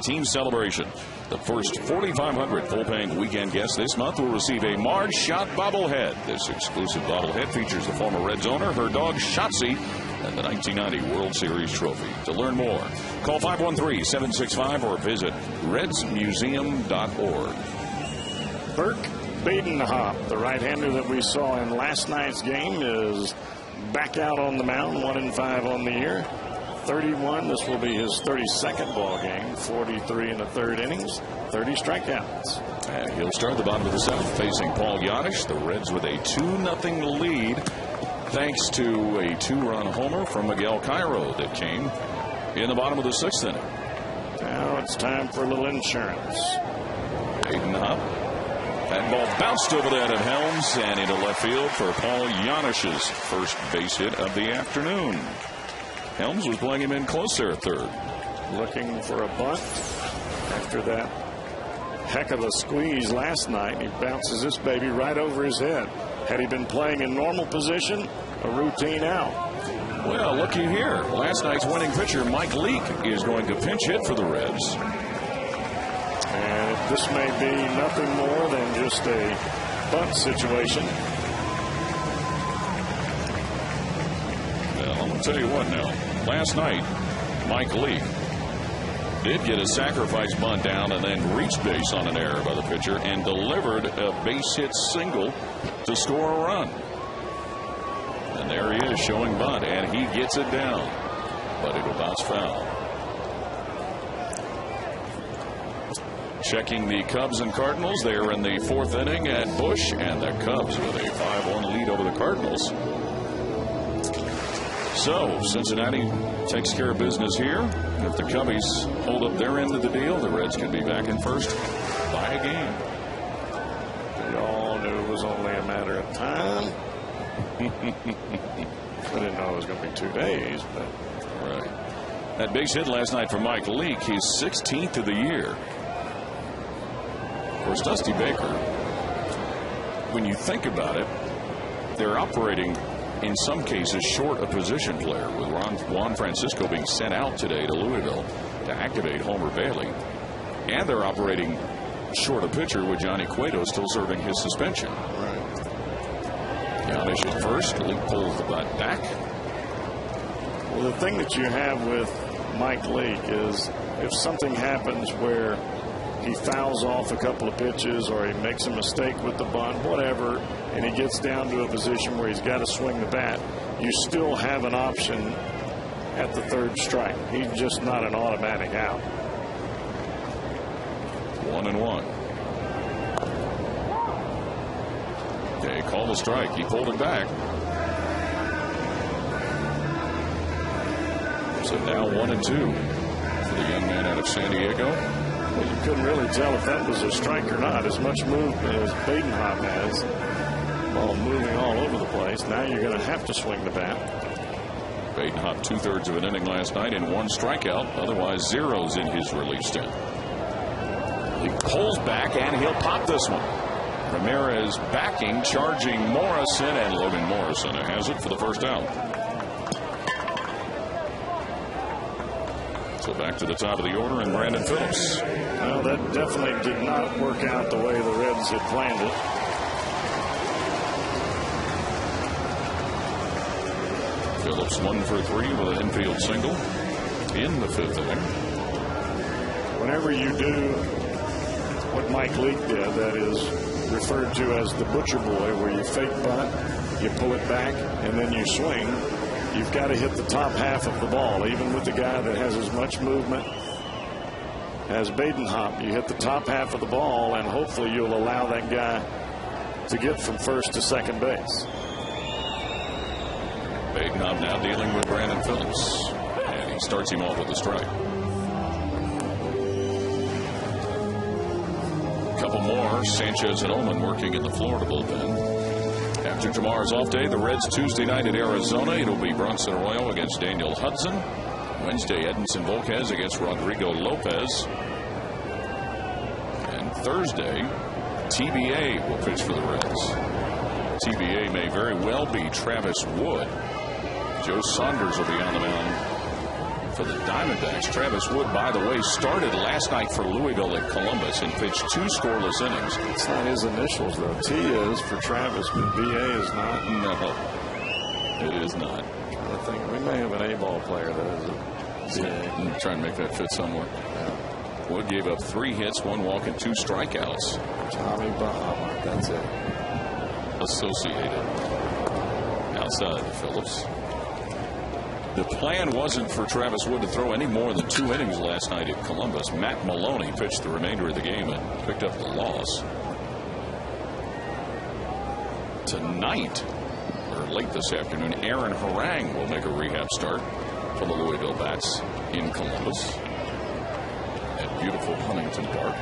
Team celebration. The first 4,500 full-paying weekend guests this month will receive a Marge Schott bobblehead. This exclusive bobblehead features the former Reds owner, her dog Shotzi, and the 1990 World Series trophy. To learn more, call 513-765 or visit redsmuseum.org. Burke Badenhop, the right-hander that we saw in last night's game, is back out on the mound, 1-5 on the year. 31. This will be his 32nd ball game. 43 in the 3rd innings. 30 strikeouts. And he'll start the bottom of the 7th facing Paul Yanish. The Reds with a 2-0 lead thanks to a 2-run homer from Miguel Cairo that came in the bottom of the 6th inning. Now it's time for a little insurance. Badenhop. That ball bounced over the head of Helms and into left field for Paul Yanish's first base hit of the afternoon. Helms was playing him in close there at 3rd. looking for a bunt after that heck of a squeeze last night. He bounces this baby right over his head. Had he been playing in normal position, a routine out. Well, looky here. Last night's winning pitcher, Mike Leake, is going to pinch hit for the Reds. And this may be nothing more than just a bunt situation. Well, I'm going to tell you what now. Last night, Mike Leake did get a sacrifice bunt down and then reached base on an error by the pitcher and delivered a base hit single to score a run. And there he is showing bunt, and he gets it down, but it'll bounce foul. Checking the Cubs and Cardinals. They are in the 4th inning at Busch, and the Cubs with a 5-1 lead over the Cardinals. So Cincinnati takes care of business here. If the Cubbies hold up their end of the deal, the Reds could be back in first by a game. We all knew it was only a matter of time. I didn't know it was going to be 2 days, but right. That big hit last night for Mike Leake. He's 16th of the year. Of course, Dusty Baker, when you think about it, they're operating in some cases short a position player, with Juan Francisco being sent out today to Louisville to activate Homer Bailey. And they're operating short a pitcher with Johnny Cueto still serving his suspension. right. Yanish at first. Leake pulls the bat back. Well, the thing that you have with Mike Leake is if something happens where he fouls off a couple of pitches or he makes a mistake with the bunt, whatever, and he gets down to a position where he's got to swing the bat, you still have an option at the 3rd strike. He's just not an automatic out. 1-1. Okay, call the strike. He pulled it back. So now 1-2 for the young man out of San Diego. Well, you couldn't really tell if that was a strike or not. As much movement as Badenhop has, ball moving all over the place. Now you're going to have to swing the bat. Badenhop 2/3 of an inning last night and 1 strikeout. Otherwise, zeros in his relief stint. He pulls back and he'll pop this one. Ramirez backing, charging Morrison, and Logan Morrison has it for the first out. So back to the top of the order and Brandon Phillips. Well, that definitely did not work out the way the Reds had planned it. Phillips 1 for 3 with an infield single in the 5th inning. Whenever you do what Mike Leake did, that is referred to as the butcher boy, where you fake bunt, you pull it back, and then you swing, you've got to hit the top half of the ball. Even with the guy that has as much movement as Badenhop, you hit the top half of the ball, and hopefully you'll allow that guy to get from first to second base. Badenhop now dealing with Brandon Phillips, and he starts him off with a strike. Couple more. Sanchez and Ullman working in the Florida bullpen. After tomorrow's off day, the Reds Tuesday night at Arizona. It'll be Bronson Arroyo against Daniel Hudson. Wednesday, Edinson Volquez against Rodrigo Lopez. And Thursday, TBA will pitch for the Reds. TBA may very well be Travis Wood. Joe Saunders will be on the mound for the Diamondbacks. Travis Wood, by the way, started last night for Louisville at Columbus and pitched 2 scoreless innings. It's not his initials, though. T is for Travis, but BA is not. No, it is not. I think we may have an A-ball player that is a BA. I'm trying to make that fit somewhere. Yeah. Wood gave up 3 hits, 1 walk, and 2 strikeouts. Tommy Bahama, that's it. Associated. Outside of Phillips. The plan wasn't for Travis Wood to throw any more than 2 innings last night at Columbus. Matt Maloney pitched the remainder of the game and picked up the loss. Tonight, or late this afternoon, Aaron Harang will make a rehab start for the Louisville Bats in Columbus at beautiful Huntington Park.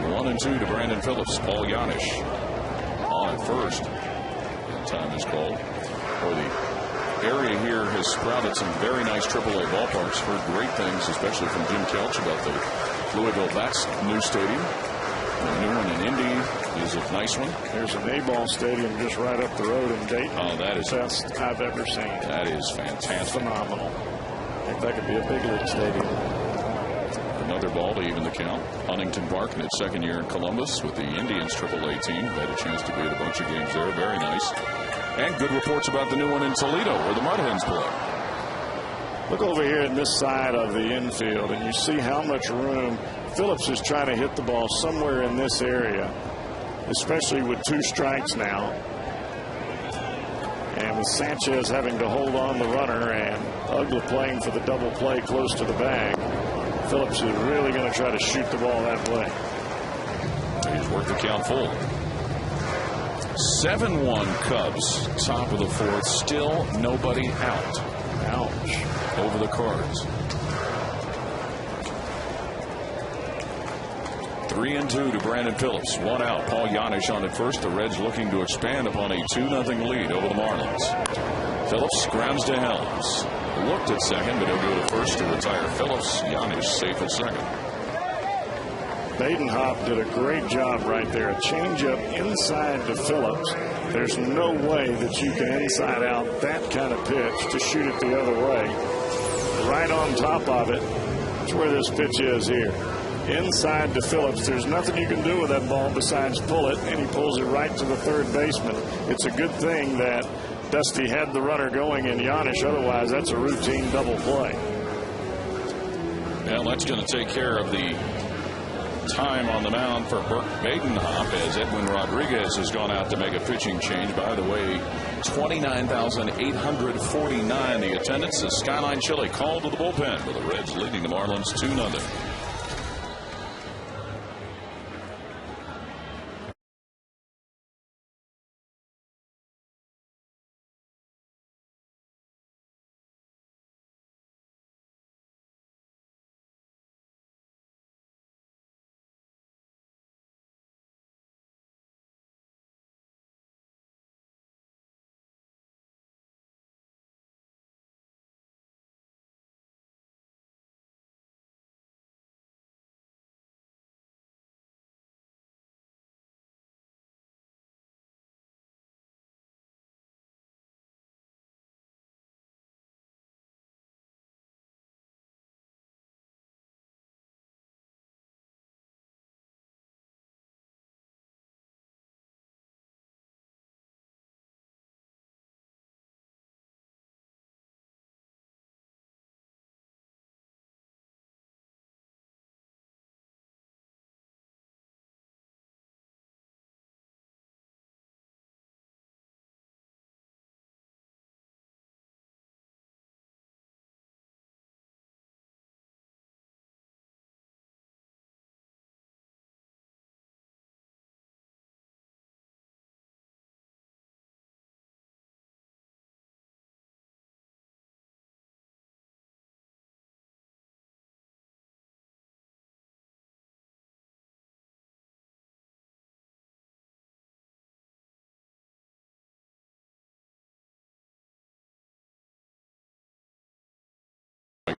1-2 to Brandon Phillips. Paul Yanish on at first. And time is called for the area here has sprouted some very nice AAA ballparks. Heard great things, especially from Jim Kelch, about the Louisville Bats new stadium. The new one in Indy is a nice one. There's an A-ball stadium just right up the road in Dayton. Oh, that is the best I've ever seen. That is fantastic. Phenomenal. I think that could be a big league stadium. Another ball to even the count. Huntington Park in its second year in Columbus with the Indians AAA team. Had a chance to be at a bunch of games there. Very nice. And good reports about the new one in Toledo where the Mud Hens play. Look over here at this side of the infield and you see how much room Phillips is trying to hit the ball somewhere in this area, especially with 2 strikes now. And with Sanchez having to hold on the runner and Uggla playing for the double play close to the bag, Phillips is really going to try to shoot the ball that way. He's worked the count full. 7-1 Cubs, top of the 4th. Still nobody out. Ouch. Over the Cards. 3-2 to Brandon Phillips. 1 out. Paul Janisch on at first. The Reds looking to expand upon a 2-0 lead over the Marlins. Phillips grounds to Helms. Looked at second, but he'll go to first to retire Phillips. Janisch safe at second. Badenhop did a great job right there. A changeup inside to Phillips. There's no way that you can inside out that kind of pitch to shoot it the other way. Right on top of it. That's where this pitch is here. Inside to Phillips. There's nothing you can do with that ball besides pull it, and he pulls it right to the third baseman. It's a good thing that Dusty had the runner going in Janisch. Otherwise, that's a routine double play. Well, that's going to take care of the time on the mound for Burke Badenhop as Edwin Rodriguez has gone out to make a pitching change. By the way, 29,849 the attendance as Skyline Chili called to the bullpen with the Reds leading the Marlins 2-0.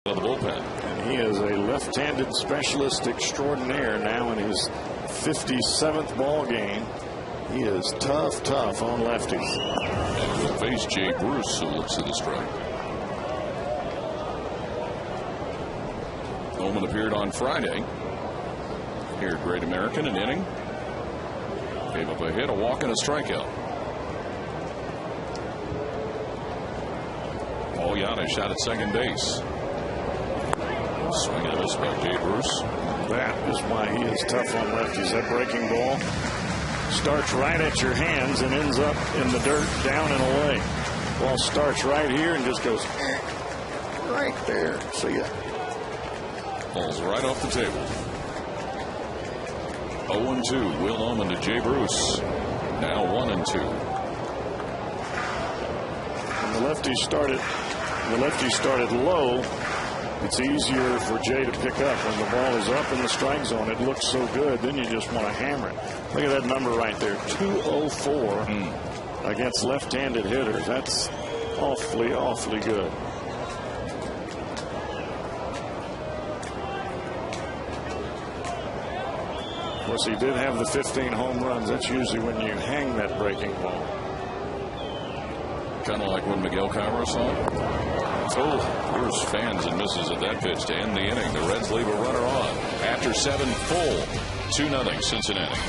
Of the bullpen. And he is a left-handed specialist extraordinaire now in his 57th ball game. He is tough on lefties. And he'll face Jay Bruce, who looks at the strike. Bowman appeared on Friday here at Great American, an inning. Gave up a hit, a walk, and a strikeout. Paul Janisch out at second base. Swing and a miss by Jay Bruce. That is why he is tough on lefties. That breaking ball starts right at your hands and ends up in the dirt down and away. Ball starts right here and just goes right there. See ya. Falls right off the table. 0-2. Will Oman to Jay Bruce. Now 1-2. When the lefty started low, it's easier for Jay to pick up. When the ball is up in the strike zone, it looks so good. Then you just want to hammer it. Look at that number right there, 204 against left-handed hitters. That's awfully good. Of course, he did have the 15 home runs. That's usually when you hang that breaking ball. Kind of like when Miguel Cairo saw it. Oh, there's fans and misses at that pitch to end the inning. The Reds leave a runner on after 7 full. 2-0 Cincinnati.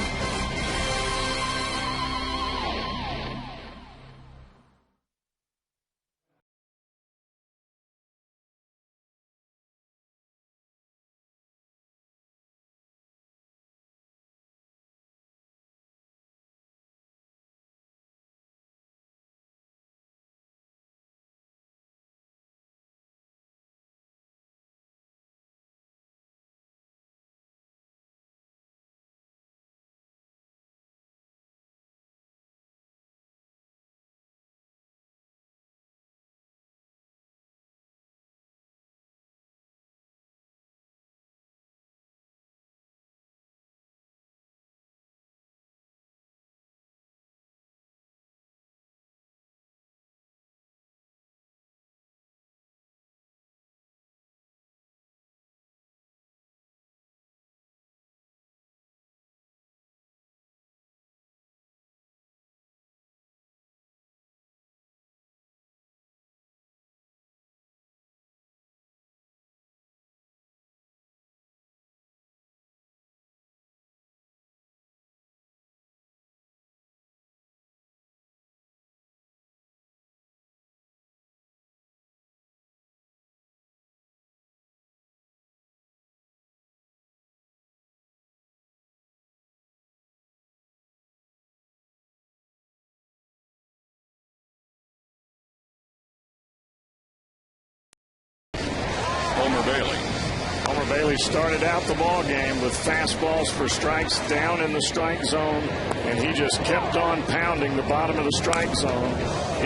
Homer Bailey started out the ball game with fastballs for strikes down in the strike zone, and he just kept on pounding the bottom of the strike zone.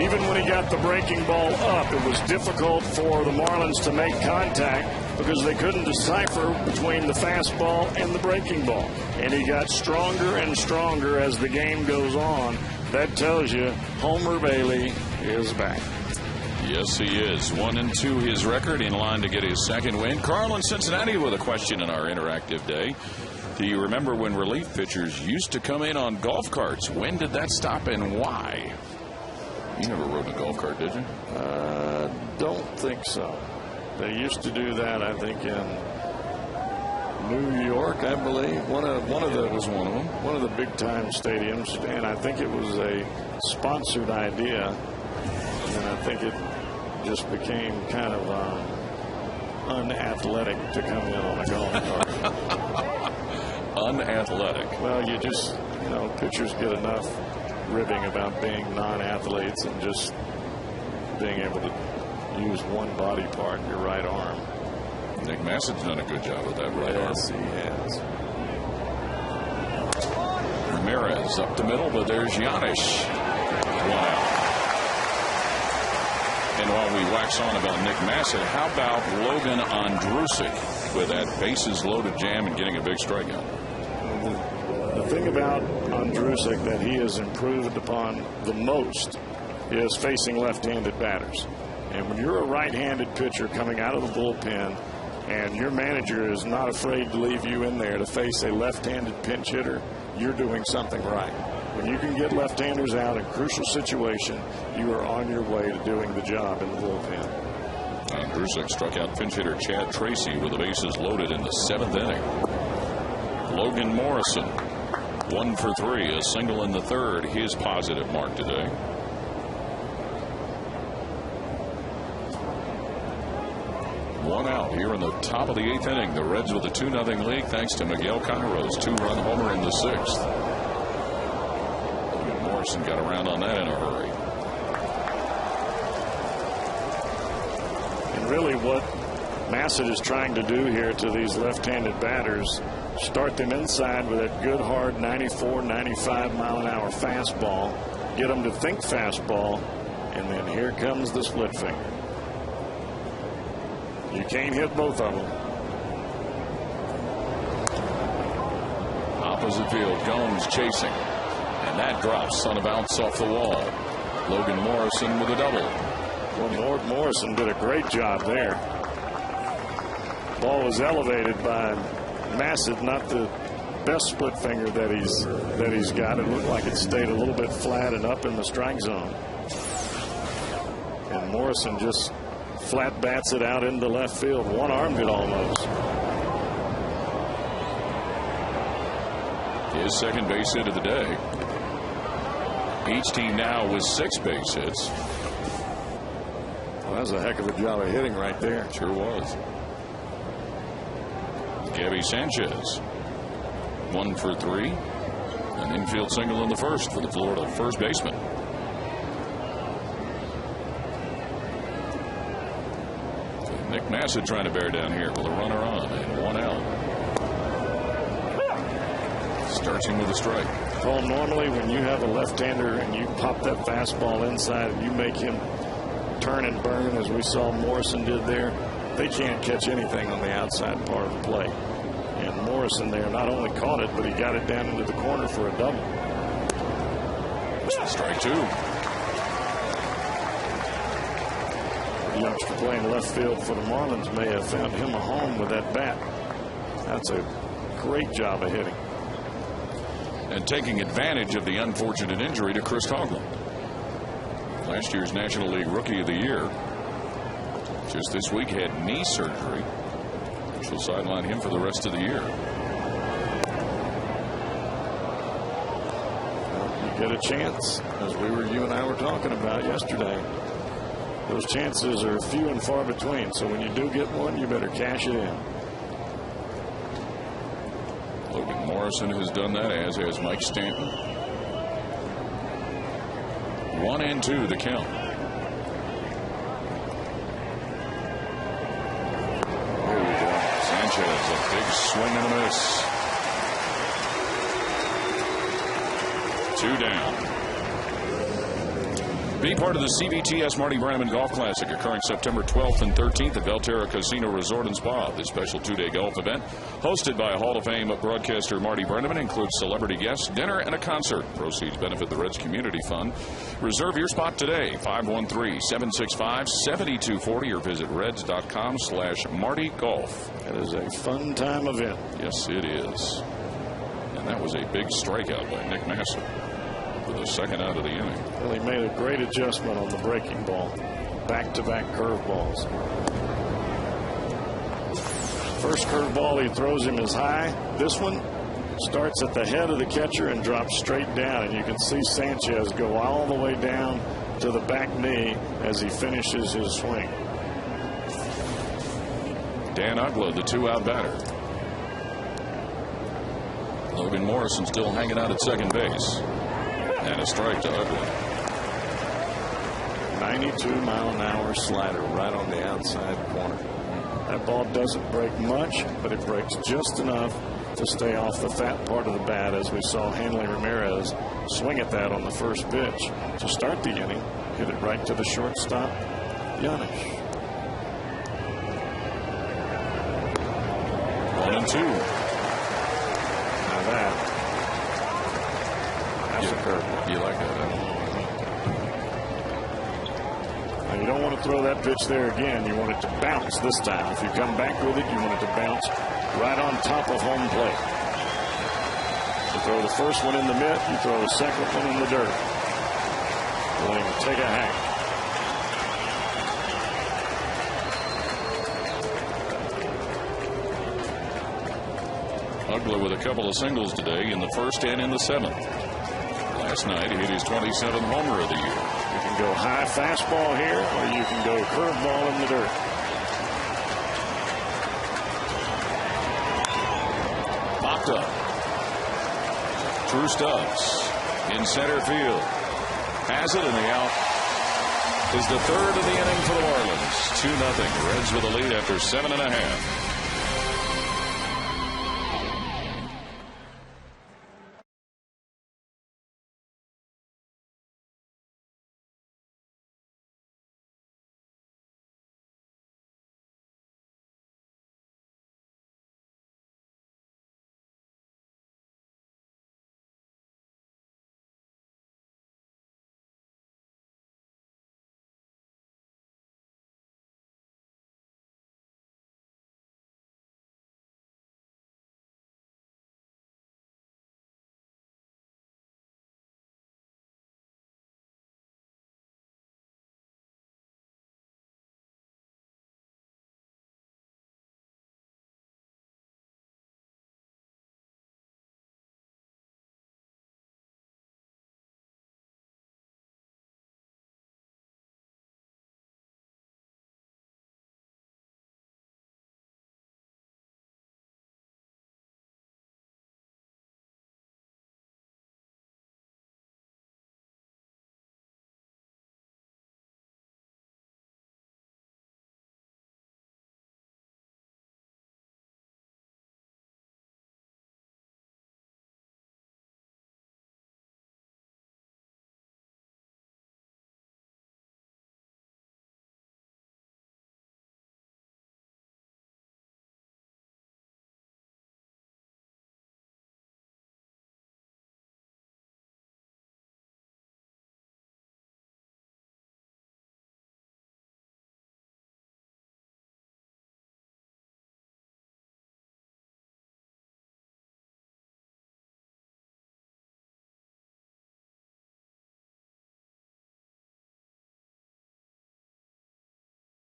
Even when he got the breaking ball up, it was difficult for the Marlins to make contact because they couldn't decipher between the fastball and the breaking ball. And he got stronger and stronger as the game goes on. That tells you Homer Bailey is back. Yes, he is. 1-2 his record, in line to get his second win. Carl in Cincinnati with a question in our interactive day. Do you remember when relief pitchers used to come in on golf carts? When did that stop and why? You never rode in a golf cart, did you? Don't think so. They used to do that, I think, in New York, I believe. One of the big time stadiums, and I think it was a sponsored idea. And I think it just became kind of unathletic to come in on a golf cart. Unathletic. Well, pitchers get enough ribbing about being non-athletes and just being able to use one body part, your right arm. Nick Masset's done a good job with that right arm. Yes, he has. Ramirez up the middle, but there's Giannis. 1 out. And while we wax on about Nick Massett, how about Logan Ondrusek with that bases loaded jam and getting a big strikeout? The thing about Ondrusek that he has improved upon the most is facing left-handed batters. And when you're a right-handed pitcher coming out of the bullpen and your manager is not afraid to leave you in there to face a left-handed pinch hitter, you're doing something right. When you can get left-handers out in crucial situation, you are on your way to doing the job in the bullpen. Ondrusek struck out pinch hitter Chad Tracy with the bases loaded in the 7th inning. Logan Morrison, 1 for 3, a single in the 3rd, his positive mark today. One out here in the top of the 8th inning. The Reds with a 2-0 lead thanks to Miguel Cairo's 2-run homer in the 6th. Morrison got around on that in a hurry. And really what Massett is trying to do here to these left-handed batters, start them inside with that good hard 94, 95 mile an hour fastball, get them to think fastball, and then here comes the split finger. You can't hit both of them. Opposite field, Gomes chasing. And that drops on a bounce off the wall. Logan Morrison with a double. Well, Morrison did a great job there. Ball was elevated by Massett, not the best split finger that he's got. It looked like it stayed a little bit flat and up in the strike zone. And Morrison just flat bats it out into left field. One-armed it almost. His second base hit of the day. Each team now with 6 base hits. Well, that was a heck of a job of hitting right there. Sure was. Gabby Sanchez, 1 for 3. An infield single in the first for the Florida first baseman. So Nick Massett trying to bear down here with a runner on and 1 out. Starts him with a strike. Paul, normally when you have a left-hander and you pop that fastball inside and you make him turn and burn, as we saw Morrison did there, they can't catch anything on the outside part of the plate. And Morrison there not only caught it, but he got it down into the corner for a double. Strike 2. The youngster playing left field for the Marlins may have found him a home with that bat. That's a great job of hitting. And taking advantage of the unfortunate injury to Chris Coughlin. Last year's National League Rookie of the Year. Just this week had knee surgery, which will sideline him for the rest of the year. Well, you get a chance, as you and I were talking about yesterday. Those chances are few and far between. So when you do get one, you better cash it in. Logan Morrison has done that, as has Mike Stanton. 1-2 the count. Here we go. Sanchez, a big swing and a miss. 2 down. Be part of the CBTS Marty Brannaman Golf Classic, occurring September 12th and 13th at Belterra Casino Resort and Spa. This special 2-day golf event, hosted by Hall of Fame broadcaster Marty Brannaman, includes celebrity guests, dinner, and a concert. Proceeds benefit the Reds Community Fund. Reserve your spot today, 513-765-7240, or visit reds.com/MartyGolf. That is a fun time event. Yes, it is. And that was a big strikeout by Nick Massett for the second out of the inning. Well, he made a great adjustment on the breaking ball. Back-to-back curveballs. First curveball he throws him is high. This one starts at the head of the catcher and drops straight down. And you can see Sanchez go all the way down to the back knee as he finishes his swing. Dan Ugla, the 2-out batter. Logan Morrison still hanging out at second base. And a strike to Ugla. 92-mile-an-hour slider right on the outside corner. That ball doesn't break much, but it breaks just enough to stay off the fat part of the bat, as we saw Hanley Ramirez swing at that on the first pitch to start the inning. Hit it right to the shortstop, Yanish. 1-2. That's a curveball. You like that, huh? Now, you don't want to throw that pitch there again. You want it to bounce this time. If you come back with it, you want it to bounce right on top of home plate. You throw the first one in the mitt, you throw the second one in the dirt. You want him to take a hack. Ugla with a couple of singles today in the first and in the seventh. Last night he hit his 27th homer of the year. You can go high fastball here, or you can go curveball in the dirt. Popped up. Drew Stubbs in center field. Has it, and the out is the third of the inning for the Marlins. 2-0. Reds with a lead after 7.5.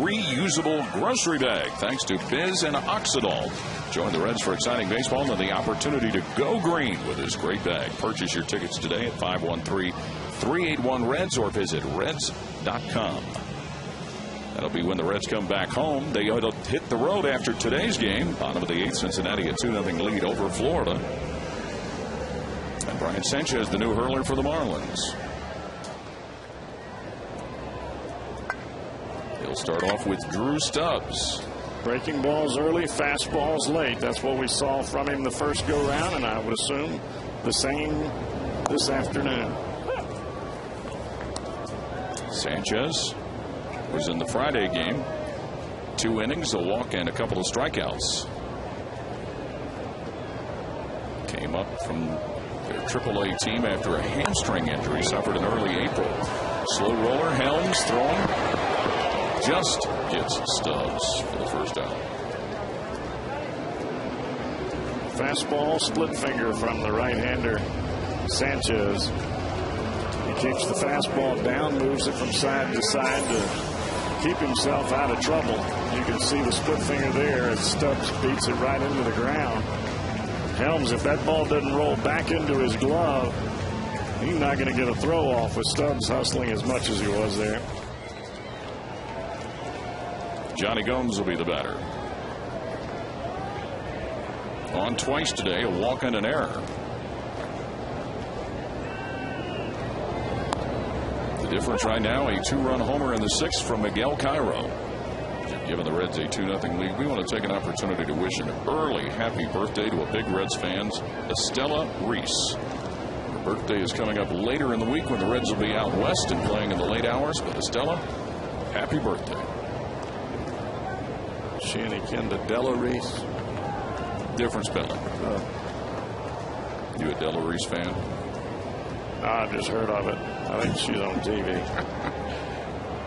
reusable grocery bag thanks to Biz and Oxidol. Join the Reds for exciting baseball and the opportunity to go green with this great bag. Purchase your tickets today at 513-381-REDS or visit reds.com. That'll be when the Reds come back home. They hit the road after today's game. Bottom of the 8th, Cincinnati a 2-0 lead over Florida. And Brian Sanchez, the new hurler for the Marlins. He'll start off with Drew Stubbs. Breaking balls early, fastballs late. That's what we saw from him the first go-round, and I would assume the same this afternoon. Sanchez was in the Friday game. 2 innings, a walk, and a couple of strikeouts. Came up from their AAA team after a hamstring injury suffered in early April. Slow roller, Helms throwing. Just gets Stubbs for the first out. Fastball, split finger from the right-hander Sanchez. He keeps the fastball down, moves it from side to side to keep himself out of trouble. You can see the split finger there as Stubbs beats it right into the ground. Helms, if that ball doesn't roll back into his glove, he's not going to get a throw off with Stubbs hustling as much as he was there. Johnny Gomes will be the batter. On twice today, a walk and an error. The difference right now, a 2-run homer in the 6th from Miguel Cairo. Giving the Reds a 2-0 lead. We want to take an opportunity to wish an early happy birthday to a big Reds fan, Estella Reese. Her birthday is coming up later in the week when the Reds will be out west and playing in the late hours. But Estella, happy birthday. She any kin to Della Reese? Different spelling. You a Della Reese fan? I've just heard of it. I think she's on TV.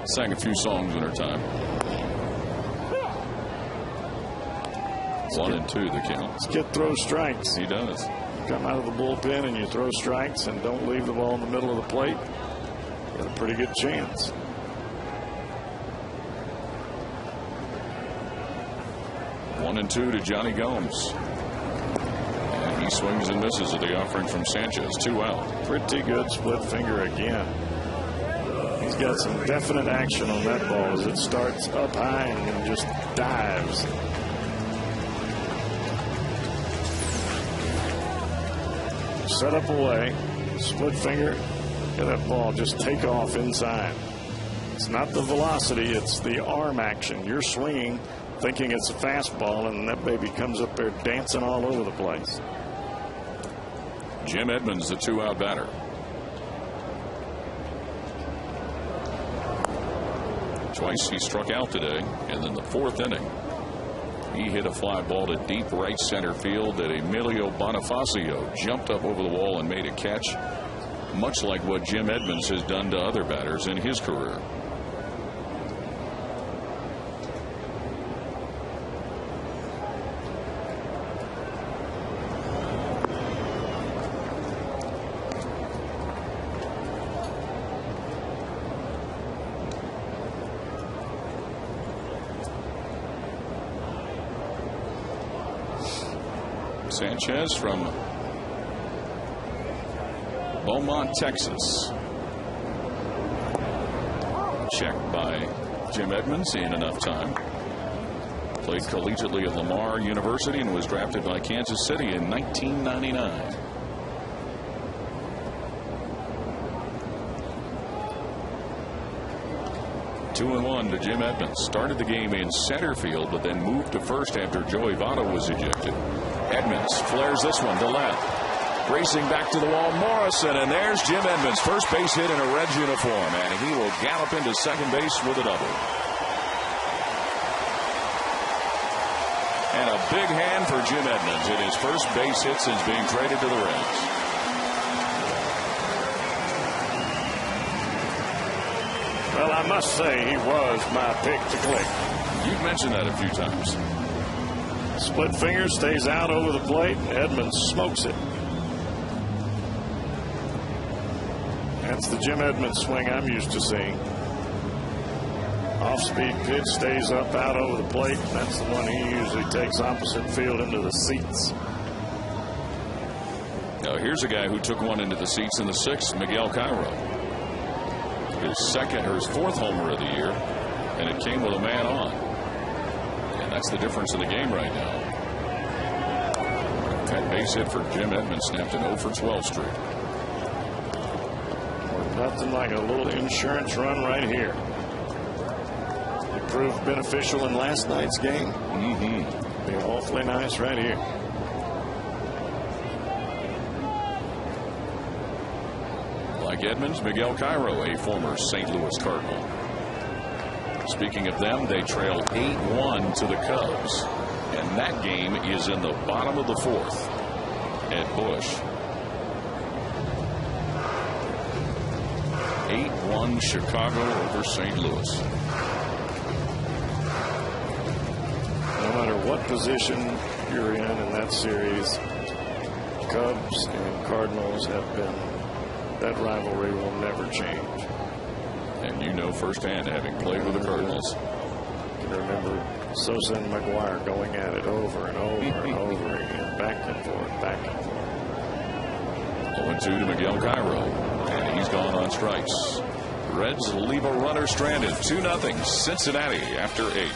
Sang a few songs in her time. 1-2 the count. Skip throws strikes. He does. Come out of the bullpen and you throw strikes and don't leave the ball in the middle of the plate. Got a pretty good chance. One and 2 to Johnny Gomes. And he swings and misses at the offering from Sanchez. 2 out. Pretty good split finger again. He's got some definite action on that ball as it starts up high and then just dives. Set up away. Split finger. Get that ball just take off inside. It's not the velocity, it's the arm action. You're swinging thinking it's a fastball, and that baby comes up there dancing all over the place. Jim Edmonds, the 2-out batter. Twice he struck out today, and in the 4th inning, he hit a fly ball to deep right center field that Emilio Bonifacio jumped up over the wall and made a catch, much like what Jim Edmonds has done to other batters in his career. Sanchez from Beaumont, Texas. Checked by Jim Edmonds in enough time. Played collegiately at Lamar University and was drafted by Kansas City in 1999. Two and 1 to Jim Edmonds. Started the game in center field, but then moved to first after Joey Votto was ejected. Edmonds flares this one to left. Racing back to the wall, Morrison, and there's Jim Edmonds. First base hit in a Reds uniform, and he will gallop into second base with a double. And a big hand for Jim Edmonds in his first base hit since being traded to the Reds. Well, I must say he was my pick to click. You've mentioned that a few times. Split finger stays out over the plate. Edmonds smokes it. That's the Jim Edmonds swing I'm used to seeing. Off-speed pitch stays up out over the plate. That's the one he usually takes opposite field into the seats. Now here's a guy who took one into the seats in the 6th, Miguel Cairo. His fourth homer of the year, and it came with a man on. And that's the difference in the game right now. That base hit for Jim Edmonds snapped an 0 for 12 streak. Nothing like a little insurance run right here. It proved beneficial in last night's game. Be awfully nice right here. Like Edmonds, Miguel Cairo, a former St. Louis Cardinal. Speaking of them, they trail 8-1 to the Cubs. And that game is in the bottom of the 4th at Busch. 8-1 Chicago over St. Louis. No matter what position you're in that series, Cubs and Cardinals have been, that rivalry will never change. And you know firsthand, having played with the Cardinals. You can remember Sosa and McGuire going at it over and over and over again, back and forth, back and forth. 0-2 to Miguel Cairo, and he's gone on strikes. Reds leave a runner stranded. 2-0 Cincinnati after 8.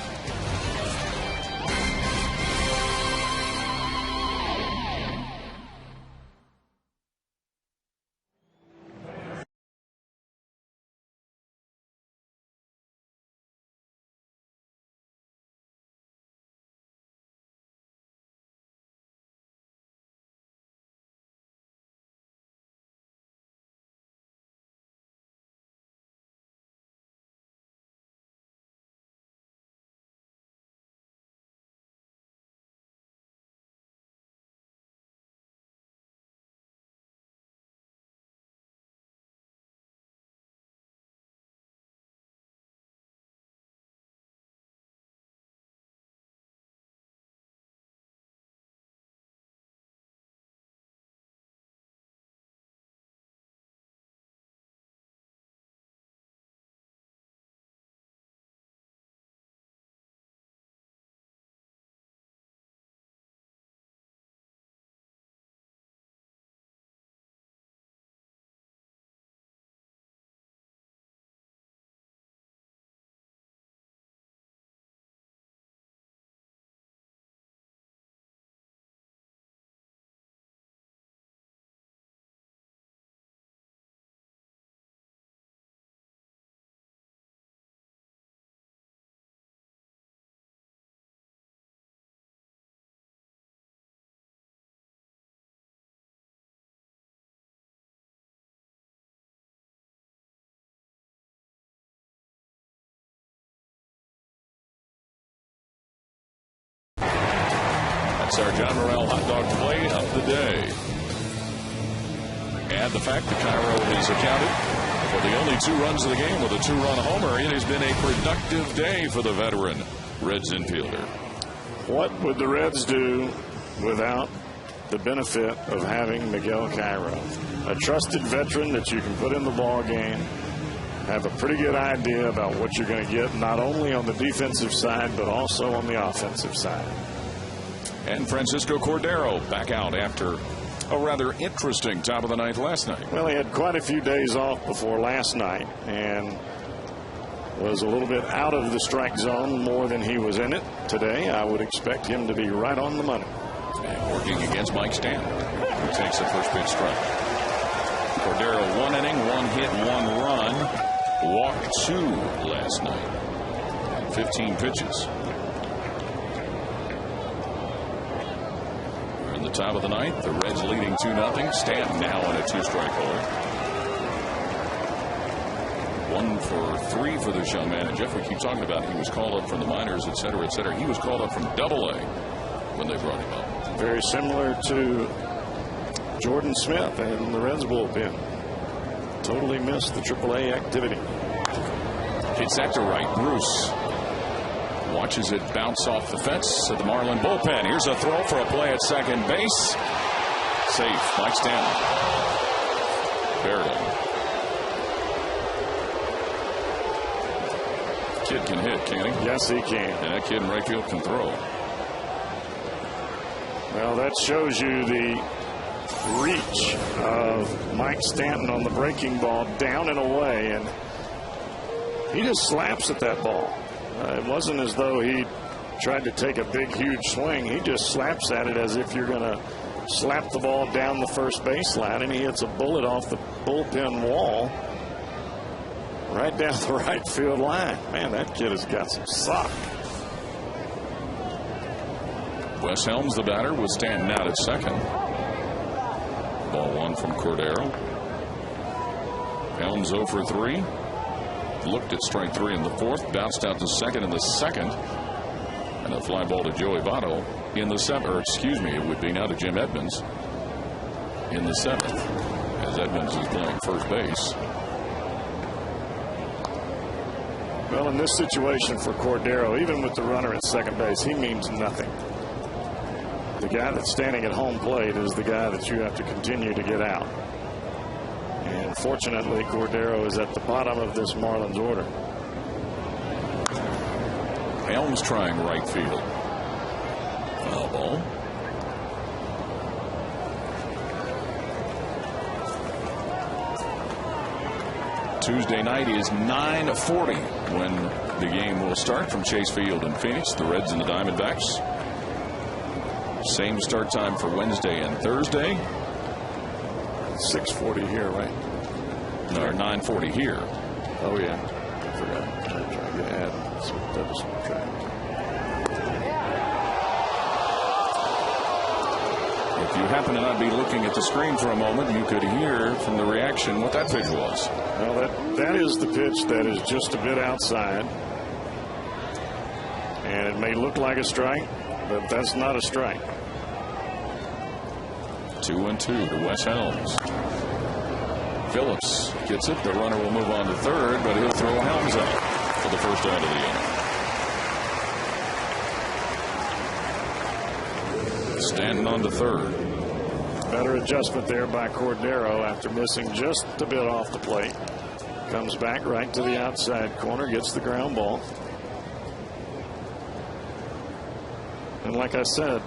That's our John Morrell hot dog play of the day. And the fact that Cairo is accounted for the only 2 runs of the game with a 2-run homer. It has been a productive day for the veteran Reds infielder. What would the Reds do without the benefit of having Miguel Cairo? A trusted veteran that you can put in the ball game, have a pretty good idea about what you're going to get, not only on the defensive side, but also on the offensive side. And Francisco Cordero back out after a rather interesting top of the 9th last night. Well, he had quite a few days off before last night and was a little bit out of the strike zone more than he was in it. Today, I would expect him to be right on the money. And working against Mike Stanton, who takes the first pitch strike. Cordero 1 inning, 1 hit, 1 run, walked 2 last night. 15 pitches. The top of the 9th, the Reds leading 2-0. Stanton now in a 2-strike hole. 1 for 3 for this young man. And Jeff, we keep talking about he was called up from the minors, et cetera, et cetera. He was called up from AA when they brought him up. Very similar to Jordan Smith and the Reds bullpen. Totally missed the AAA activity. Hits that to right. Bruce watches it bounce off the fence at the Marlin bullpen. Here's a throw for a play at second base. Safe. Mike Stanton. Buried him. That kid can hit, can't he? Yes, he can. And that kid in right field can throw. Well, that shows you the reach of Mike Stanton on the breaking ball, down and away, and he just slaps at that ball. It wasn't as though he tried to take a big, huge swing. He just slaps at it as if you're going to slap the ball down the first baseline, and he hits a bullet off the bullpen wall right down the right field line. Man, that kid has got some sock. Wes Helms, the batter, with Stanton out at second. Ball one from Cordero. Helms 0 for 3. Looked at strike 3 in the fourth. Bounced out to second in the second. And a fly ball to Joey Votto in the seventh. Or excuse me, it would be now to Jim Edmonds in the seventh, as Edmonds is playing first base. Well, in this situation for Cordero, even with the runner at second base, he means nothing. The guy that's standing at home plate is the guy that you have to continue to get out. And fortunately, Cordero is at the bottom of this Marlins order. Helms trying right field. Foul ball. Tuesday night is 9:40 when the game will start from Chase Field in Phoenix. The Reds and the Diamondbacks. Same start time for Wednesday and Thursday. 6:40 here, right? No, 9:40 here. Oh, yeah. I forgot. I'm trying to add some double subtract. If you happen to not be looking at the screen for a moment, you could hear from the reaction what that pitch was. Well, that is the pitch that is just a bit outside. And it may look like a strike, but that's not a strike. 2-2 to Wes Helms. Phillips gets it. The runner will move on to third, but he'll throw Helms out for the first out of the inning. Stanton on to third. Better adjustment there by Cordero after missing just a bit off the plate. Comes back right to the outside corner, gets the ground ball. And like I said,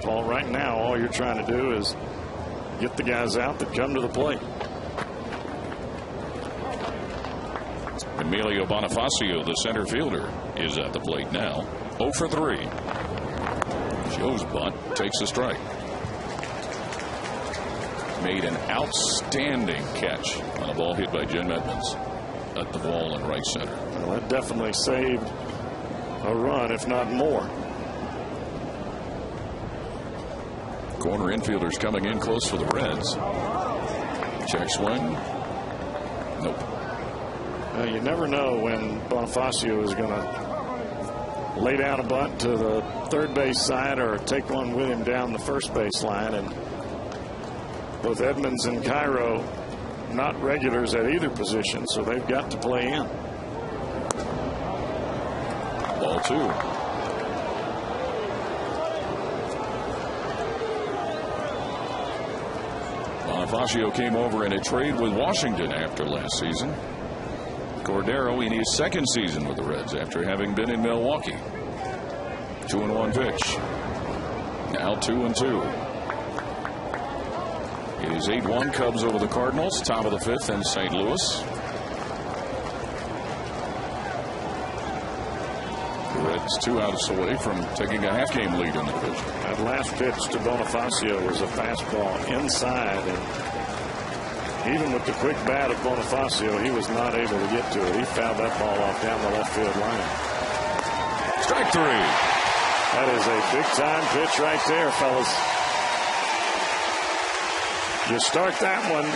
Paul, right now all you're trying to do is get the guys out that come to the plate. Emilio Bonifacio, the center fielder, is at the plate now. 0 for 3. Joe's bunt takes a strike. Made an outstanding catch on a ball hit by Jim Edmonds at the wall in right center. Well, that definitely saved a run, if not more. Corner infielders coming in close for the Reds. Check swing. Nope. You never know when Bonifacio is going to lay down a bunt to the third base side or take one with him down the first base line. And both Edmonds and Cairo not regulars at either position, so they've got to play in. Ball 2. Bonifacio came over in a trade with Washington after last season. Cordero in his second season with the Reds after having been in Milwaukee. 2-1 pitch. Now 2-2. It is 8-1 Cubs over the Cardinals. Top of the fifth in St. Louis. The Reds 2 outs away from taking a half-game lead in the division. That last pitch to Bonifacio was a fastball inside, and even with the quick bat of Bonifacio, he was not able to get to it. He fouled that ball off down the left field line. Strike 3. That is a big-time pitch right there, fellas. You start that one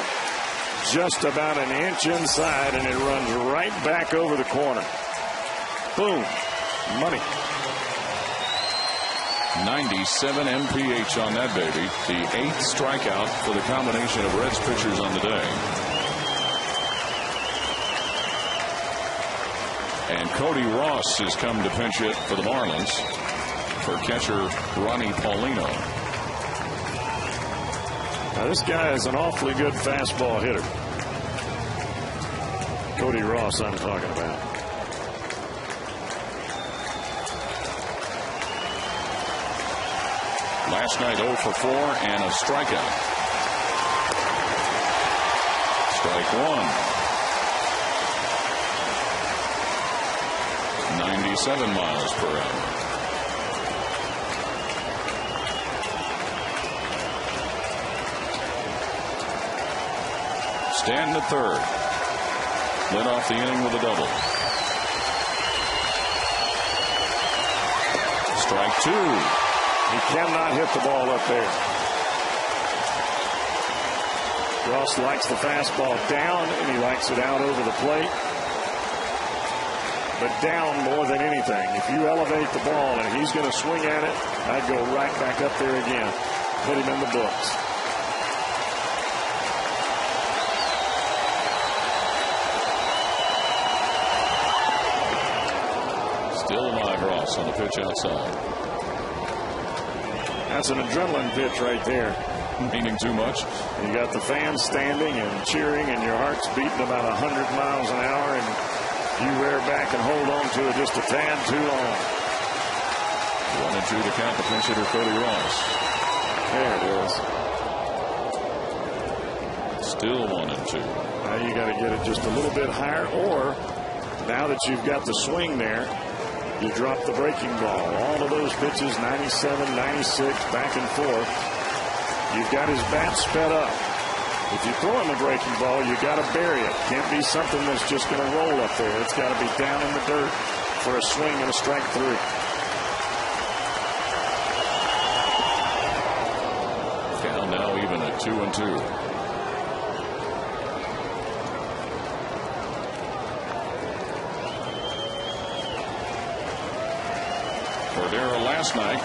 just about an inch inside, and it runs right back over the corner. Boom. Money. 97 mph on that baby. The 8th strikeout for the combination of Reds pitchers on the day. And Cody Ross has come to pinch hit for the Marlins for catcher Ronnie Paulino. Now this guy is an awfully good fastball hitter. Cody Ross I'm talking about. Last night 0 for 4 and a strikeout. Strike one. 97 miles per hour. Stanton at third. Led off the inning with a double. Strike two. He cannot hit the ball up there. Ross likes the fastball down, and he likes it out over the plate. But down more than anything. If you elevate the ball and he's going to swing at it, I'd go right back up there again. Put him in the books. Still alive, Ross, on the pitch outside. That's an adrenaline pitch right there. Meaning too much. You got the fans standing and cheering, and your heart's beating about 100 miles an hour, and you rear back and hold on to it just a tad too long. 1-2 to count the pinch hitter Cody Ross. There it is. Still 1-2. Now you got to get it just a little bit higher, or now that you've got the swing there, you drop the breaking ball. All of those pitches, 97, 96, back and forth. You've got his bat sped up. If you throw him a breaking ball, you got to bury it. Can't be something that's just going to roll up there. It's got to be down in the dirt for a swing and a strike three. Count now even at 2-2. Cordero last night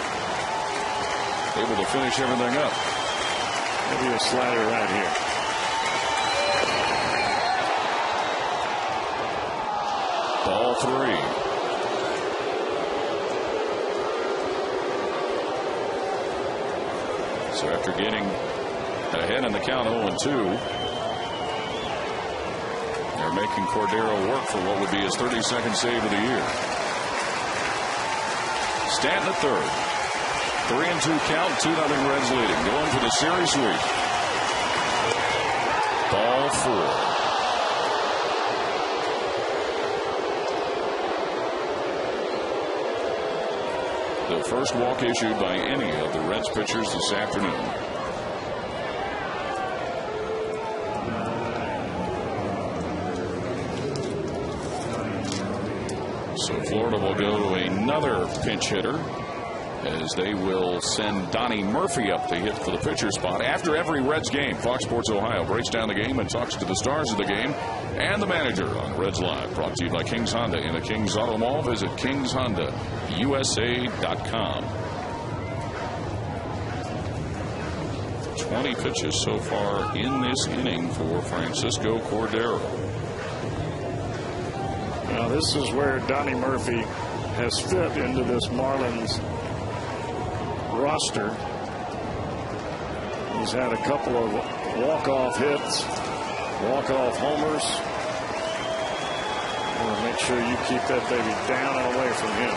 able to finish everything up. Maybe a slider right here. Ball three. So after getting ahead in the count 0-2, they're making Cordero work for what would be his 32nd save of the year. Stanton at third. 3-2 count, 2-0 Reds leading. Going for the series sweep. Ball four. The first walk issued by any of the Reds pitchers this afternoon. So Florida will go to another pinch hitter, as they will send Donnie Murphy up to hit for the pitcher spot. After every Reds game, Fox Sports Ohio breaks down the game and talks to the stars of the game and the manager on Reds Live. Brought to you by Kings Honda in a Kings Auto Mall. Visit KingsHondaUSA.com. 20 pitches so far in this inning for Francisco Cordero. Now this is where Donnie Murphy has fit into this Marlins roster. He's had a couple of walk-off hits, walk-off homers. I want to make sure you keep that baby down and away from him.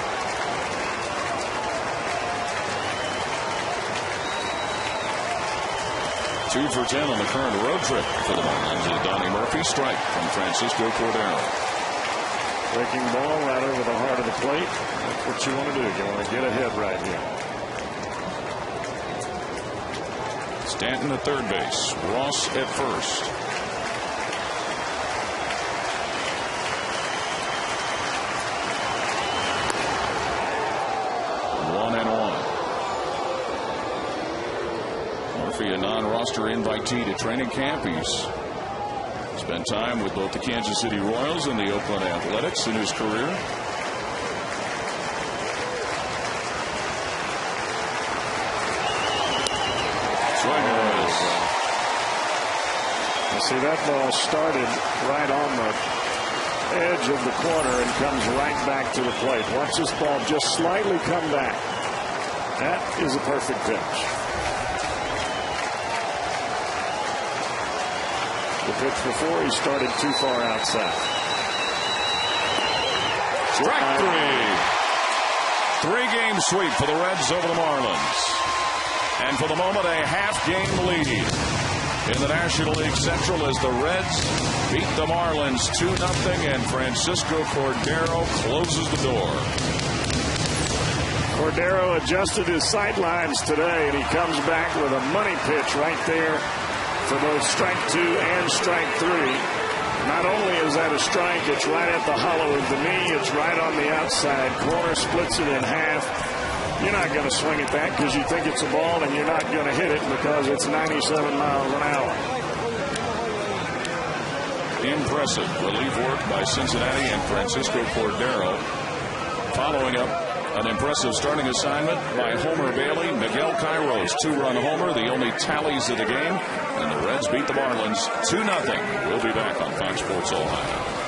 Two for 10 on the current road trip for the Marlins. Donnie Murphy strike from Francisco Cordero. Breaking ball right over the heart of the plate. That's what you want to do. You want to get ahead right here. Stanton at third base. Ross at first. One and one. Murphy, a non-roster invitee to training camp. He's spent time with both the Kansas City Royals and the Oakland Athletics in his career. See, that ball started right on the edge of the corner and comes right back to the plate. Watch this ball just slightly come back. That is a perfect pitch. The pitch before, he started too far outside. Strike three. 3-game sweep for the Reds over the Marlins. And for the moment, a half-game lead in the National League Central as the Reds beat the Marlins 2-0, and Francisco Cordero closes the door. Cordero adjusted his sidelines today, and he comes back with a money pitch right there for both strike 2 and strike 3. Not only is that a strike, it's right at the hollow of the knee. It's right on the outside corner, splits it in half. You're not going to swing at that because you think it's a ball, and you're not going to hit it because it's 97 miles an hour. Impressive relief work by Cincinnati and Francisco Cordero. Following up an impressive starting assignment by Homer Bailey. Miguel Cairo's 2-run homer, the only tallies of the game. And the Reds beat the Marlins 2-0. We'll be back on Fox Sports Ohio.